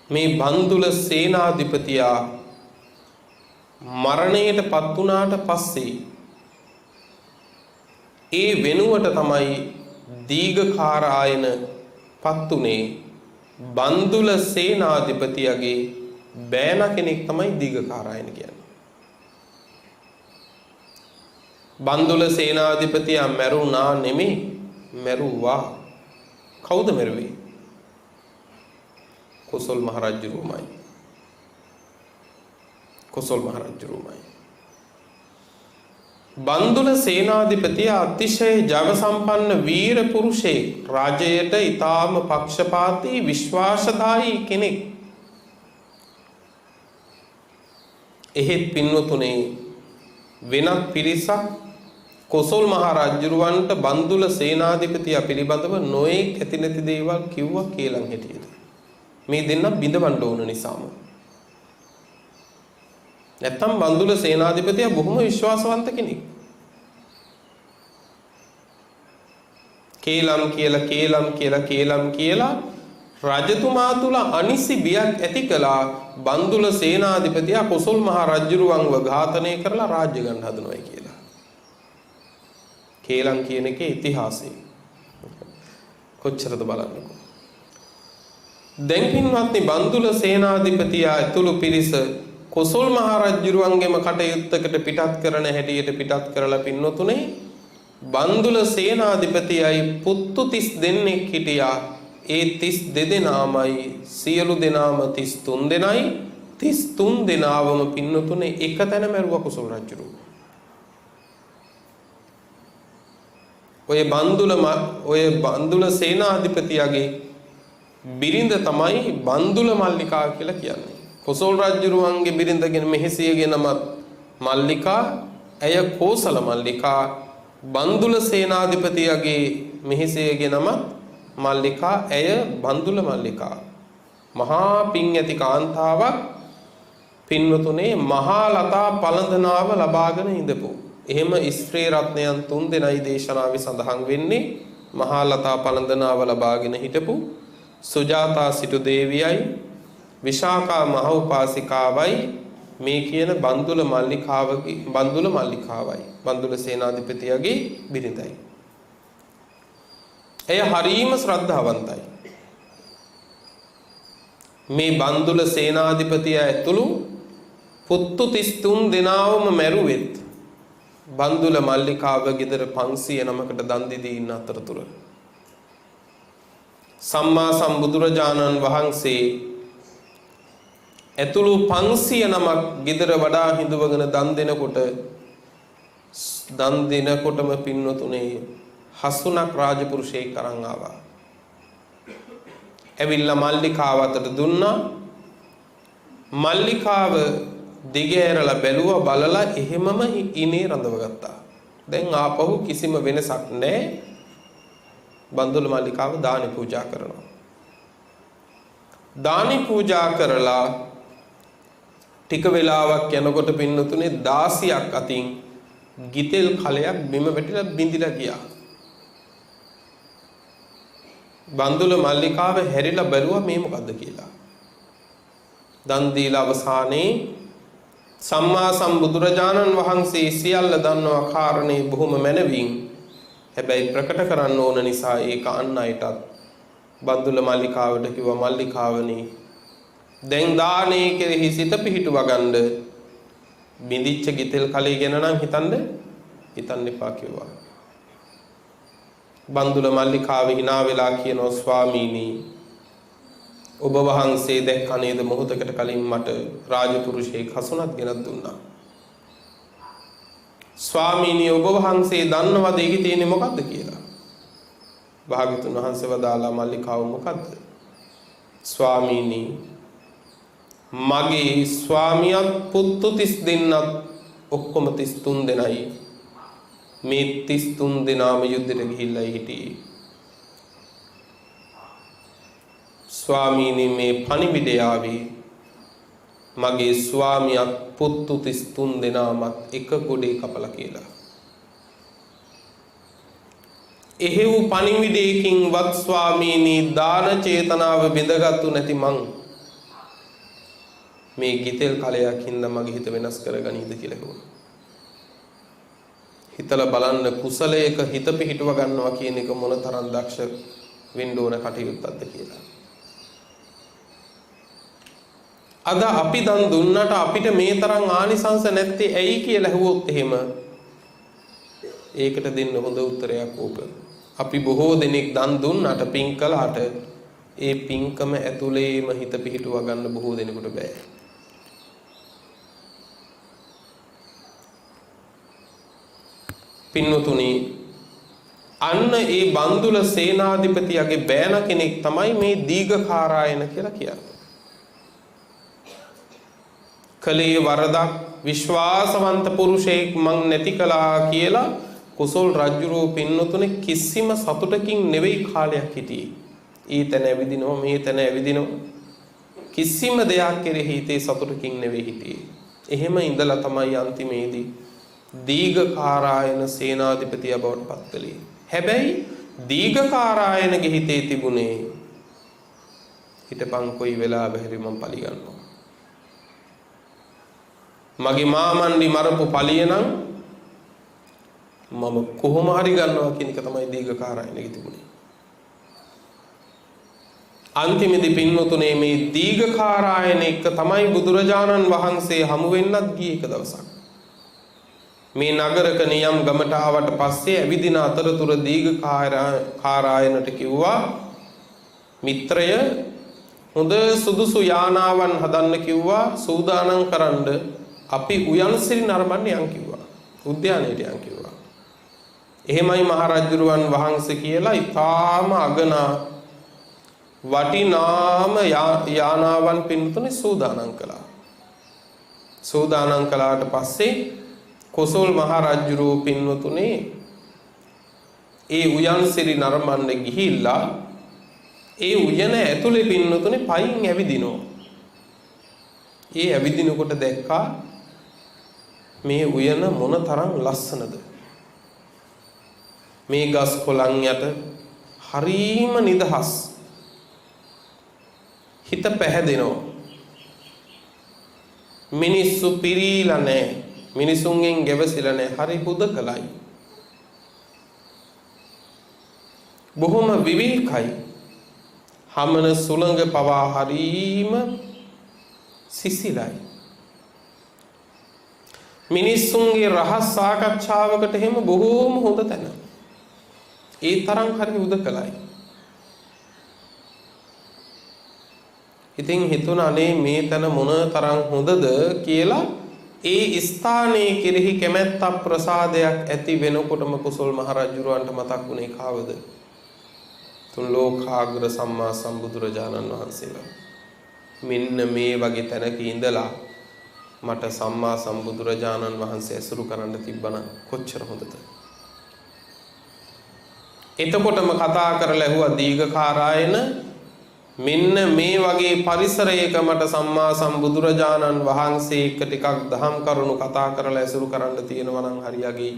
S2: මේ බන්දුල සේනාධිපතියා මරණයට පත් වුණාට පස්සේ ඒ වෙනුවට තමයි දීඝකාරායන පත් උනේ බන්දුල සේනාධිපතියගේ බෑන කෙනෙක් තමයි දීඝකාරායන කියන්නේ. බන්දුල සේනාධිපතියා මැරුණා නෙමෙයි මැරුවා. කවුද මැරුවේ? කොසල් මහ රජුරුමයි. කොසල් මහ රජුරුමයි. බන්දුල සේනාධිපතියා අතිශය ජව සම්පන්න වීර පුරුෂයෙක්. රාජ්‍යයට ඊටාම පක්ෂපාතී විශ්වාසදායී කෙනෙක්. එහෙත් පින්වතුනේ වෙනත් පිරිසක් කොසල් මහ රජුරවන්ට බන්දුල සේනාධිපතියා පිළිබඳව නොයෙක් ඇති නැති දේවල් කිව්වා කියලා හිටියද. මේ දෙන්න බිඳවන්න ඕන නිසාම. නැත්තම් බන්දුල සේනාධිපතියා බොහොම විශ්වාසවන්ත කෙනෙක්. කේලම් කියලා රජතුමා තුල අනිසි බියක් ඇති කළා. බන්දුල සේනාධිපතියා කොසල් මහ රජුරුවන්ව ඝාතනය කරලා රාජ්‍ය ගන්න හදනවා කියලා. කේලම් කියන එකේ ඉතිහාසය කොච්චරද බලන්නකෝ. දැන් පින්වත්නි බන්දුල සේනාධිපතියා ඇතුළු පිරිස කොසල් මහ රජුරුවන්ගේම කටයුත්තකට පිටත් කරන හැටියට පිටත් කරලා පින්නතුනේ බන්දුල සේනාධිපතියයි පුත්තු 32 දෙනෙක් හිටියා. ඒ 32 දෙනාමයි සියලු දෙනාම 33 දෙනයි 33 දෙනාවම පින්නතුනේ එක තැන මැරුවා කොසල් රජුරුව. ඔය බන්දුල සේනාධිපතියගේ බිරිඳ තමයි බන්දුල මල්ලිකා කියලා කියන්නේ. කොසල් රජුරුවන්ගේ බිරිඳගෙන මෙහෙසියගේ නමත් මල්ලිකා, ඇය කෝසල මල්ලිකා. බන්දුල සේනාධිපතියගේ මෙහෙසියගේ නමත් මල්ලිකා, ඇය බන්දුල මල්ලිකා. මහා පිං ඇති කාන්තාවක්. පින්වතුනේ මහා ලතා පළඳනාව ලබාගෙන ඉඳපු. එහෙම ස්ත්‍රී රත්නයන් 3 දෙනයි දේශනාවේ සඳහන් වෙන්නේ. මහා ලතා පළඳනාව ලබාගෙන හිටපු සුජාතා සිටු දේවියයි විශාඛා මහ උපාසිකාවයි මේ කියන බන්දුල මල්ලිකාවයි බන්දුල සේනාධිපතියගේ බිරිඳයි. එය හරීම ශ්‍රද්ධාවන්තයි. මේ බන්දුල සේනාධිපතිය ඇතුළු පුත්තු 33 දෙනාවම මැරුවෙත් බන්දුල මල්ලිකාව ගෙදර 509කට දන් දීදී ඉන්න අතරතුර සම්මා සම්බුදුරජාණන් වහන්සේ ඇතුළු 509ක් ගෙදර වඩා හිඳවගෙන දන් දෙනකොටම පින්වතුනේ 80ක් රාජපුරුෂයෙක් අරන් ආවා. ඇවිල්ලා මල්ලිකාව අතට දුන්නා. මල්ලිකාව දිගෑරලා බැලුවා බලලා එහෙමම ඉනේ රඳවගත්තා. දැන් ආපහු කිසිම වෙනසක් නැහැ. බන්දුල මල්ලිකාව දානි පූජා කරනවා. දානි පූජා කරලා ටික වෙලාවක් යනකොට පින්නතුනේ 16ක් අතින් ගිතෙල් කලයක් බිම වැටිලා බිඳිලා ගියා. බන්දුල මල්ලිකාව හැරිලා බැලුවා මේ මොකද්ද කියලා. දන් දීලා අවසානයේ සම්මා සම්බුදුරජාණන් වහන්සේ සියල්ල දන්නවා කාරණේ බොහොම මැනවින්. හැබැයි ප්‍රකට කරන්න ඕන නිසා ඒක අන් අයටත් බන්දුල මල්ලිකාවට කිව්වා මල්ලිකාවනි දැන් දානේ කෙරෙහි සිත පිහිටුවා ගන්න බිඳිච්ච ගිතෙල් කලේ ගැන නම් හිතන්න එපා කිව්වා. බන්දුල මල්ලිකාව hina වෙලා කියනවා ස්වාමීනි ඔබ වහන්සේ දැක්ක නේද මොහොතකට කලින් මට රාජපුරුෂයෙක් හසුනක් ගෙනත් දුන්නා. ස්වාමීනි ඔබ වහන්සේ දන්නවද ඒකේ තියෙන්නේ මොකද්ද කියලා? භාග්‍යතුන් වහන්සේ වදාලා මල්ලිකාව මොකද්ද? ස්වාමීනි මගේ ස්වාමියාත් පුත්තු 30 දෙන්නත් ඔක්කොම 33 දෙනයි මේ 33 දෙනාම යුද්ධෙට ගිහිල්ලා හිටියේ. ස්වාමීනි මේ පණිවිඩය ආවේ මගේ ස්වාමියාත් පුත්තු 33 දෙනාමත් එක ගොඩේ කපලා කියලා. එහෙව් පණිවිඩයකින්වත් ස්වාමීනි දාන චේතනාව බිඳගත්තු නැති මං මේ ගිතෙල් කලයක් හින්දා මගේ හිත වෙනස් කරගනීද කියලා කිව්වා. හිතලා බලන්න කුසලයක හිත පිහිටුව ගන්නවා කියන එක මොන තරම් දක්ෂ වෙන්න ඕන කටයුත්තක්ද කියලා. අද අපි දන් දුන්නට අපිට මේ තරම් ආනිසංස නැත්තේ ඇයි කියලා ඇහුවොත් එහෙම ඒකට දෙන්න හොඳ උත්තරයක් ඕක. අපි බොහෝ දෙනෙක් දන් දුන්නට පින් කළාට ඒ පින්කම ඇතුළේම හිත පිහිටුව ගන්න බොහෝ දෙනෙකුට බෑ. පින්නතුනි අන්න ඒ බන්දුල සේනාධිපතියගේ බෑන කෙනෙක් තමයි මේ දීඝකාරායන කියලා කියන්නේ. කලේ වරදක් විශ්වාසවන්ත පුරුෂයෙක් මං නැති කළා කියලා කුසල් රජුරෝ පින්නතුනේ කිසිම සතුටකින් නෙවෙයි කාලයක් හිටියේ. ඊතන ඇවිදිනවා මේ තන ඇවිදිනවා කිසිම දෙයක් කෙරෙහි හිතේ සතුටකින් නෙවෙයි හිටියේ. එහෙම ඉඳලා තමයි අන්තිමේදී දීඝකාරායන සේනාධිපතිය බවට පත් කළේ. හැබැයි දීඝකාරායනගේ හිතේ තිබුණේ හිටපන් කොයි වෙලාවෙ හැරි මම පලි ගන්නවා. මගේ මාමණ්ඩි මරපු පලිය නම් මම කොහොම හරි ගන්නවා කියන එක තමයි දීඝකාරායනගේ තිබුණේ. අන්තිමේදී පින්වතුනේ මේ දීඝකාරායන එක තමයි බුදුරජාණන් වහන්සේ හමු වෙන්නත් ගියේ එක දවසක්. මේ නගරක නියම් ගමට ආවට පස්සේ ඇවිදින අතරතුර දීඝකාරායනට කිව්වා මිත්‍රය හොඳ සුදුසු යානාවන් හදන්න කිව්වා සූදානම් කරන්න අපි උයන්සිරි නරඹන්න යන් කිව්වා. උද්‍යානයට යන් කිව්වා. එහෙමයි මහරජුරුවන් වහන්සේ කියලා ඊටාම අගනා වටිනාම යානාවන් පින්තුනේ සූදානම් කළා. සූදානම් කළාට පස්සේ කොසල් මහරජුරුව පින්වතුනේ ඒ උයන්සිරි නරඹන්න ගිහිල්ලා ඒ උයන ඇතුලේ පින්වතුනේ පයින් ඇවිදිනවා. ඒ ඇවිදිනකොට දැක්කා මේ උයන මොන තරම් ලස්සනද. මේ ගස් කොළන් යට හරීම නිදහස්. හිත පැහැදෙනවා. මිනිස්සු පිරීලා නැහැ. මිනිසුන්ගෙන් ගැවසිලා නැහැ. හරි හුදකලයි. බොහොම විවේකයි. හමන සුළඟ පවා හරීම සිසිලයි. මිනිස්සුන්ගේ රහස් සාකච්ඡාවකට එහෙම බොහෝම හොඳ තැන. ඒ තරම් හරි හුදකලයි. ඉතින් හිතුණ අනේ මේ තැන මොන තරම් හොඳද කියලා ඒ ස්ථානයේ කෙරෙහි කැමැත්තක් ප්‍රසාදයක් ඇති වෙනකොටම කුසල් මහ රජුරවන්ට මතක් වුණේ කාවද? තුන් ලෝකාග්‍ර සම්මා සම්බුදුරජාණන් වහන්සේලා. මෙන්න මේ වගේ තැනක ඉඳලා මට සම්මා සම්බුදුරජාණන් වහන්සේ ඇසුරු කරන්න තිබ්බනම් කොච්චර හොඳද? එතකොටම කතා කරලා ඇහුවා දීඝකාරායන මෙන්න මේ වගේ පරිසරයක මට සම්මා සම්බුදුරජාණන් වහන්සේ එක්ක ටිකක් දහම් කරුණු කතා කරලා ඇසුරු කරන්න තියෙනවා නම් හරියගේ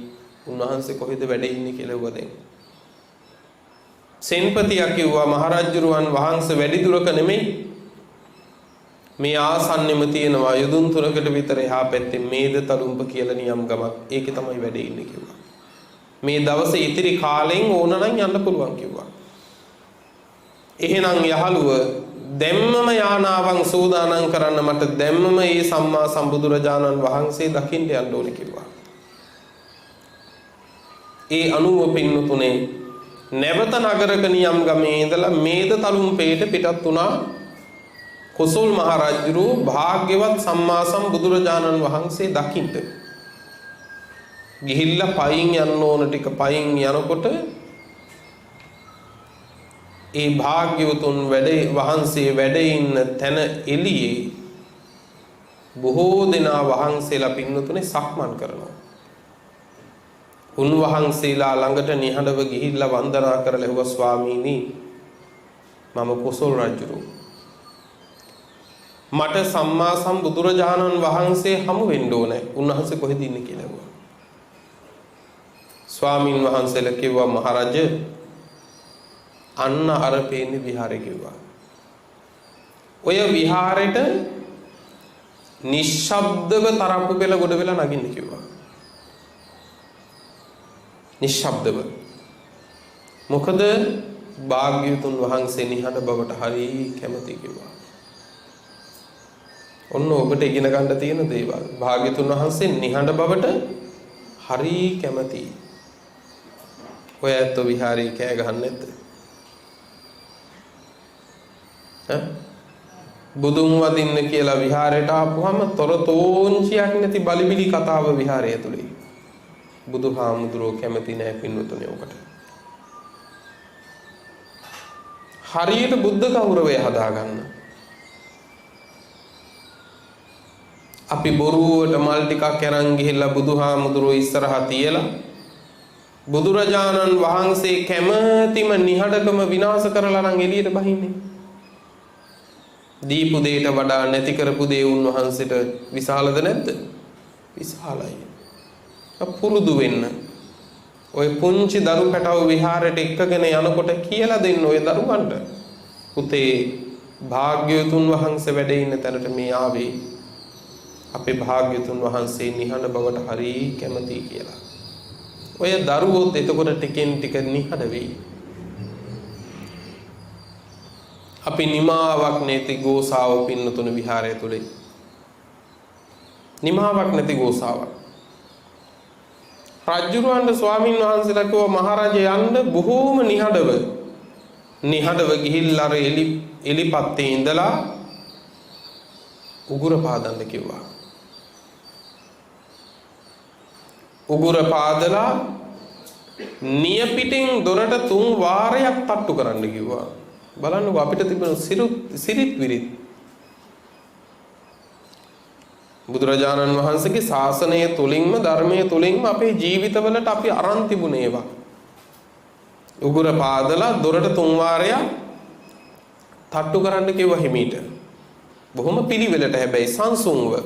S2: උන්වහන්සේ කොහෙද වැඩ ඉන්නේ කියලා ඇහුවා දැන්. සෙන්පතියා කිව්වා මහරජුරුවන් වහන්සේ වැඩි දුරක නෙමෙයි මේ ආසන්නෙම තියෙනවා යදුන් 3කට විතර එහා පැත්තේ මේද තලුම්ප කියලා නියම් ගමක්. ඒකේ තමයි වැඩ ඉන්නේ කිව්වා. මේ දවසේ ඉතිරි කාලෙන් ඕනනම් යන්න පුළුවන් කිව්වා. එහෙනම් යහළුව දැම්මම යානාවන් සූදානම් කරන්න මට දැම්මම මේ සම්මා සම්බුදුරජාණන් වහන්සේ දකින්න යන්න ඕනේ කිව්වා. ඒ අනුව පින්නතුනේ නැවත නගරක නියම් ගමේ ඉඳලා මේද තලුම්පේට පිටත් වුණා කුසල් මහ රජු භාග්‍යවත් සම්මා සම්බුදුරජාණන් වහන්සේ දකින්න. ගිහිල්ලා පයින් යන්න ඕන ටික පයින් යනකොට ඒ භාග්‍යවතුන් වහන්සේ වැඩ ඉන්න තැන එළියේ බොහෝ දෙනා වහන්සේලා පින්නතුනේ සක්මන් කරනවා. උන්වහන්සේලා ළඟට නිහඬව ගිහිල්ලා වන්දනා කරලා ඇහුවා ස්වාමීනි මම කුසල් රජුරෝ මට සම්මා සම්බුදුරජාණන් වහන්සේ හමු වෙන්න ඕනේ. උන්වහන්සේ කොහෙද ඉන්නේ කියලා ඇහුවා. ස්වාමින් වහන්සේලා කිව්වා මහරජ අන්න අර පේන්නේ විහාරේ කිව්වා. ඔය විහාරෙට නිශ්ශබ්දව තරප්පු පෙළ ගොඩ වෙලා නගින්න කිව්වා. නිශ්ශබ්දව. මොකද භාග්‍යවතුන් වහන්සේ නිහඬ බවට හරි කැමති කිව්වා. ඔන්න ඔබට ඉගෙන ගන්න තියෙන දේවල්. භාග්‍යවතුන් වහන්සේ නිහඬ බවට හරි කැමති. ඔය ඇත්තෝ විහාරේ කෑ ගහන්නේ නැද්ද? බුදුන් වදින්න කියලා විහාරයට ආපුවම තොරතෝංචියක් නැති බලිබිලි කතාව විහාරය ඇතුලේ. බුදුහාමුදුරුවෝ කැමති නැහැ පින්වතුනි ඔකට. හරියට බුද්ධ ගෞරවය හදාගන්න. අපි බොරුවට මල් ටිකක් අරන් ගිහිල්ලා බුදුහාමුදුරුවෝ ඉස්සරහා තියලා බුදුරජාණන් වහන්සේ කැමැතිම නිහඬකම විනාශ කරලා නම් එළියට බහින්නේ. දීපු දෙයට වඩා නැති කරපු දේ උන්වහන්සේට විශාලද නැද්ද? විශාලයි. පුරුදු වෙන්න. ඔය පුංචි දරු පැටව විහාරයට එක්කගෙන යනකොට කියලා දෙන්න ඔය දරුවන්ට. පුතේ භාග්‍යවතුන් වහන්සේ වැඩ ඉන්න තැනට මේ ආවේ. අපේ භාග්‍යවතුන් වහන්සේ නිහඬ බවට හරි කැමතියි කියලා. ඔය දරුවෝත් එතකොට ටිකෙන් ටික නිහඬ වෙයි. අපි නිමාවක් නැති ගෝසාව පින්නතුන විහාරය තුලේ. නිමාවක් නැති ගෝසාවක්. රජුරවන්ට ස්වාමින් වහන්සේලා කිව්වා මහරජා යන්න බොහෝම නිහඬව ගිහිල්ලා අර එලිපත්තේ ඉඳලා උගුර පාදන්න කිව්වා. උගුර පාදලා නියපිටින් දොරට 3 වාරයක් තට්ටු කරන්න කිව්වා. බලන්නකෝ අපිට තිබෙන සිරිත් විරිත් බුදුරජාණන් වහන්සේගේ ශාසනය තුලින්ම ධර්මයේ තුලින්ම අපේ ජීවිතවලට අපි අරන් තිබුණේ ඒවා. උගුර පාදලා දොරට 3 වාරයක් තට්ටු කරන්න කිව්වා හිමීට. බොහොම පිළිවෙලට හැබැයි සංසුන්ව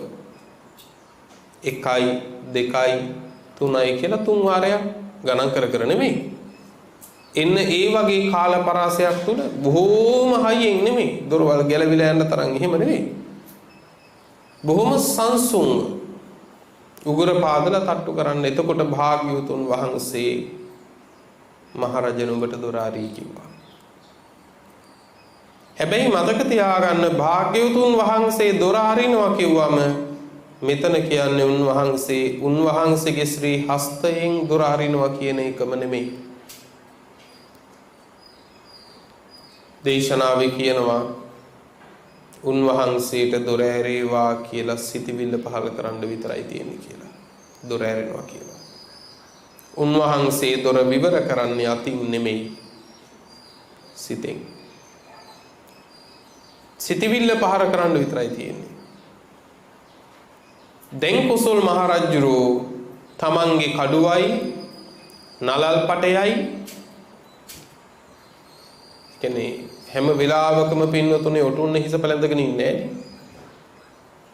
S2: 1යි 2යි 3යි කියලා 3 වාරයක් ගණන් කර නෙමෙයි. එන්න ඒ වගේ කාල පරාසයක් තුල බොහොම හයියෙන් නෙමෙයි. දොරවල් ගැලවිලා යන තරම් එහෙම නෙමෙයි. බොහොම සංසුන්ව උගුර පාදලා තට්ටු කරන්න. එතකොට භාග්‍යවතුන් වහන්සේ මහරජනුඹට දොර ආරී කිව්වා. හැබැයි මතක තියාගන්න භාග්‍යවතුන් වහන්සේ දොර අරිනවා කිව්වම මෙතන කියන්නේ උන්වහන්සේගේ ශ්‍රී හස්තයෙන් දොර අරිනවා කියන එකම නෙමෙයි. දේශනාවේ කියනවා උන්වහන්සේට දොර ඇරේවා කියලා සිතවිල්ල පහල කරන්න විතරයි තියෙන්නේ කියලා. දොර ඇරෙනවා කියලා. උන්වහන්සේ දොර විවර කරන්නේ අතින් නෙමෙයි සිතෙන්. සිතවිල්ල පහර කරන්න විතරයි තියෙන්නේ. දැන් කුසල් මහරජුරෝ තමන්ගේ කඩුවයි නලල් පටයයි කියන්නේ හැම වෙලාවකම පින්නතුනේ ඔටුන්න හිස පැලඳගෙන ඉන්නේ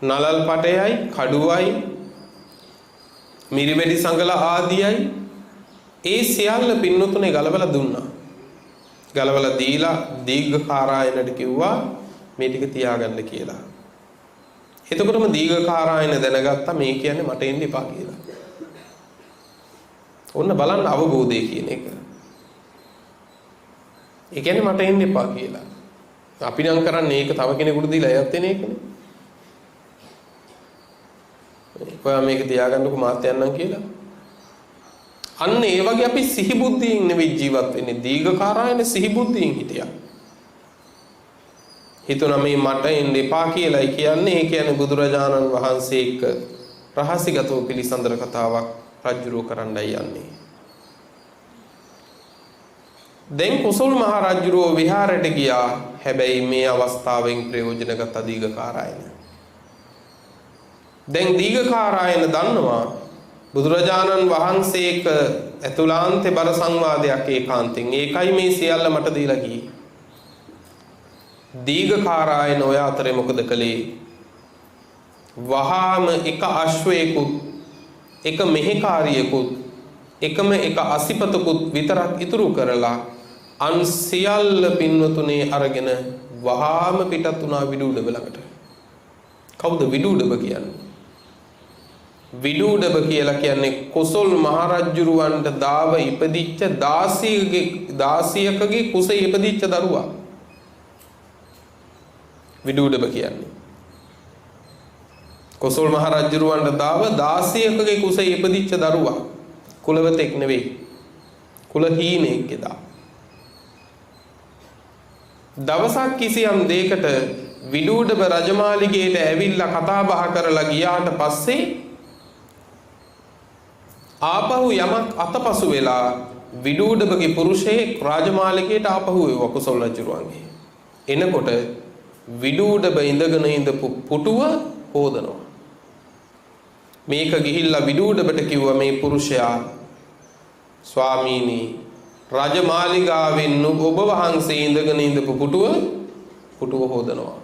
S2: නලල් පටයයි කඩුවයි මිරිවැඩි සංගල ආදියයි ඒ සියල්ල පින්නතුනේ ගලවලා දුන්නා. ගලවලා දීලා දීඝකාරායනට කිව්වා මේ ටික තියාගන්න කියලා. එතකොටම දීඝකාරායන දැනගත්තා මේ කියන්නේ මට එන්න එපා කියලා. ඔන්න බලන්න අවබෝධය කියන එක. ඒ කියන්නේ මට එන්න එපා කියලා. අපි නම් කරන්නේ ඒක තව කෙනෙකුට දීලා එයත් එන එකනේ. ඔයා මේක තියාගන්නකෝ මාත් යන්නම් කියලා. අන්න ඒ වගේ අපි සිහි බුද්ධියෙන් නෙවෙයි ජීවත් වෙන්නේ. දීඝකාරායන සිහි බුද්ධියෙන් හිටියා. හිතුණා මේ මට එන්න එපා කියලායි කියන්නේ. ඒ කියන්නේ බුදුරජාණන් වහන්සේ එක්ක රහසිගතව පිළිසඳර කතාවක් රජුරෝ කරන්නයි යන්නේ. දැන් කුසල් මහ රජුරෝ විහාරයට ගියා. හැබැයි මේ අවස්ථාවෙන් ප්‍රයෝජන ගත් දීඝකාරායන. දැන් දීඝකාරායන දන්නවා බුදුරජාණන් වහන්සේ එක්ක ඇතුළාන්තේ බර සංවාදයක් ඒකාන්තෙන්. ඒකයි මේ සියල්ල මට දීලා ගියේ. දීඝකාරායන ඔය අතරේ මොකද කළේ? වහාම එක අශ්වයෙකුත් එක මෙහෙකාරියෙකුත් එකම එක අසිපතකුත් විතරක් ඉතුරු කරලා අන් සියල්ල පින්වතුනේ අරගෙන වහාම පිටත් වුණා විදුඩබ ළඟට. කවුද විදුඩබ කියන්නේ? විදුඩබ කියලා කියන්නේ කොසල් මහරජුරවන්ට දාව ඉපදිච්ච 16කගේ කුසේ ඉපදිච්ච දරුවා. විදුඩබ කියන්නේ කොසල් මහරජුරවන්ට දාව 16කගේ කුසේ ඉපදිච්ච දරුවා. කුලවතෙක් නෙවෙයි. කුලහීනෙක් එදා. දවසක් කිසියම් දෙයකට විදුඩබ රජමාලිගයට ඇවිල්ලා කතා බහ කරලා ගියාට පස්සේ ආපහු යමක් අතපසු වෙලා විදුඩබගේ පුරුෂයෙක් රාජමාලිගයට ආපහු එවුවා කුසල් රජුරුවන්ගේ. එනකොට විදුඩබ ඉඳගෙන ඉඳපු පුටුව හොදනවා. මේක ගිහිල්ලා විදුඩබට කිව්වා මේ පුරුෂයා ස්වාමීනි රජමාලිගාවෙන් ඔබ වහන්සේ ඉඳගෙන ඉඳපු පුටුව හොදනවා.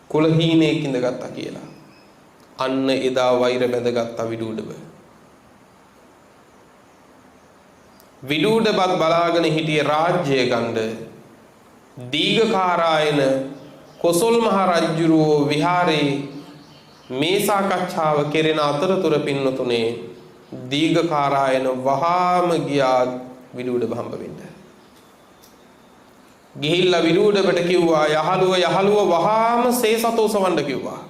S2: කුලහීනෙක් ඉඳගත්තා කියලා. අන්න එදා වෛර බැඳගත්තා විදුඩබ. විදුඩබත් බලාගෙන හිටියේ රාජ්‍යය ගන්න. දීඝකාරායන කොසල් මහ රජුරෝ විහාරේ මේ සාකච්ඡාව කෙරෙන අතරතුර පින්නතුනේ දීඝකාරායන වහාම ගියා විදුඩබ හම්බ වෙන්න. ගිහිල්ලා විදුඩබට කිව්වා යහළුව වහාම සේසතෝ සවන්න කිව්වා.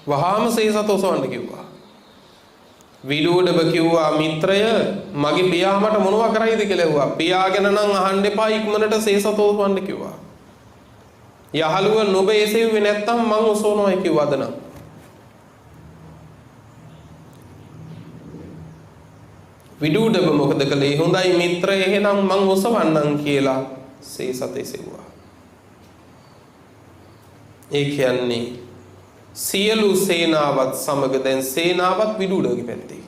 S2: වහාම සේසතෝ සවන්න කිව්වා. විදුඩබ කිව්වා මිත්‍රය මගේ පියා මට මොනවා කරයිද කියලා ඇහුවා. පියාගෙන නම් අහන්න එපා ඉක්මනට සේසතෝ සවන්න කිව්වා. යහළුව නුඹ එසෙව්වේ නැත්තම් මං ඔසවනවායි කිව්වද නම්. විදුඩබ මොකද කළේ? හොඳයි මිත්‍රය එහෙනම් මං ඔසවන්නම් කියලා සේසත එසෙව්වා. ඒ කියන්නේ සියලු සේනාවත් සමග දැන් සේනාවත් විදුඩබගේ පැත්තේ.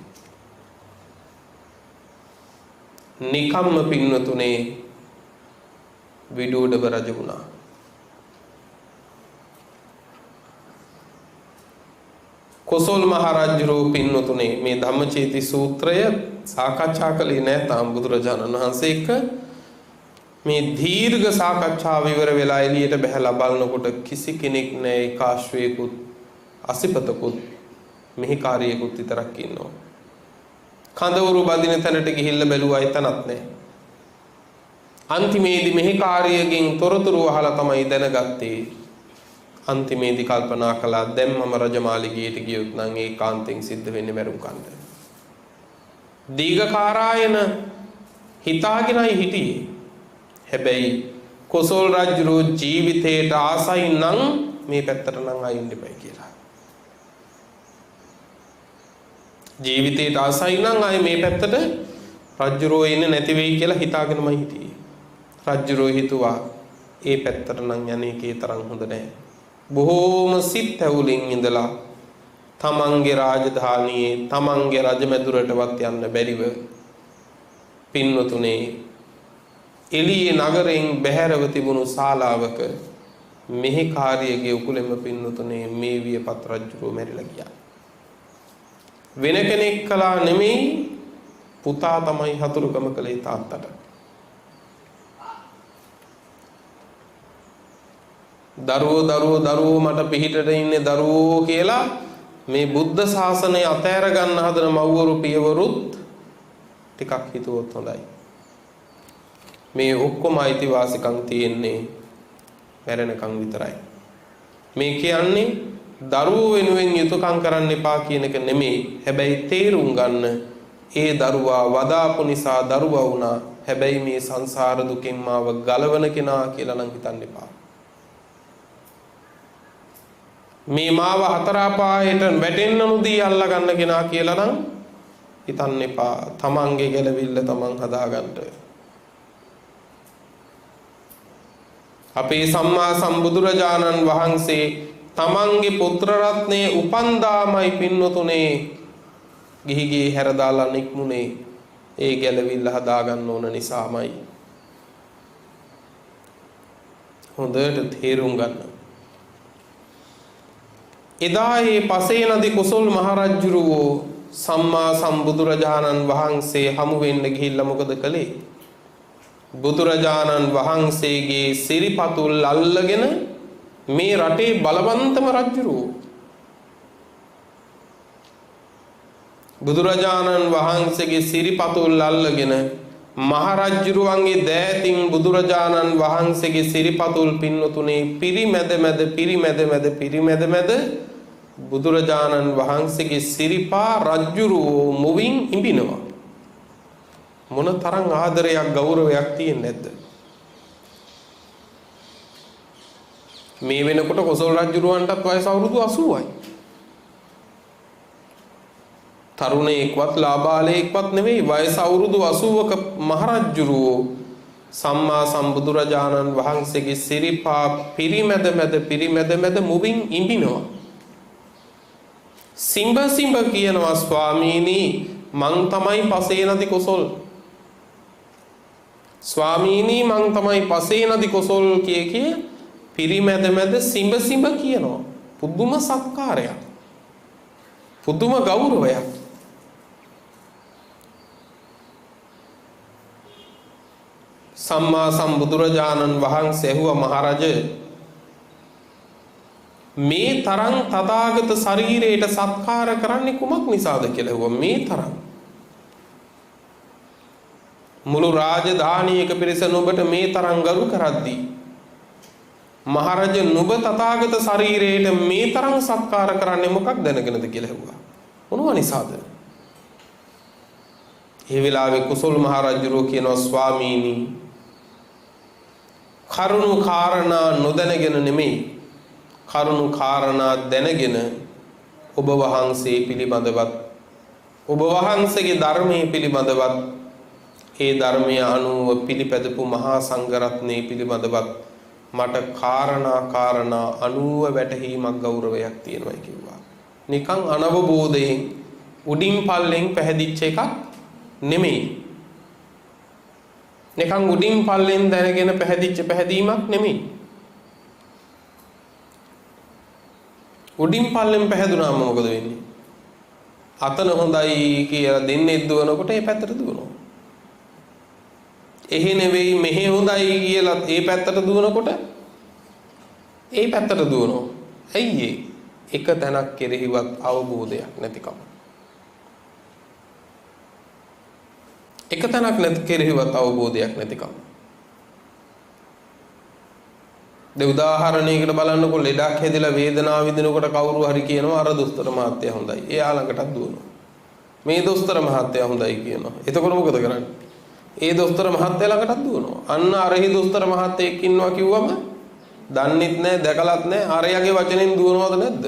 S2: නිකම්ම පින්නතුනේ විඩුවඩව රජ වුණා. කොසල් මහරජුරෝ පින්නතුනේ මේ ධම්මචේති සූත්‍රය සාකච්ඡා කළේ නැහැ තාම බුදුරජාණන් වහන්සේ එක්ක. මේ දීර්ඝ සාකච්ඡාව ඉවර වෙලා එළියට බහැලා බලනකොට කිසි කෙනෙක් නැහැ. ඒකාශ්‍රේයකුත් අසිපතකුත් මෙහි කාර්යයකුත් විතරක් ඉන්නවා. කඳවුරු බඳින තැනට ගිහිල්ලා බැලුවා එතනත් නැහැ. අන්තිමේදී මෙහි කාර්යයෙන් තොරතුරු අහලා තමයි දැනගත්තේ. අන්තිමේදී කල්පනා කළා දැන් මම රජමාලිගයට ගියොත් නම් ඒකාන්තයෙන් සිද්ධ වෙන්නේ මරුම් කන්න. දීඝකාරායන හිතාගෙනයි හිටියේ. හැබැයි කොසල් රජුගේ ජීවිතේට ආසයි නම් මේ පැත්තට නම් ආයින්න එපයි කියලා. ජීවිතේට ආසයි නම් ආයි මේ පැත්තට රජුරෝ ඉන්නේ නැති වෙයි කියලා හිතාගෙනමයි හිටියේ. රජුරෝ හිතුවා ඒ පැත්තට නම් යන්නේ කේ තරම් හොඳ නැහැ. බොහෝම සිත් ඇවුලින් ඉඳලා තමන්ගේ රාජධානියේ තමන්ගේ රජමැදුරටවත් යන්න බැරිව පින්වතුනේ එළියේ නගරයෙන් බැහැරව තිබුණු ශාලාවක මෙහි කාර්යයේ උකුලෙම පින්වතුනේ මේ වියපත් රජුරෝ මැරිලා ගියා. වෙන කෙනෙක් කළා නෙමෙයි පුතා තමයි හතුරුකම කළේ තාත්තට. දරුවෝ මට පිහිටට ඉන්නේ දරුවෝ කියලා මේ බුද්ධ ශාසනය අතෑර ගන්න හදන මව්වරු පියවරුත් ටිකක් හිතුවොත් හොඳයි. මේ ඔක්කොම අයිතිවාසිකම් තියෙන්නේ මැරෙනකන් විතරයි. මේ කියන්නේ දරුවෝ වෙනුවෙන් යුතුයකම් කරන්න එපා කියන එක නෙමෙයි. හැබැයි තේරුම් ගන්න ඒ දරුවා වදාපු නිසා දරුවා වුණා. හැබැයි මේ සංසාර දුකෙන් මාව ගලවන කෙනා කියලා නම් හිතන්න එපා. මේ මාව හතර අපායට වැටෙන්න නොදී අල්ලා ගන්න කෙනා කියලා නම් හිතන්න එපා. තමන්ගේ ගැලවිල්ල තමන් හදාගන්න. අපේ සම්මා සම්බුදුරජාණන් වහන්සේ තමන්ගේ පුත්‍ර රත්නයේ උපන්දාමයි පින්නතුනේ ගිහිගේ හැරදාලා නික්මුනේ ඒ ගැලවිල්ල හදාගන්න ඕන නිසාමයි. හොඳට තේරුම් ගන්න. එදා ඒ පසේ නදී කොසල් මහරජුරෝ සම්මා සම්බුදුරජාණන් වහන්සේ හමු වෙන්න ගිහිල්ලා මොකද කළේ? බුදුරජාණන් වහන්සේගේ සිරිපතුල් අල්ලගෙන මේ රටේ බලවන්තම රජුරෝ බුදුරජාණන් වහන්සේගේ සිරිපතුල් අල්ලගෙන මහරජුරුවන්ගේ දෑතින් බුදුරජාණන් වහන්සේගේ සිරිපතුල් පින්නතුනේ පිරිමැද බුදුරජාණන් වහන්සේගේ සිරිපා රජුරෝ මුවින් ඉඹිනවා. මොන තරම් ආදරයක් ගෞරවයක් තියෙන්නේ නැද්ද? මේ වෙනකොට කොසල් රජුරුවන්ටත් වයස අවුරුදු 80යි. තරුණයෙක්වත් ලාබාලයෙක්වත් නෙවෙයි, වයස අවුරුදු 80ක මහරජුරුවෝ සම්මා සම්බුදුරජාණන් වහන්සේගේ සිරිපා පිරිමැද මුවින් ඉඹිනවා. සිඹ කියනවා ස්වාමීනි මං තමයි පසේ නදි කොසල්. ස්වාමීනි මං තමයි පසේ නදි කොසල් කිය පිරිමැද සිඹ කියනවා. පුදුම සත්කාරයක්, පුදුම ගෞරවයක්. සම්මා සම්බුදුරජාණන් වහන්සේ ඇහුවා මහරජ මේ තරම් තථාගත ශරීරයට සත්කාර කරන්නේ කුමක් නිසාද කියලා ඇහුවා. මේ තරම් මුළු රාජධානියක පිරිස නුඹට මේ තරම් ගරු කරද්දී මහරජ නුඹ තථාගත ශරීරයට මේ තරම් සත්කාර කරන්නේ මොකක් දැනගෙනද කියලා ඇහුවා. මොනවා නිසාද? ඒ වෙලාවේ කුසල් මහරජුරෝ කියනවා ස්වාමීනි කරුණු කාරණා නොදැනගෙන නෙමෙයි, කරුණු කාරණා දැනගෙන ඔබ වහන්සේ පිළිබඳවත් ඔබ වහන්සේගේ ධර්මයේ පිළිබඳවත් ඒ ධර්මයේ අනුව පිළිපැදපු මහා සංඝරත්නයේ පිළිබඳවත් මට කාරණා 90 වැටහීමක් ගෞරවයක් තියෙනවා කිව්වා. නිකන් අනවබෝධයෙන් උඩින් පල්ලෙන් පැහැදිච්ච එකක් නෙමෙයි. නිකන් උඩින් පල්ලෙන් දැනගෙන පැහැදිච්ච පැහැදීමක් නෙමෙයි. උඩින් පල්ලෙන් පැහැදුනාම මොකද වෙන්නේ? අතන හොඳයි කියලා දෙන්නේ දුවනකොට ඒ පැත්තට දුවනවා. එහෙ නෙවෙයි මෙහෙ හොඳයි කියලා ඒ පැත්තට දුවනකොට ඒ පැත්තට දුවනවා. ඇයි එක තැනක් කෙරෙහිවත් අවබෝධයක් නැතිකම. එක තැනක් නැති කෙරෙහිවත් අවබෝධයක් නැතිකම. දැන් උදාහරණයකට බලන්නකො ලෙඩක් හැදිලා වේදනාව විඳිනකොට කවුරු හරි කියනවා අර දොස්තර මහත්තයා හොඳයි. එයා ළඟටත් දුවනවා. මේ දොස්තර මහත්තයා හොඳයි කියනවා. එතකොට මොකද කරන්නේ? ඒ දොස්තර මහත්තයා ළඟටත් දුවනවා. අන්න අරහි දොස්තර මහත්තයෙක් ඉන්නවා කිව්වම දන්නෙත් නැහැ, දැකලත් නැහැ. අරයාගේ වචනෙන් දුවනවද නැද්ද?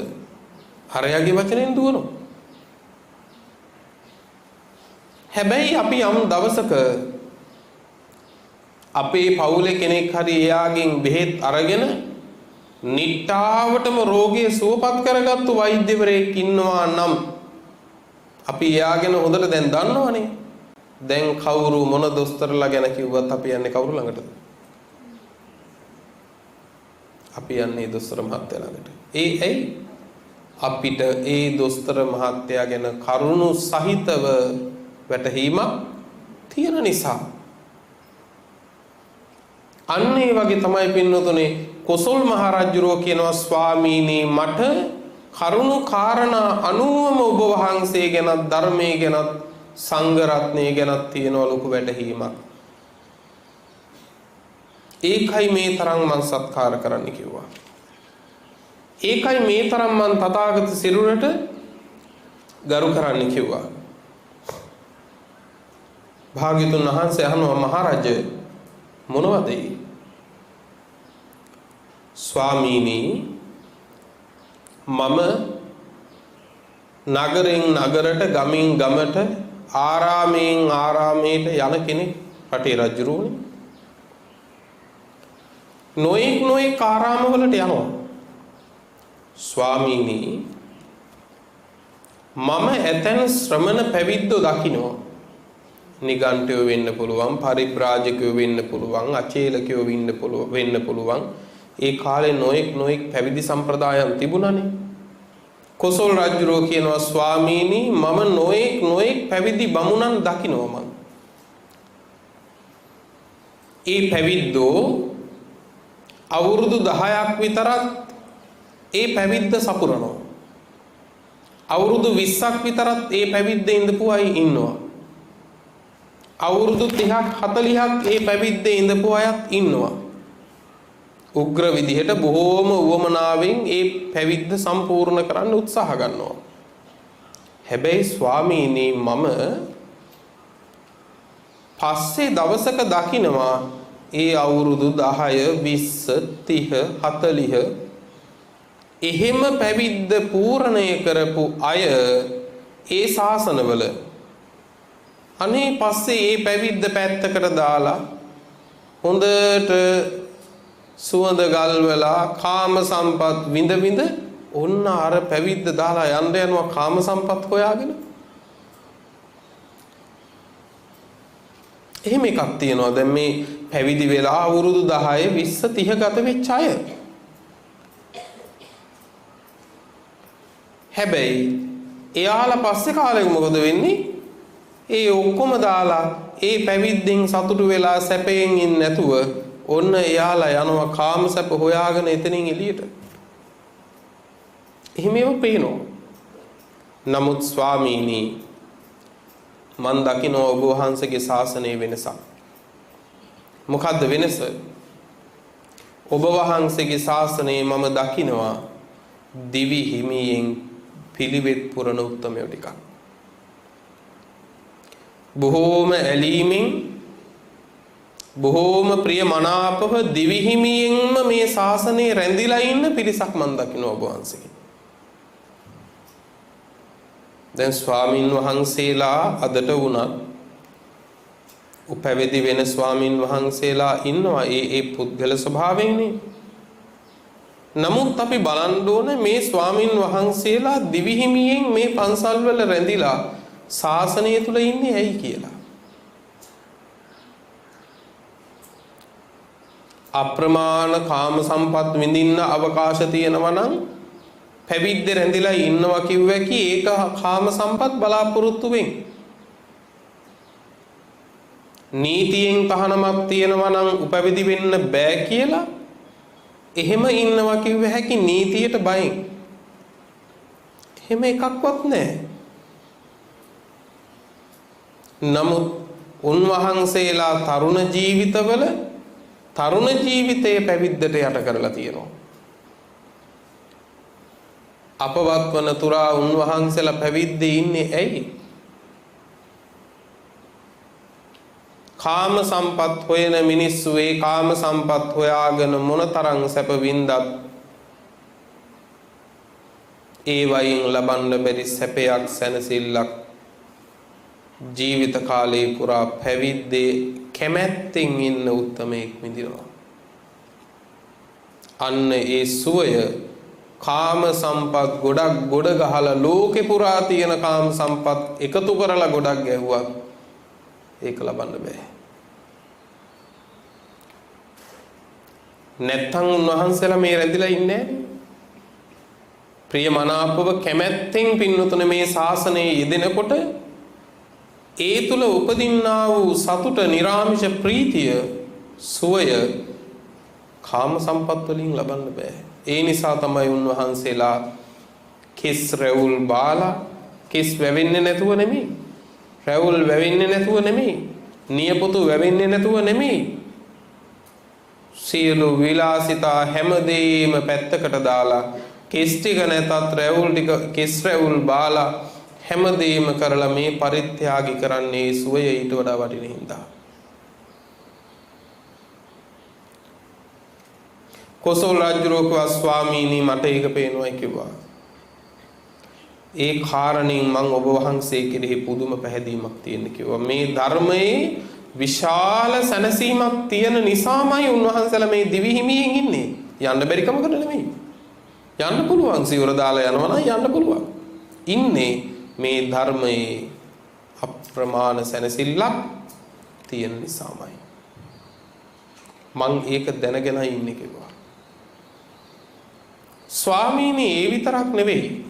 S2: අරයාගේ වචනෙන් දුවනවා. හැබැයි අපි යම් දවසක අපේ පවුලේ කෙනෙක් හරි එයාගෙන් බෙහෙත් අරගෙන නිට්ටාවටම රෝගය සුවපත් කරගත්තු වෛද්‍යවරයෙක් ඉන්නවා නම් අපි එයාගෙන හොඳට දැන් දන්නවනේ. දැන් කවුරු මොන දොස්තරලා ගැන කිව්වත් අපි යන්නේ කවුරු ළඟටද? අපි යන්නේ දොස්තර මහත්තයා ළඟට. ඇයි? අපිට ඒ දොස්තර මහත්තයා ගැන කරුණු සහිතව වැටහීමක් තියෙන නිසා. අන්න ඒ වගේ තමයි පින්නතුනේ කොසල් මහරජුරෝ කියනවා ස්වාමීනි මට කරුණු කාරණා අනුවම ඔබ වහන්සේ ගැනත් ධර්මයේ ගැනත් සංඝ රත්නයේ ගැනත් තියෙන ලොකු වැටහීමක්. ඒකයි මේ තරම් මං සත්කාර කරන්න කිව්වා. ඒකයි මේ තරම් මං තථාගත සිරුරට ගරු කරන්න කිව්වා. භාග්‍යතුන් වහන්සේ අහනවා මහරජ මොනවද? ස්වාමීනි මම නගරෙන් නගරට ගමින් ගමට ආරාමයෙන් ආරාමයට යන කෙනෙක් රටේ රජුරුවනේ. නොඑක් ආරාමවලට යනවා. ස්වාමීනි මම ඇතැන් ශ්‍රමණ පැවිද්දෝ දකින්නවා. නිගණ්ඨයෝ වෙන්න පුළුවන්, පරිබ්‍රාජකයෝ වෙන්න පුළුවන්, අචේලකයෝ වෙන්න පුළුවන්. ඒ කාලේ නොඑක් පැවිදි සම්ප්‍රදායන් තිබුණානේ. කොසල් රජුරෝ කියනවා ස්වාමීනි මම නොඑක් පැවිදි බමුණන් දකින්නවා මං. ඒ පැවිද්දෝ අවුරුදු 10ක් විතරක් ඒ පැවිද්ද සපුරනවා. අවුරුදු 20ක් විතරත් ඒ පැවිද්ද ඉඳපු අය ඉන්නවා. අවුරුදු 30ක් 40ක් ඒ පැවිද්දේ ඉඳපු අයත් ඉන්නවා. උග්‍ර විදිහට බොහෝම උවමනාවෙන් ඒ පැවිද්ද සම්පූර්ණ කරන්න උත්සාහ ගන්නවා. හැබැයි ස්වාමීනි මම පස්සේ දවසක දකින්නවා ඒ අවුරුදු 10 20 30 40 එහෙම පැවිද්ද පූර්ණය කරපු අය ඒ ශාසනවල අනේ පස්සේ ඒ පැවිද්ද පැත්තකට දාලා හොඳට සුවඳ ගල්වලා කාම සම්පත් විඳ ඔන්න අර පැවිද්ද දාලා යනවා කාම සම්පත් හොයාගෙන. එහෙම එකක් තියෙනවා. දැන් මේ පැවිදි වෙලා අවුරුදු 10 20 30 ගත වෙච්ච අය. හැබැයි එයාලා පස්සේ කාලෙක මොකද වෙන්නේ? ඒ ඔක්කොම දාලා ඒ පැවිද්දෙන් සතුටු වෙලා සැපයෙන් ඉන්නේ නැතුව ඔන්න එයාලා යනවා කාම සැප හොයාගෙන එතනින් එළියට. එහෙමම පේනවා. නමුත් ස්වාමීනි මන් දකින්න ඔබ වහන්සේගේ ශාසනයේ වෙනසක්. මොකද්ද වෙනස? ඔබ වහන්සේගේ ශාසනයේ මම දකින්නවා දිවි හිමියෙන් පිළිවෙත් පුරන උත්තමයෝ ටිකක්. බොහෝම ඇලීමෙන් බොහෝම ප්‍රිය මනාපව දිවි හිමියෙන්ම මේ ශාසනයේ රැඳිලා ඉන්න පිරිසක් මන් දකින්න ඔබ වහන්සේගේ. දැන් ස්වාමින් වහන්සේලා අදට වුණත් උපැවිදි වෙන ස්වාමින් වහන්සේලා ඉන්නවා ඒ පුද්ගල ස්වභාවයෙන්නේ. නමුත් අපි බලන්න ඕනේ මේ ස්වාමින් වහන්සේලා දිවි හිමියෙන් මේ පන්සල් වල රැඳිලා ශාසනය තුල ඉන්නේ ඇයි කියලා. අප්‍රමාණ කාම සම්පත් විඳින්න අවකාශ තියෙනවා නම් පැවිද්ද රැඳිලා ඉන්නවා කිව්වා කි ඒක කාම සම්පත් බලාපොරොත්තු වෙන්නේ. නීතියෙන් තහනමක් තියෙනවා නම් උපවිදි වෙන්න බෑ කියලා එහෙම ඉන්නවා කිව්ව හැකි නීතියට බයින්. එහෙම එකක්වත් නැහැ. නමුත් උන්වහන්සේලා තරුණ ජීවිතවල තරුණ ජීවිතයේ පැවිද්දට යට කරලා තියෙනවා. අපවත් වන තුරා උන්වහන්සේලා පැවිද්දේ ඉන්නේ ඇයි? කාම සම්පත් හොයන මිනිස්සු ඒ කාම සම්පත් හොයාගෙන මොනතරම් සැප වින්දත් ඒ වයින් ලබන්න බැරි සැපයක් සැනසෙල්ලක් ජීවිත කාලේ පුරා පැවිද්දේ කැමැත්තෙන් ඉන්න උත්තමයෙක් විඳිනවා. අන්න ඒ සුවය කාම සම්පත් ගොඩක් ගොඩ ගහලා ලෝකේ පුරා තියෙන කාම සම්පත් එකතු කරලා ගොඩක් ගැහුවත් ඒක ලබන්න බෑ. නැත්තම් උන්වහන්සේලා මේ රැඳිලා ඉන්නේ ප්‍රියමනාපව කැමැත්තෙන් පින්නතුනේ මේ ශාසනයේ යෙදෙනකොට ඒ තුල උපදින්නා වූ සතුට, නිරාමිෂ ප්‍රීතිය, සුවය කාම සම්පත් වලින් ලබන්න බෑ. ඒ නිසා තමයි උන්වහන්සේලා කිස් රැවුල් බාලා කිස් වැවෙන්නේ නැතුව නෙමෙයි. රැවුල් වැවෙන්නේ නැතුව නෙමෙයි. නියපොතු වැවෙන්නේ නැතුව නෙමෙයි. සියලු විලාසිතා හැමදේම පැත්තකට දාලා කිස් ටික නැතත් රැවුල් ටික කිස් රැවුල් බාලා හැමදේම කරලා මේ පරිත්‍යාගි කරන්නේ සුවය ඊට වඩා වටින හින්දා. කොසල් රජුගේ ස්වාමීනි මට ඒක පේනවා කිව්වා. ඒ කාරණෙන් මම ඔබ වහන්සේ කෙරෙහි පුදුම පැහැදීමක් තියෙන කිව්වා. මේ ධර්මයේ විශාල සැනසීමක් තියෙන නිසාමයි උන්වහන්සේලා මේ දිවි හිමියෙන් ඉන්නේ. යන්න බැරි කමකට නෙමෙයි. යන්න පුළුවන් සිවුර දාලා යනවා නම් යන්න පුළුවන්. ඉන්නේ මේ ධර්මයේ අප්‍රමාණ සැනසෙල්ලක් තියෙන නිසාමයි. මං ඒක දැනගෙන ඉන්නේ කිව්වා. ස්වාමීනි ඒ විතරක් නෙවෙයි.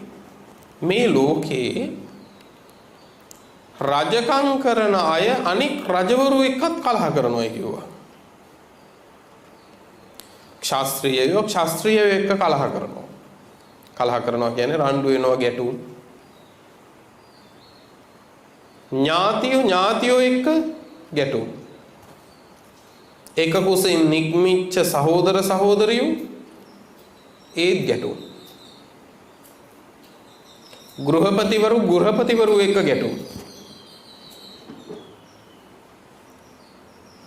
S2: මේ ලෝකේ රජකම් කරන අය අනික් රජවරු එක්කත් කලහ කරනවා කිව්වා. ක්ෂත්‍රියයෝ එක්ක කලහ කරනවා. කලහ කරනවා කියන්නේ රණ්ඩු වෙනවා, ගැටුම්. ඥාතියෝ එක්ක ගැටුම්. එක කුසින් නික්මිච්ච සහෝදර සහෝදරියෝ ඒත් ගැටුම්. ගෘහපතිවරු එක්ක ගැටුම්.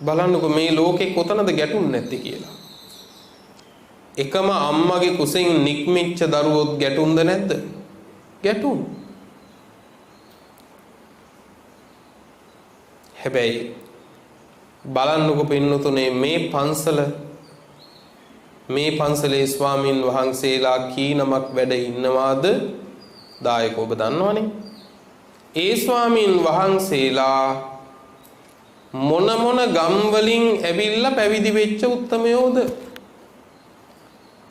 S2: බලන්නකො මේ ලෝකේ කොතනද ගැටුම් නැති කියලා. එකම අම්මගේ කුසෙන් නික්මිච්ච දරුවොත් ගැටුම්ද නැද්ද? ගැටුම්. හැබැයි බලන්නකො පින්නතුනේ මේ පන්සලේ ස්වාමින් වහන්සේලා කීනමක් වැඩ ඉන්නවාද? දායක ඔබ දන්නවනේ. ඒ ස්වාමින් වහන්සේලා මොන ගම් වලින් ඇවිල්ලා පැවිදි වෙච්ච උත්තමයෝද?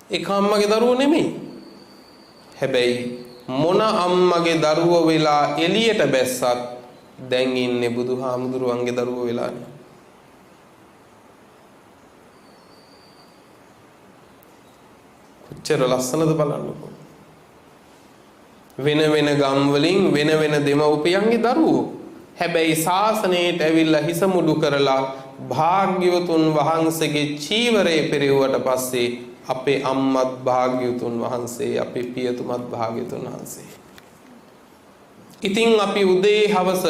S2: එක අම්මගේ දරුවෝ නෙමෙයි. හැබැයි මොන අම්මගේ දරුවෝ වෙලා එළියට බැස්සත් දැන් ඉන්නේ බුදුහාමුදුරුවන්ගේ දරුවෝ වෙලානේ. කොච්චර ලස්සනද බලන්නකො. වෙන ගම් වලින් වෙන දෙමව්පියන්ගේ දරුවෝ. හැබැයි ශාසනයට ඇවිල්ලා හිස මුඩු කරලා භාග්‍යවතුන් වහන්සේගේ චීවරය පෙරෙව්වට පස්සේ අපේ අම්මත් භාග්‍යවතුන් වහන්සේ, අපේ පියතුමත් භාග්‍යවතුන් වහන්සේ. ඉතින් අපි උදේ හවස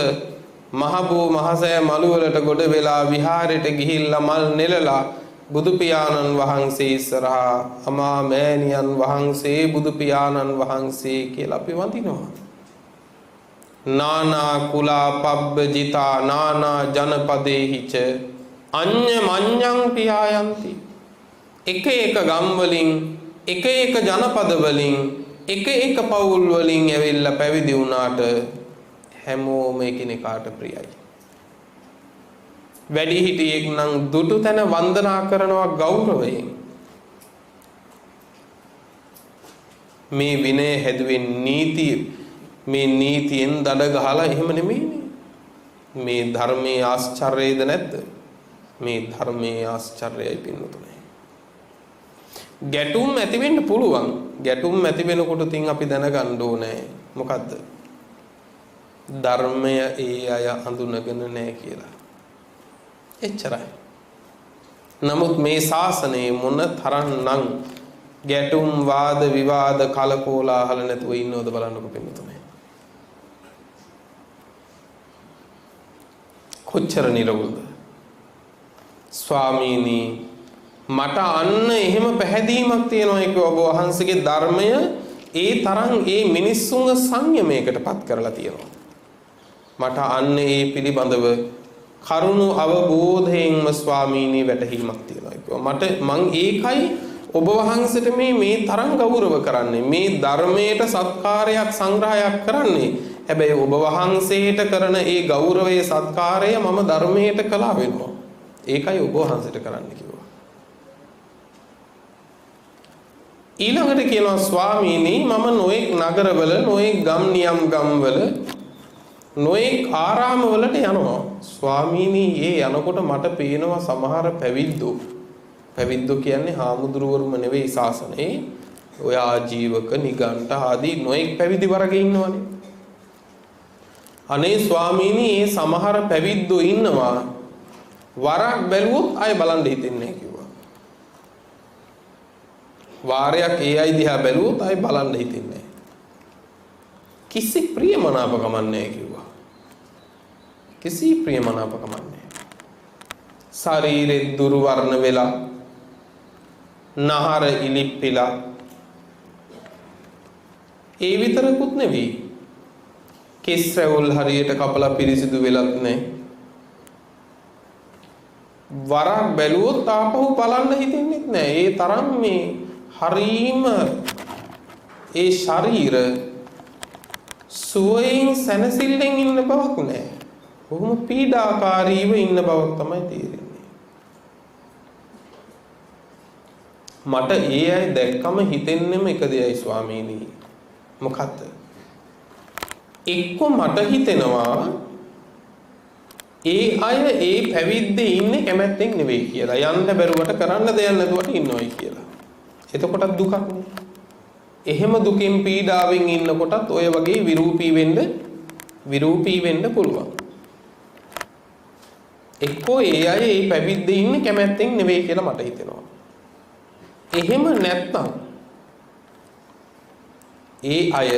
S2: මහබෝ මහසෑ මළුවලට ගොඩ වෙලා විහාරයට ගිහිල්ලා මල් නෙලලා බුදු පියාණන් වහන්සේ ඉස්සරහා අමා මෑණියන් වහන්සේ බුදු පියාණන් වහන්සේ කියලා අපි වඳිනවා. නානා කුලා පබ්බජිතා නානා ජනපදේහිච අඤ්ඤ මඤ්ඤං පියායන්ති. එක ගම් වලින් එක ජනපද වලින් එක පවුල් වලින් ඇවිල්ලා පැවිදි වුණාට හැමෝම එකිනෙකාට ප්‍රියයි. වැඩිහිටියෙක් නම් දුටු තැන වන්දනා කරනවා ගෞරවයෙන්. මේ විනය හැදුවේ මේ නීතියෙන් දඩ ගහලා එහෙම නෙමෙයිනේ. මේ ධර්මයේ ආශ්චර්යයද නැද්ද? මේ ධර්මයේ ආශ්චර්යයි පින්නතුනේ. ගැටුම් ඇති වෙන්න පුළුවන්. ගැටුම් ඇති වෙනකොට තින් අපි දැනගන්න ඕනේ මොකද්ද? ධර්මය ඒ අය හඳුනගෙන නැහැ කියලා. එච්චරයි. නමුත් මේ ශාසනයේ මොන තරම්නම් ගැටුම් වාද විවාද කලකෝලාහල නැතුව ඉන්නවද බලන්නකො පින්නතුනේ. කොච්චර නිරවුල්ද? ස්වාමීනි මට අන්න එහෙම පැහැදීමක් තියෙනවා ඒක ඔබ වහන්සේගේ ධර්මය ඒ තරම් ඒ මිනිස්සුන්ගේ සංයමයකටපත් කරලා තියෙනවා. මට අන්න ඒ පිළිබඳව කරුණු අවබෝධයෙන්ම ස්වාමීනි වැටහීමක් තියෙනවා ඒක. මං ඒකයි ඔබ වහන්සේට මේ තරම් ගෞරව කරන්නේ. මේ ධර්මයට සත්කාරයක් සංග්‍රහයක් කරන්නේ. හැබැයි ඔබ වහන්සේට කරන ඒ ගෞරවයේ සත්කාරය මම ධර්මයට කළා වෙනවා. ඒකයි ඔබ වහන්සේට කරන්න කිව්වා. ඊළඟට කියනවා ස්වාමීනි මම නොඑක් නගරවල නොඑක් ගම් නියම් ගම්වල නොඑක් ආරාමවලට යනවා. ස්වාමීනි ඒ යනකොට මට පේනවා සමහර පැවිද්දෝ කියන්නේ හාමුදුරුවරුම නෙවෙයි ශාසනයේ. ඔය ආජීවක නිගණ්ඨ ආදී නොඑක් පැවිදි වර්ගයේ ඉන්නවනේ. අනේ ස්වාමීනි මේ සමහර පැවිද්දෝ ඉන්නවා වරක් බැලුවොත් ආය බලන් හිතෙන්නේ නැහැ කිව්වා. වාරයක් ඒ අය දිහා බැලුවොත් ආය බලන් හිතෙන්නේ නැහැ. කිසි ප්‍රියමනාපකමක් නැහැ කිව්වා. කිසි ප්‍රියමනාපකමක් නැහැ. ශරීරේ දුර්වර්ණ වෙලා නහර ඉලිප්පිලා ඒ විතරකුත් නෙවෙයි. කෙස් රැවුල් හරියට කපලා පිරිසිදු වෙලත් නැහැ. වරක් බැලුවොත් ආපහු බලන්න හිතෙන්නේ නැහැ. ඒ තරම් මේ හරීම ඒ ශරීර සුවයෙන් සැනසෙල්ලෙන් ඉන්න බවක් නැහැ. බොහොම පීඩාකාරීව ඉන්න බවක් තමයි තේරෙන්නේ. මට ඒ අය දැක්කම හිතෙන්නෙම එක දෙයයි ස්වාමීනි. මොකද්ද? එක්ක මට හිතෙනවා ඒ අය ඒ පැවිද්දේ ඉන්නේ කැමැත්තෙන් නෙවෙයි කියලා. යන්න බැරුවට කරන්න දෙයක් නැතුවට ඉන්නවයි කියලා. එතකොටත් දුකක් නේ. එහෙම දුකෙන් පීඩාවෙන් ඉන්නකොටත් ඔය වගේ විරූපී වෙන්න පුළුවන්. එක්කෝ ඒ අය ඒ පැවිද්දේ ඉන්නේ කැමැත්තෙන් නෙවෙයි කියලා මට හිතෙනවා. එහෙම නැත්නම් ඒ අය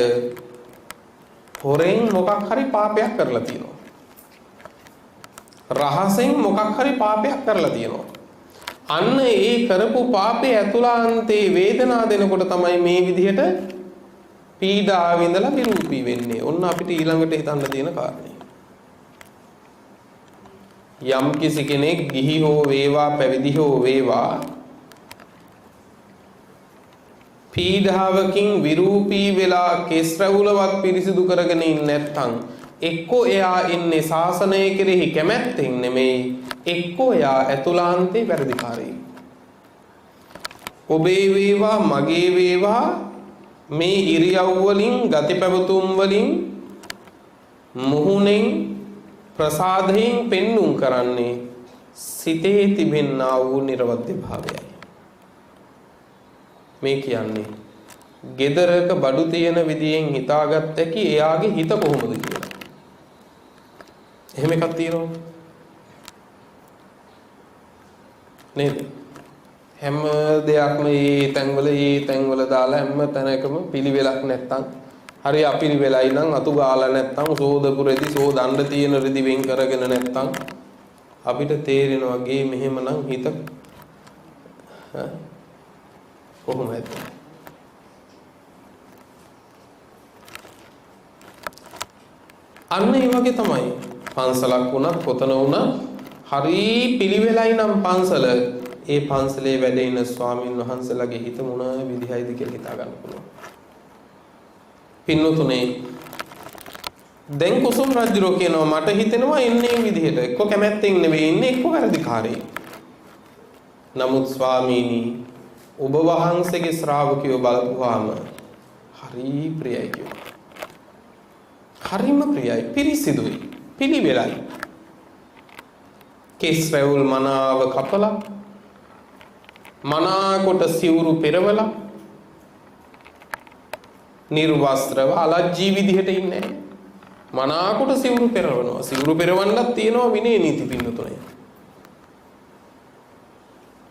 S2: හොරෙන් මොකක් හරි පාපයක් කරලා තියෙනවා. රහසෙන් මොකක් හරි පාපයක් කරලා තියෙනවා. අන්න ඒ කරපු පාපේ ඇතුළාන්තේ වේදනා දෙනකොට තමයි මේ විදිහට පීඩාව විඳලා විරූපී වෙන්නේ. ඔන්න අපිට ඊළඟට හිතන්න තියෙන කාරණේ. යම් කිසි කෙනෙක් ගිහි හෝ වේවා පැවිදි හෝ වේවා පීඩාවකින් විරූපී වෙලා කෙස් රැවුලවත් පිරිසිදු කරගෙන ඉන්නේ නැත්නම් එක්කෝ එයා ඉන්නේ ශාසනය කෙරෙහි කැමැත්තෙන් නෙමෙයි, එක්කෝ එයා ඇතුළාන්තේ වැරදිකාරයෙක්. ඔබේ වේවා මගේ වේවා මේ ඉරියව් වලින් ගති පැවතුම් වලින් මුහුණෙන් ප්‍රසාදයෙන් පෙන්눔 කරන්නේ සිතේ තිබෙනා වූ නිර්වද්‍ය භාවයයි. මේ කියන්නේ ගෙදරක බඩු තියෙන විදියෙන් හිතාගත්ත කි එයාගේ හිත කොහොමද කියලා. එහෙම එකක් තියෙනවා නේද? හැම දෙයක්ම මේ තැන්වල දාලා හැම තැනකම පිළිවෙලක් නැත්තම් හරි අපිරිවෙලයි නම් අතු ගාලා නැත්තම් සෝදපු රෙදි සෝදන්න තියෙන රෙදි වෙන් කරගෙන නැත්තම් අපිට තේරෙනවා ගේ මෙහෙමනම් හිත කොහොමද? අන්න ඒ වගේ තමයි පන්සලක් වුණත් කොතන වුණත් හරි පිළිවෙලයි නම් පන්සල ඒ පන්සලේ වැඩ ඉන්න ස්වාමින් වහන්සේලාගේ හිත මොන විදිහයිද කියලා හිතා ගන්න පුළුවන්. පින්නතුනේ දැන් කුසුම් රජුරෝ කියනවා මට හිතෙනවා එන්නේ විදිහට එක්ක කැමැත්තෙන් නෙවෙයි ඉන්නේ එක්ක වැරදිකාරී. නමුත් ස්වාමීනි ඔබ වහන්සේගේ ශ්‍රාවකයෝ බලපුවාම හරි ප්‍රියයි කියනවා. හරිම ප්‍රියයි පිරිසිදුයි පිළිවෙලයි. කෙස් රැවුල් මනාව කපලා මනාකොට සිවුරු පෙරවලා නිර්වස්ත්‍රව අලජ්ජී විදිහට ඉන්නේ. මනාකොට සිවුරු පෙරවනවා. සිවුරු පෙරවන්නත් තියෙනවා විනය නීති පින්නතුනේ.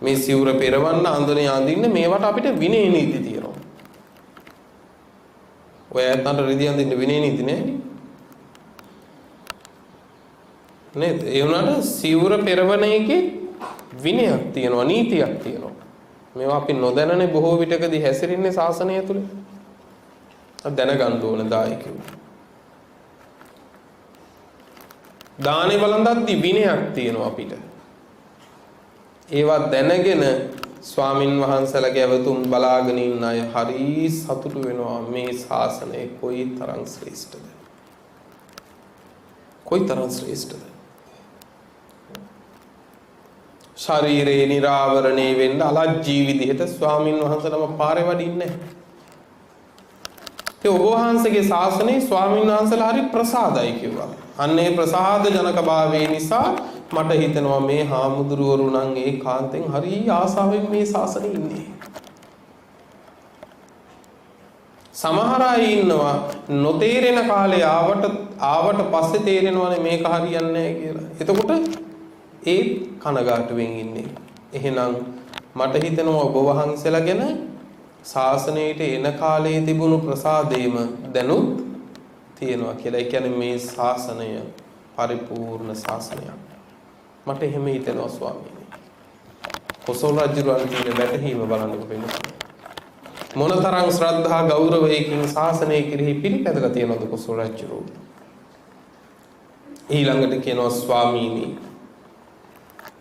S2: මේ සිවුර පෙරවන්න අඳුනේ අඳින්න මේවට අපිට විනය නීති තියෙනවා. ඔය ඇත්තන්ට රිදී අඳින්න විනය නීති නැහැ නේද? ඒ වුණාට සිවුර පෙරවන එකේ විනයක් තියෙනවා නීතියක් තියෙනවා. මේවා අපි නොදැනනේ බොහෝ විටකදී හැසිරෙන්නේ ශාසනය තුල. දැනගන්න ඕන දායකයෝ. දානේ වළඳද්දී විනයක් තියෙනවා අපිට. ඒවා දැනගෙන ස්වාමින් වහන්සේලාගේ අවතුම් බලාගෙන ඉන්න අය හරි සතුටු වෙනවා මේ ශාසනය කොයි තරම් ශ්‍රේෂ්ඨද. කොයි තරම් ශ්‍රේෂ්ඨද. ශරීරේ නිරාවරණය වෙන්න අලජ්ජී විදිහට ස්වාමින් වහන්සේලාම පාරේ වඩින්නේ නැහැ. ඒ ඔබ වහන්සේගේ ශාසනයේ ස්වාමීන් වහන්සේලා හරි ප්‍රසාදයි කිව්වා. අන්නේ ප්‍රසාද ජනක භාවයේ නිසා මට හිතෙනවා මේ හාමුදුරුවරු නම් ඒකාන්තෙන් හරි ආසාවෙන් මේ ශාසනයේ ඉන්නේ. සමහර අය ඉන්නවා නොතේරෙන කාලේ ආවට පස්සේ තේරෙනවානේ මේක හරියන්නේ නැහැ කියලා. එතකොට ඒ කනගාටුවෙන් ඉන්නේ. එහෙනම් මට හිතෙනවා ඔබ වහන්සේලා ගැන ශාසනයට එන කාලේ තිබුණු ප්‍රසාදේම දැනුත් තියෙනවා කියලා. ඒ කියන්නේ මේ ශාසනය පරිපූර්ණ ශාසනයක්. මට එහෙම හිතෙනවා ස්වාමීනි. කොසල් රජුන් තියෙන වැටහීම බලන්නකො වෙනවා. මොනතරම් ශ්‍රද්ධා ගෞරවයකින් ශාසනය කෙරෙහි පිළිපැදලා තියෙනවද කොසල් රජු. ඊළඟට කියනවා ස්වාමීනි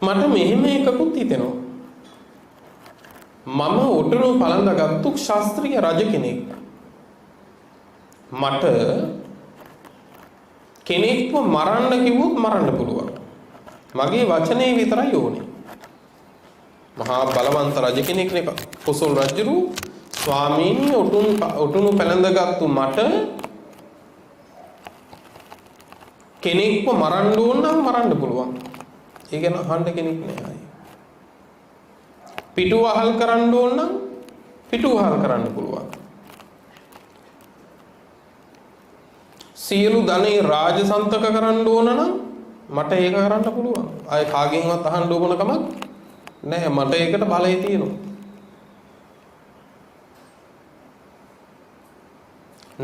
S2: මට මෙහෙම එකකුත් හිතෙනවා. මම ඔටුනු පළඳගත්තු ශාස්ත්‍රීය රජ කෙනෙක්. මට කෙනෙක්ව මරන්න කිව්වොත් මරන්න පුළුවන්. මගේ වචනේ විතරයි ඕනේ. මහා බලවන්ත රජ කෙනෙක් නේ කොසල් රජු. ස්වාමීනි ඔටුනු පළඳගත්තු මට කෙනෙක්ව මරන්න ඕන නම් මරන්න පුළුවන්. ඒ ගැන අහන්න කෙනෙක් නෑ. පිටුව අහල් කරන්න ඕන නම් පිටුව අහල් කරන්න පුළුවන්. සියලු ධනෙ රාජසන්තක කරන්න ඕන නම් මට ඒක කරන්න පුළුවන්. ආයේ කාගෙන්වත් අහන්න ඕන කමක් නෑ. මට ඒකට බලය තියෙනවා.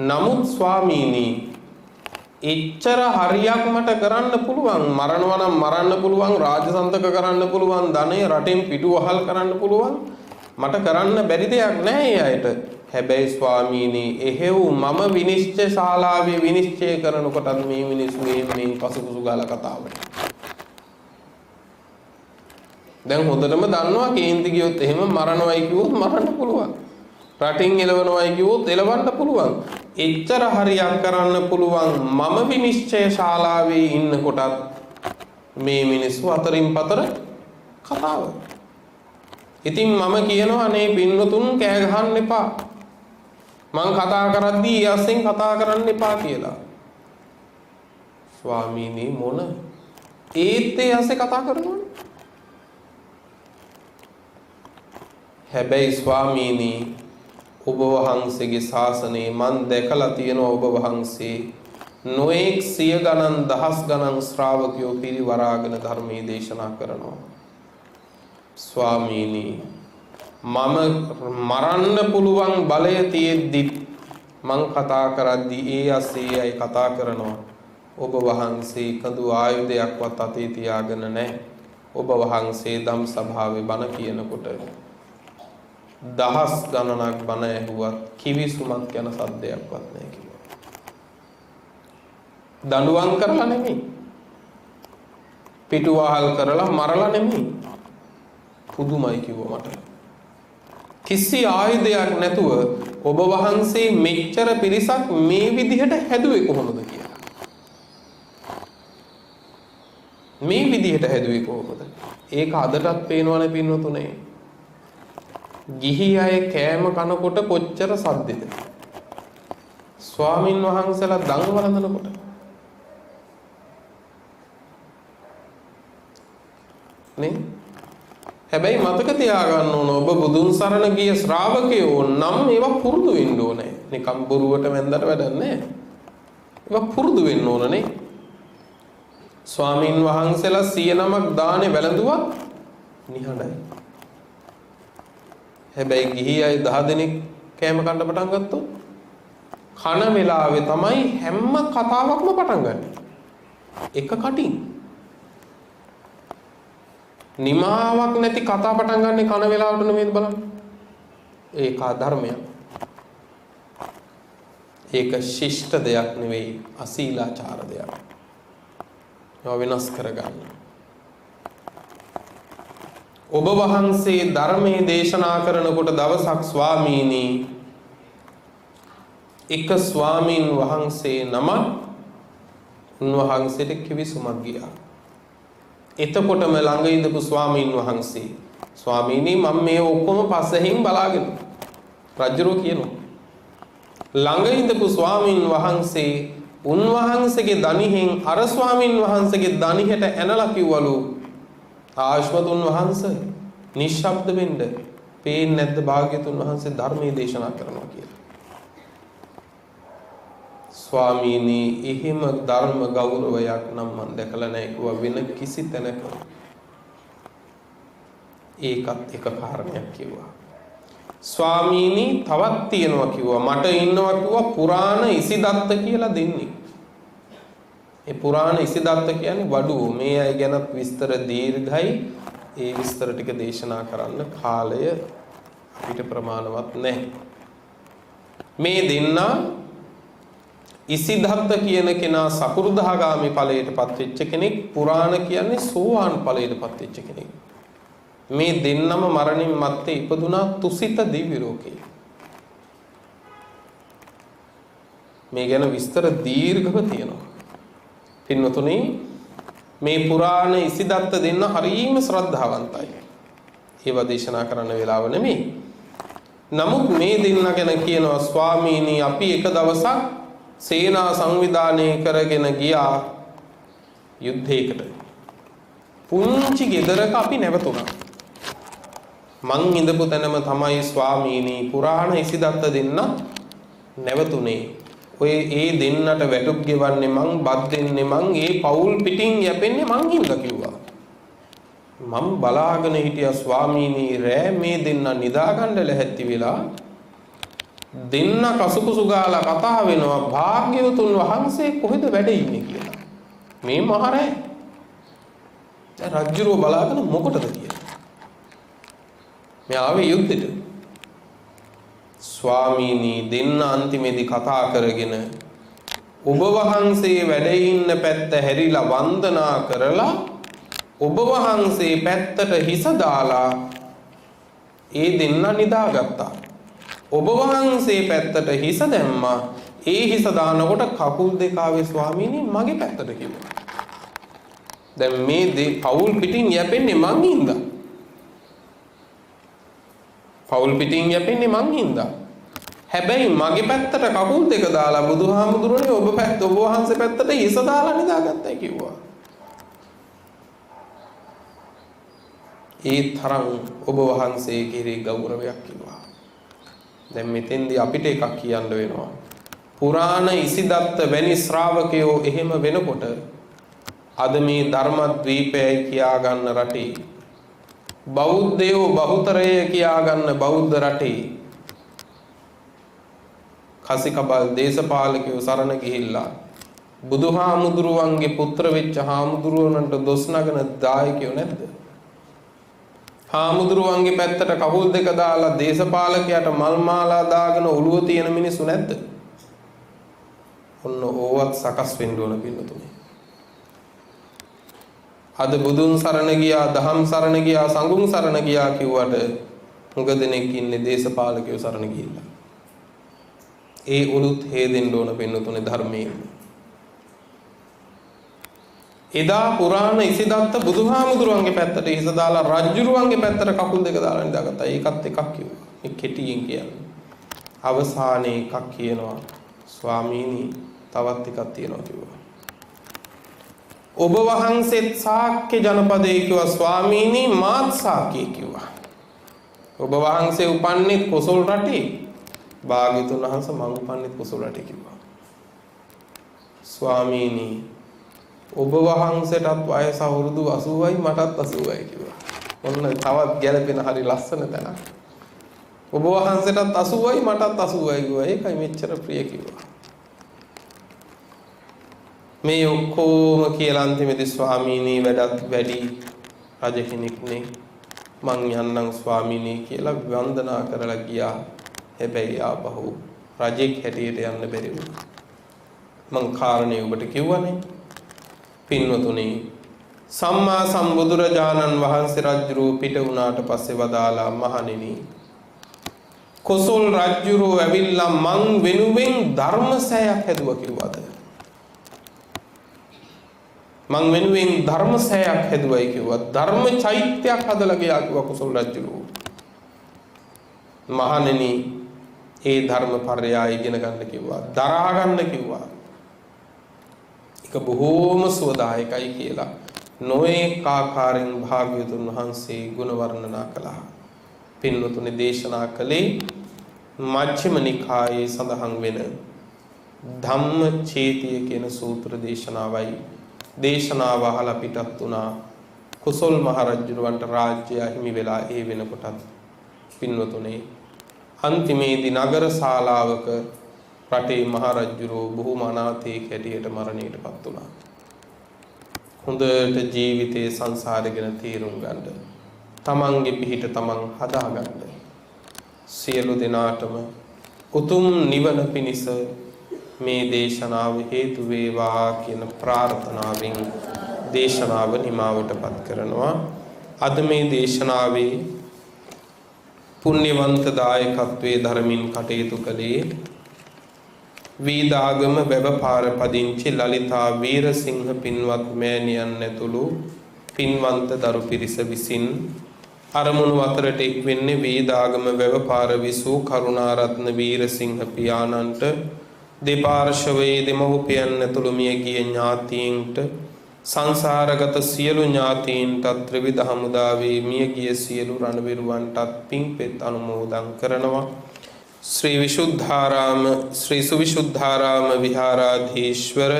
S2: නමුත් ස්වාමීනි එච්චර හරියක් මට කරන්න පුළුවන්. මරනවා නම් මරන්න පුළුවන්, රාජසන්තක කරන්න පුළුවන්, ධනෙ රටෙන් පිටු වහල් කරන්න පුළුවන්. මට කරන්න බැරි දෙයක් නෑ ඒ අයට. හැබැයි ස්වාමීනි එහෙව් මම විනිශ්චය ශාලාවේ විනිශ්චය කරනකොටත් මේ මිනිස්සු මේ පසුකුසු ගාලා කතාවට. දැන් හොඳටම දන්නවා කේන්ති ගියොත් එහෙම මරණවයි කිව්වොත් මරන්න පුළුවන්. රටින් එලවනවයි කිව්වොත් එලවන්න පුළුවන්. එච්චර හරියක් කරන්න පුළුවන් මම විනිශ්චය ශාලාවේ ඉන්නකොටත් මේ මිනිස්සු අතරින් පතර කතාව. ඉතින් මම කියනවා අනේ පින්නතුන් කෑ ගහන්න එපා. මං කතා කරද්දී ඊයස්ෙන් කතා කරන්න එපා කියලා. ස්වාමීනි මොන ඒත් ඒ ඇස්සේ කතා කරනවනේ. හැබැයි ස්වාමීනි ඔබ වහන්සේගේ ශාසනයේ මන් දැකලා තියෙනවා ඔබ වහන්සේ නොඑක් සිය ගණන් දහස් ගණන් ශ්‍රාවකයෝ පිරිවරාගෙන ධර්මයේ දේශනා කරනවා. ස්වාමීනි මම මරන්න පුළුවන් බලය තියෙද්දි මං කතා කරද්දී ඒ ඇස්සේ අය කතා කරනවා. ඔබ වහන්සේ කඳු ආයුධයක්වත් අතේ තියාගෙන නැහැ. ඔබ වහන්සේ ධම් සභාවේ බණ කියනකොට දහස් ගණනක් බණ ඇහුවත් කිවිසුමක් යන සද්දයක්වත් නැහැ කිව්වා. දඬුවම් කරලා නෙමෙයි. පිටුවහල් කරලා මරලා නෙමෙයි. පුදුමයි කිව්වා මට. කිසි ආයුධයක් නැතුව ඔබ වහන්සේ මෙච්චර පිරිසක් මේ විදිහට හැදුවේ කොහොමද කියලා. මේ විදිහට හැදුවේ කොහොමද? ඒක අදටත් පේනවනේ පින්නතුනේ. ගිහි අය කෑම කනකොට කොච්චර සද්දෙද? ස්වාමින් වහන්සේලා දන් වළඳනකොට. නේ? හැබැයි මතක තියාගන්න ඕන ඔබ බුදුන් සරණ ගිය ශ්‍රාවකයෝ නම් ඒවා පුරුදු වෙන්න ඕනේ. නිකම් බොරුවට වැන්දට වැඩක් නැහැ. ඒවා පුරුදු වෙන්න ඕනනේ. ස්වාමින් වහන්සේලා 100 නමක් දානේ වැළඳුවා නිහඬයි. හැබැයි ගිහි අය 10 දෙනෙක් කෑම කන්න පටන් ගත්තොත් කන වෙලාවේ තමයි හැම කතාවක්ම පටන් ගන්න. එක කටින්. නිමාවක් නැති කතා පටන් ගන්න කන වෙලාවට නෙමෙයිද බලන්න. ඒක ධර්මයක්. ඒක ශිෂ්ට දෙයක් නෙවෙයි අසීලාචාර දෙයක්. ඒවා වෙනස් කරගන්න. ඔබ වහන්සේ ධර්මයේ දේශනා කරනකොට දවසක් ස්වාමීනි එක ස්වාමීන් වහන්සේ නම උන්වහන්සේට කිවිසුමක් ගියා. එතකොටම ළඟ ඉඳපු ස්වාමීන් වහන්සේ ස්වාමීනි මම මේ ඔක්කොම පස්සෙන් බලාගෙන රජුරෝ කියනවා. ළඟ ඉඳපු ස්වාමීන් වහන්සේ උන්වහන්සේගේ දණිහෙන් අර ස්වාමීන් වහන්සේගේ දණිහෙට ඇනලා කිව්වලු ආශ්වතුන් වහන්සේ නිශ්ශබ්ද වෙන්න පේන්නේ නැද්ද භාග්‍යතුන් වහන්සේ ධර්මයේ දේශනා කරනවා කියලා. ස්වාමීනි එහෙම ධර්ම ගෞරවයක් නම් මම දැකලා නැහැ කිව්වා වෙන කිසි තැනක. ඒකත් එක කාරණයක් කිව්වා. ස්වාමීනි තවත් තියෙනවා කිව්වා මට ඉන්නවා කිව්වා පුරාණ ඉසිදත්ත කියලා දෙන්නේ. ඒ පුරාණ ඉසිදත්ත කියන්නේ වඩුව. මේ අය ගැනත් විස්තර දීර්ඝයි. ඒ විස්තර ටික දේශනා කරන්න කාලය අපිට ප්‍රමාණවත් නැහැ. මේ දෙන්නා ඉසිදත්ත කියන කෙනා සකුරුදාගාමි ඵලයටපත් වෙච්ච කෙනෙක්. පුරාණ කියන්නේ සෝවාන් ඵලයටපත් වෙච්ච කෙනෙක්. මේ දෙන්නම මරණින් මත්තේ ඉපදුනා තුසිත දිව්‍ය ලෝකේ. මේ ගැන විස්තර දීර්ඝව තියෙනවා. පින්වතුනි මේ පුරාණ ඉසිදත්ත දෙන්න හරීම ශ්‍රද්ධාවන්තයි. ඒවා දේශනා කරන්න වෙලාව නෙමෙයි. නමුත් මේ දෙන්න ගැන කියනවා ස්වාමීනි අපි එක දවසක් සේනා සංවිධානය කරගෙන ගියා යුද්ධයකට. පුංචි ගෙදරක අපි නැවතුණා. මං ඉඳපු තැනම තමයි ස්වාමීනි පුරාණ ඉසිදත්ත දෙන්න නැවතුනේ. ඔය ඒ දෙන්නට වැටුප් ගෙවන්නේ මං බත් දෙන්නේ මං ඒ පවුල් පිටින් යැපෙන්නේ මං හින්දා කිව්වා. මම බලාගෙන හිටියා ස්වාමීනි රෑ මේ දෙන්න නිදාගන්න ලැහැත්ති වෙලා දෙන්න කසුකුසු ගාලා කතා වෙනවා භාග්‍යවතුන් වහන්සේ කොහෙද වැඩ ඉන්නේ කියලා. මේ මහරෑ දැන් රජුරෝ බලාගෙන මොකටද කියලා. මේ ආවේ යුද්ධෙට. ස්වාමීනි දෙන්න අන්තිමේදී කතා කරගෙන ඔබ වහන්සේ වැඩ ඉන්න පැත්ත හැරිලා වන්දනා කරලා ඔබ වහන්සේ පැත්තට හිස දාලා ඒ දෙන්න නිදාගත්තා. ඔබ වහන්සේ පැත්තට හිස දැම්මා. ඒ හිස දානකොට කකුල් දෙක ආවේ ස්වාමීනි මගේ පැත්තට කිව්වා. දැන් මේ පවුල් පිටින් යැපෙන්නේ මං හින්දා. පවුල් පිටින් යැපෙන්නේ මං හින්දා. හැබැයි මගේ පැත්තට කකුල් දෙක දාලා බුදුහාමුදුරනේ ඔබ වහන්සේ පැත්තට හිස දාලා නිදාගත්තයි කිව්වා. ඒ තරම් ඔබ වහන්සේ කෙරේ ගෞරවයක් කිව්වා. දැන් මෙතෙන්දී අපිට එකක් කියන්න වෙනවා. පුරාණ ඉසිදත්ත වැනි ශ්‍රාවකයෝ එහෙම වෙනකොට අද මේ ධර්මද්වීපයයි කියා ගන්න රටේ බෞද්ධයෝ බහුතරය කියා ගන්න බෞද්ධ රටේ කසිකබල් දේශපාලකයෝ සරණ ගිහිල්ලා බුදුහාමුදුරුවන්ගේ පුත්‍ර වෙච්ච හාමුදුරුවන්ට දොස් නගන දායකයෝ නැද්ද? හාමුදුරුවන්ගේ පැත්තට කකුල් දෙක දාලා දේශපාලකයාට මල් මාලා දාගෙන ඔළුව තියෙන මිනිස්සු නැද්ද? ඔන්න ඕවත් සකස් වෙන්න ඕන පිළිතුරේ. අද බුදුන් සරණ ගියා, දහම් සරණ ගියා, සංඝුන් සරණ ගියා කිව්වට මුග දෙනෙක් ඉන්නේ දේශපාලකයෝ සරණ ගිහිල්ලා. ඒ උළුත් හේදෙන්න ඕන පිළිතුරේ ධර්මයේ. එදා පුරාණ ඉසිදත්ත බුදුහාමුදුරුවන්ගේ පැත්තට හිස දාලා රජුරුවන්ගේ පැත්තට කකුල් දෙක දාලා නිදාගත්තා. ඒකත් එකක් කිව්වා. මේ කෙටියෙන් කියන්නේ. අවසානයේ එකක් කියනවා. ස්වාමීනි තවත් එකක් තියෙනවා කිව්වා. ඔබ වහන්සේත් ශාක්‍ය ජනපදයේ කිව්වා. ස්වාමීනි මාත් ශාක්‍ය කිව්වා. ඔබ වහන්සේ උපන්නේ කොසල් රටේ. භාග්‍යතුන් වහන්සේ මම උපන්නේ කොසල් රටේ කිව්වා. ස්වාමීනි ඔබ වහන්සේටත් වයස අවුරුදු 80යි මටත් 80යි කිව්වා. ඔන්න තවත් ගැළපෙන හරි ලස්සන තැනක්. ඔබ වහන්සේටත් 80යි මටත් 80යි කිව්වා. ඒකයි මෙච්චර ප්‍රිය කිව්වා. මේ ඔක්කොම කියලා අන්තිමේදී ස්වාමීනි වැඩත් වැඩි රජ කෙනෙක්නේ මං යන්නම් ස්වාමීනි කියලා වන්දනා කරලා ගියා. හැබැයි ආපහු රජෙක් හැටියට යන්න බැරි වුණා. මං කාරණේ ඔබට කිව්වනේ. පින්වතුනි සම්මා සම්බුදුරජාණන් වහන්සේ රජුරෝ පිට වුණාට පස්සේ වදාලා මහණෙනි කොසල් රජුරෝ ඇවිල්ලා මං වෙනුවෙන් ධර්මසෑයක් හැදුවා කිව්වද? මං වෙනුවෙන් ධර්මසෑයක් හැදුවයි කිව්වා. ධර්ම චෛත්‍යයක් හදලා ගියා කිව්වා කොසල් රජුරෝ. මහණෙනි ඒ ධර්මපරයය ඉගෙන ගන්න කිව්වා. දරා ගන්න කිව්වා. ඒක බොහෝම සුවදායකයි කියලා නොඑක ආකාරයෙන් භාග්‍යවතුන් වහන්සේ ගුණ වර්ණනා කළා. පින්වතුනි දේශනා කළේ මජ්ක්‍ධිම නිකායේ සඳහන් වෙන ධම්මචේතිය කියන සූත්‍ර දේශනාවයි. දේශනාව අහලා පිටත් වුණා. කුසල් මහ රජුරවන්ට රාජ්‍ය අහිමි වෙලා ඒ වෙනකොටත් පින්වතුනි අන්තිමේදී නගර ශාලාවක රටේ මහ රජුරෝ බොහොම අනාථයෙක් හැටියට මරණයටපත් වුණා. හොඳට ජීවිතයේ සංසාරය ගැන තීරුම් ගන්න. තමන්ගේ පිහිට තමන් හදාගන්න. සියලු දෙනාටම උතුම් නිවන පිණිස මේ දේශනාව හේතු වේවා කියන ප්‍රාර්ථනාවෙන් දේශනාව නිමාවටපත් කරනවා. අද මේ දේශනාවේ පුණ්‍යවන්ත දායකත්වයේ ධර්මින් කටයුතු කළේ වීදාගම වැවපාර පදිංචි ලලිතා වීරසිංහ පින්වත් මෑණියන් ඇතුළු පින්වන්ත දරු පිරිස විසින් අරමුණු අතරට එක් වෙන්නේ වීදාගම වැවපාර විසූ කරුණාරත්න වීරසිංහ පියාණන්ට දෙපාර්ශවයේ දෙමව්පියන් ඇතුළු මියගිය ඥාතීන්ට සංසාරගත සියලු ඥාතීන්ට ත්‍රිවිධ හමුදාවේ මියගිය සියලු රණවිරුවන්ටත් පින්පෙත් අනුමෝදන් කරනවා. ශ්‍රී සුවිශුද්ධාරාම විහාරාධීශ්වර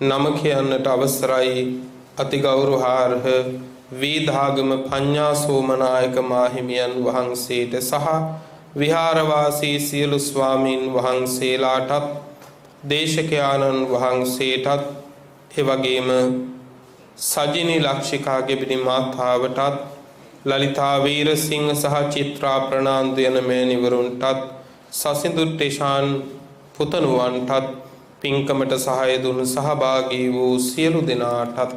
S2: නම කියන්නට අවසරයි අතිගෞරවාර්හ වීදාගම පඤ්ඤා සෝමනායක මාහිමියන් වහන්සේට සහ විහාරවාසී සියලු ස්වාමීන් වහන්සේලාටත් දේශකයාණන් වහන්සේටත් එවැගේම සජිනී ලක්ෂිකා ගෙබිනි මාතාවටත් ලලිතා වීරසිංහ සහ චිත්‍රා ප්‍රනාන්දු යන මෑණිවරුන්ටත් සසිඳු ටෙෂාන් පුතණුවන්ටත් පින්කමට සහාය දුන් සහභාගී වූ සියලු දෙනාටත්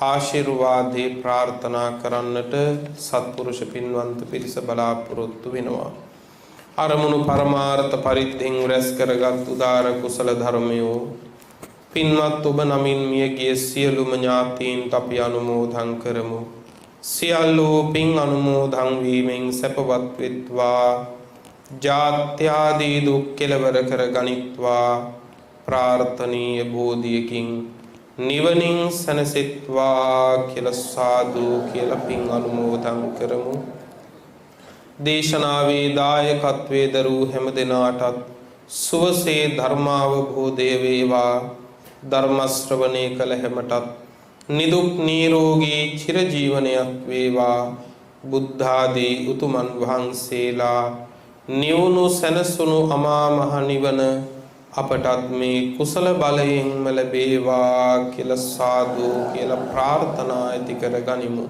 S2: ආශිර්වාදේ ප්‍රාර්ථනා කරන්නට සත්පුරුෂ පින්වන්ත පිරිස බලාපොරොත්තු වෙනවා. අරමුණු පරමාර්ථ පරිද්දෙන් රැස් කරගත් උදාර කුසල ධර්මයෝ පින්වත් ඔබ නමින් මියගිය සියලුම ඥාතීන්ට අපි අනුමෝදන් කරමු. සියල්ලෝ පින් අනුමෝදන් වීමෙන් සැපවත් වෙත්වා. ජාත්‍යාදී දුක් කෙලවර කර ගනිත්වා. ප්‍රාර්ථනීය බෝධියකින් නිවනින් සැනසෙත්වා කියලා සාදු කියලා පින් අනුමෝදන් කරමු. දේශනාවේ දායකත්වයේ දරූ හැම දෙනාටත් සුවසේ ධර්මාවබෝධය වේවා. ධර්ම ශ්‍රවණය කළ හැමටත් නිදුක් නිරෝගී චිරජීවනයක් වේවා. බුද්ධාදී උතුමන් වහන්සේලා නිවුණු සැනසුණු අමා මහ නිවන අපටත් මේ කුසල බලයෙන්ම ලැබේවා කියලා සාදු කියලා ප්‍රාර්ථනා ඇති කර ගනිමු.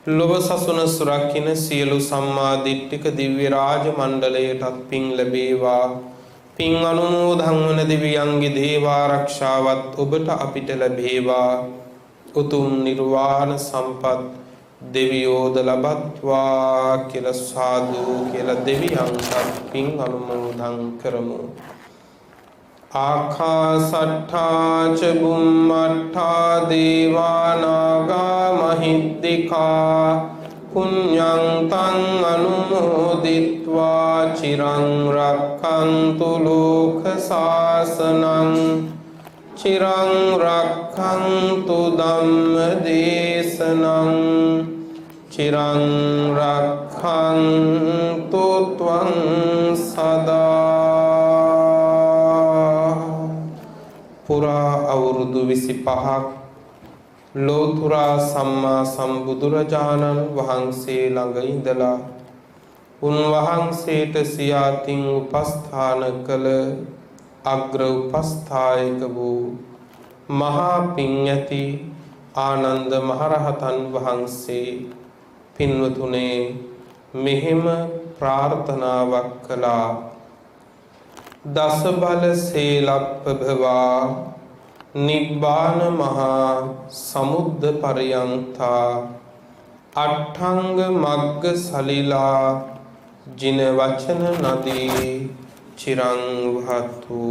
S2: ලොව සසුන සුරකින්න සියලු සම්මා දිට්ඨික දිව්‍ය රාජ මණ්ඩලයටත් පින් ලැබේවා. පින් අනුමෝදන් වන දිව්‍යංගී දේවාරක්ෂාවත් ඔබට අපිට ලැබේවා. උතුම් නිර්වාණ සම්පත් දෙවියෝද ලබත්වා කියලා සාදු කියලා දෙවියන්ට පින් අනුමෝදන් කරමු. ආකාසට්ඨා ච බුම්මට්ඨා දේවා නාග මහිද්దికා පුඤ්ඤං තං අනුමෝදිත්වා චිරං රක්ඛන්තු ලෝක සාසනං චිරං රක්ඛන්තු ධම්ම දේශනං චිරං රක්ඛන්තු ත්වං සදා. පුරා අවුරුදු 25ක් ලෝතුරා සම්මා සම්බුදුරජාණන් වහන්සේ ළඟ ඉඳලා උන්වහන්සේට සියාතින් උපස්ථාන කළ අග්‍ර උපස්ථායක වූ මහා පිං ඇති ආනන්ද මහරහතන් වහන්සේ පින්වතුනේ මෙහෙම ප්‍රාර්ථනාවක් කළා. දස බල සේලප්පභවා නිබ්බාන මහා සමුද්ද පරයන්තා අට්ඨංග මග්ග සලිලා ජින වචන නදී චිරං වහතු.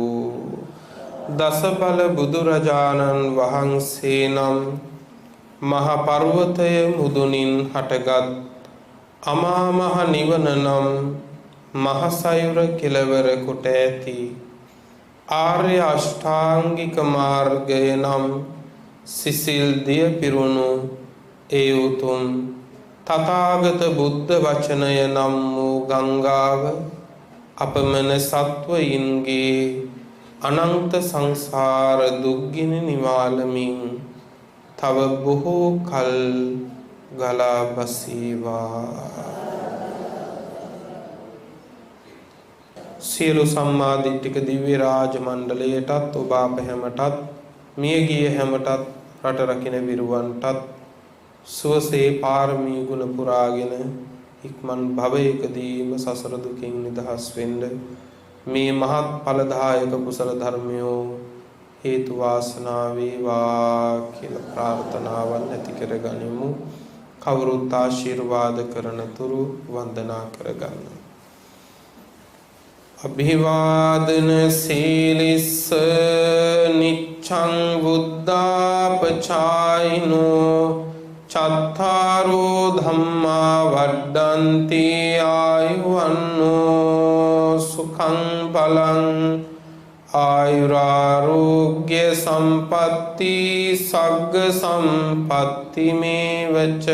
S2: දස බල බුදුරජාණන් වහන්සේ නම් මහ පර්වතය මුදුනින් හටගත් අමා මහ නිවන නම් මහසයුර කෙළවර කොට ඇති ආර්ය අෂ්ටාංගික මාර්ගය නම් සිසිල් දිය පිරුණු ඒ උතුම් තථාගත බුද්ධ වචනය නම් වූ ගංගාව අපමණ සත්වයින්ගේ අනන්ත සංසාර දුක්ගිනි නිවාලමින් තව බොහෝ කල් ගලා බසීවා. සියලු සම්මාදිට්ඨික දිව්‍ය රාජ මණ්ඩලයටත් ඔබ අප හැමටත් මියගිය හැමටත් රට රකින්න විරුවන්ටත් සුවසේ පාරමී ගුණ පුරාගෙන ඉක්මන් භවයකදීම සසර දුකින් නිදහස් වෙන්න මේ මහත් ඵලදායක කුසල ධර්මයෝ හේතු වාසනා වේවා කියලා ප්‍රාර්ථනාවන් ඇති කරගනිමු. කවුරුත් ආශිර්වාද කරන තුරු වන්දනා කරගන්න. අභිවාදන සීලිස්ස නිච්ඡං බුද්ධාපචායිනෝ චත්තාරෝ ධම්මා වඩ්ඩන්ති ආයුවන්නෝ සුඛං බලං ආයුරාෝග්‍ය සම්පatti සග්ග සම්පatti මේවච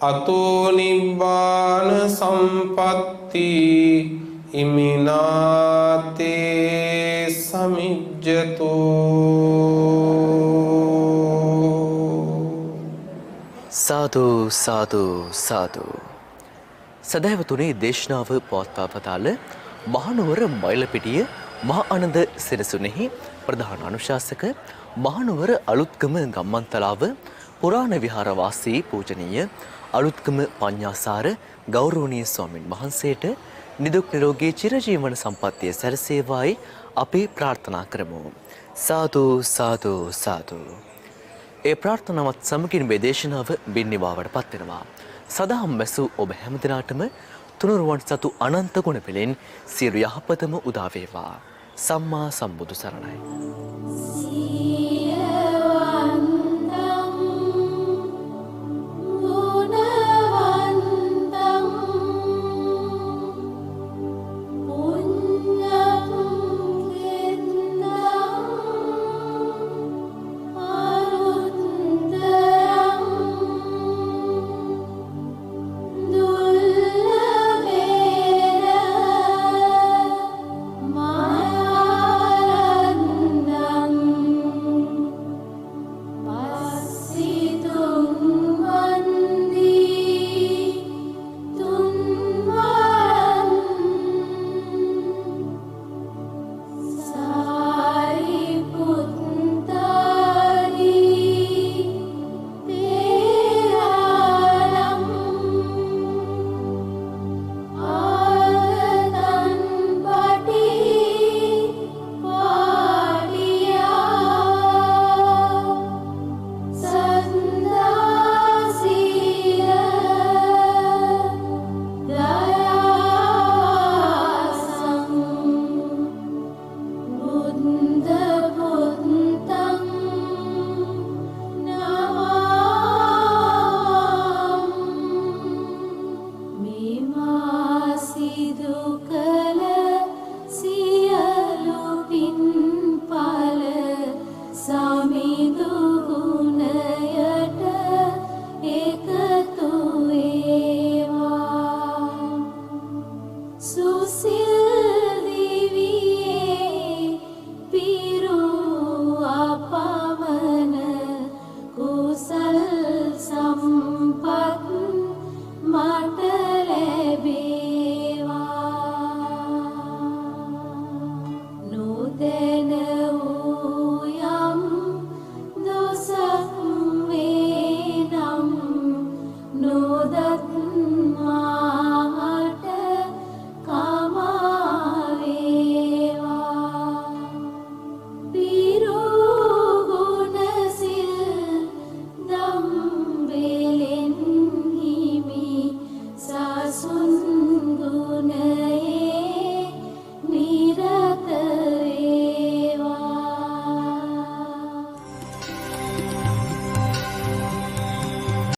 S2: අතෝ නිබ්බාන සම්පatti ඉමිනාතේ සමිජ්ජතෝ.
S1: සාදු සාදු සාදු. සදහැවතුනේ දේශනාව පවත්වා පතාල මහනුවර මයිලපිටිය මහා ආනන්ද සෙනසුනේහි ප්‍රධාන අනුශාසක මහනුවර අලුත්ගම ගම්මන්තලාව පුරාණ විහාරවාසී පූජනීය අලුත්ගම පඤ්ඤාසාර ගෞරවනීය ස්වාමින් වහන්සේට නිදුක් නිරෝගී චිරජීවන සම්පන්නිය සැලසේවායි අපි ප්‍රාර්ථනා කරමු. සාදු සාදු සාදු. ඒ ප්‍රාර්ථනාවත් සමගින් මේ දේශනාව බින්නිවාවට පත් වෙනවා. සදාම් වැසූ ඔබ හැමදිනාටම තුනුරුවන් සතු අනන්ත ගුණ පිළින් සියලු යහපතම උදා වේවා. සම්මා සම්බුදු සරණයි.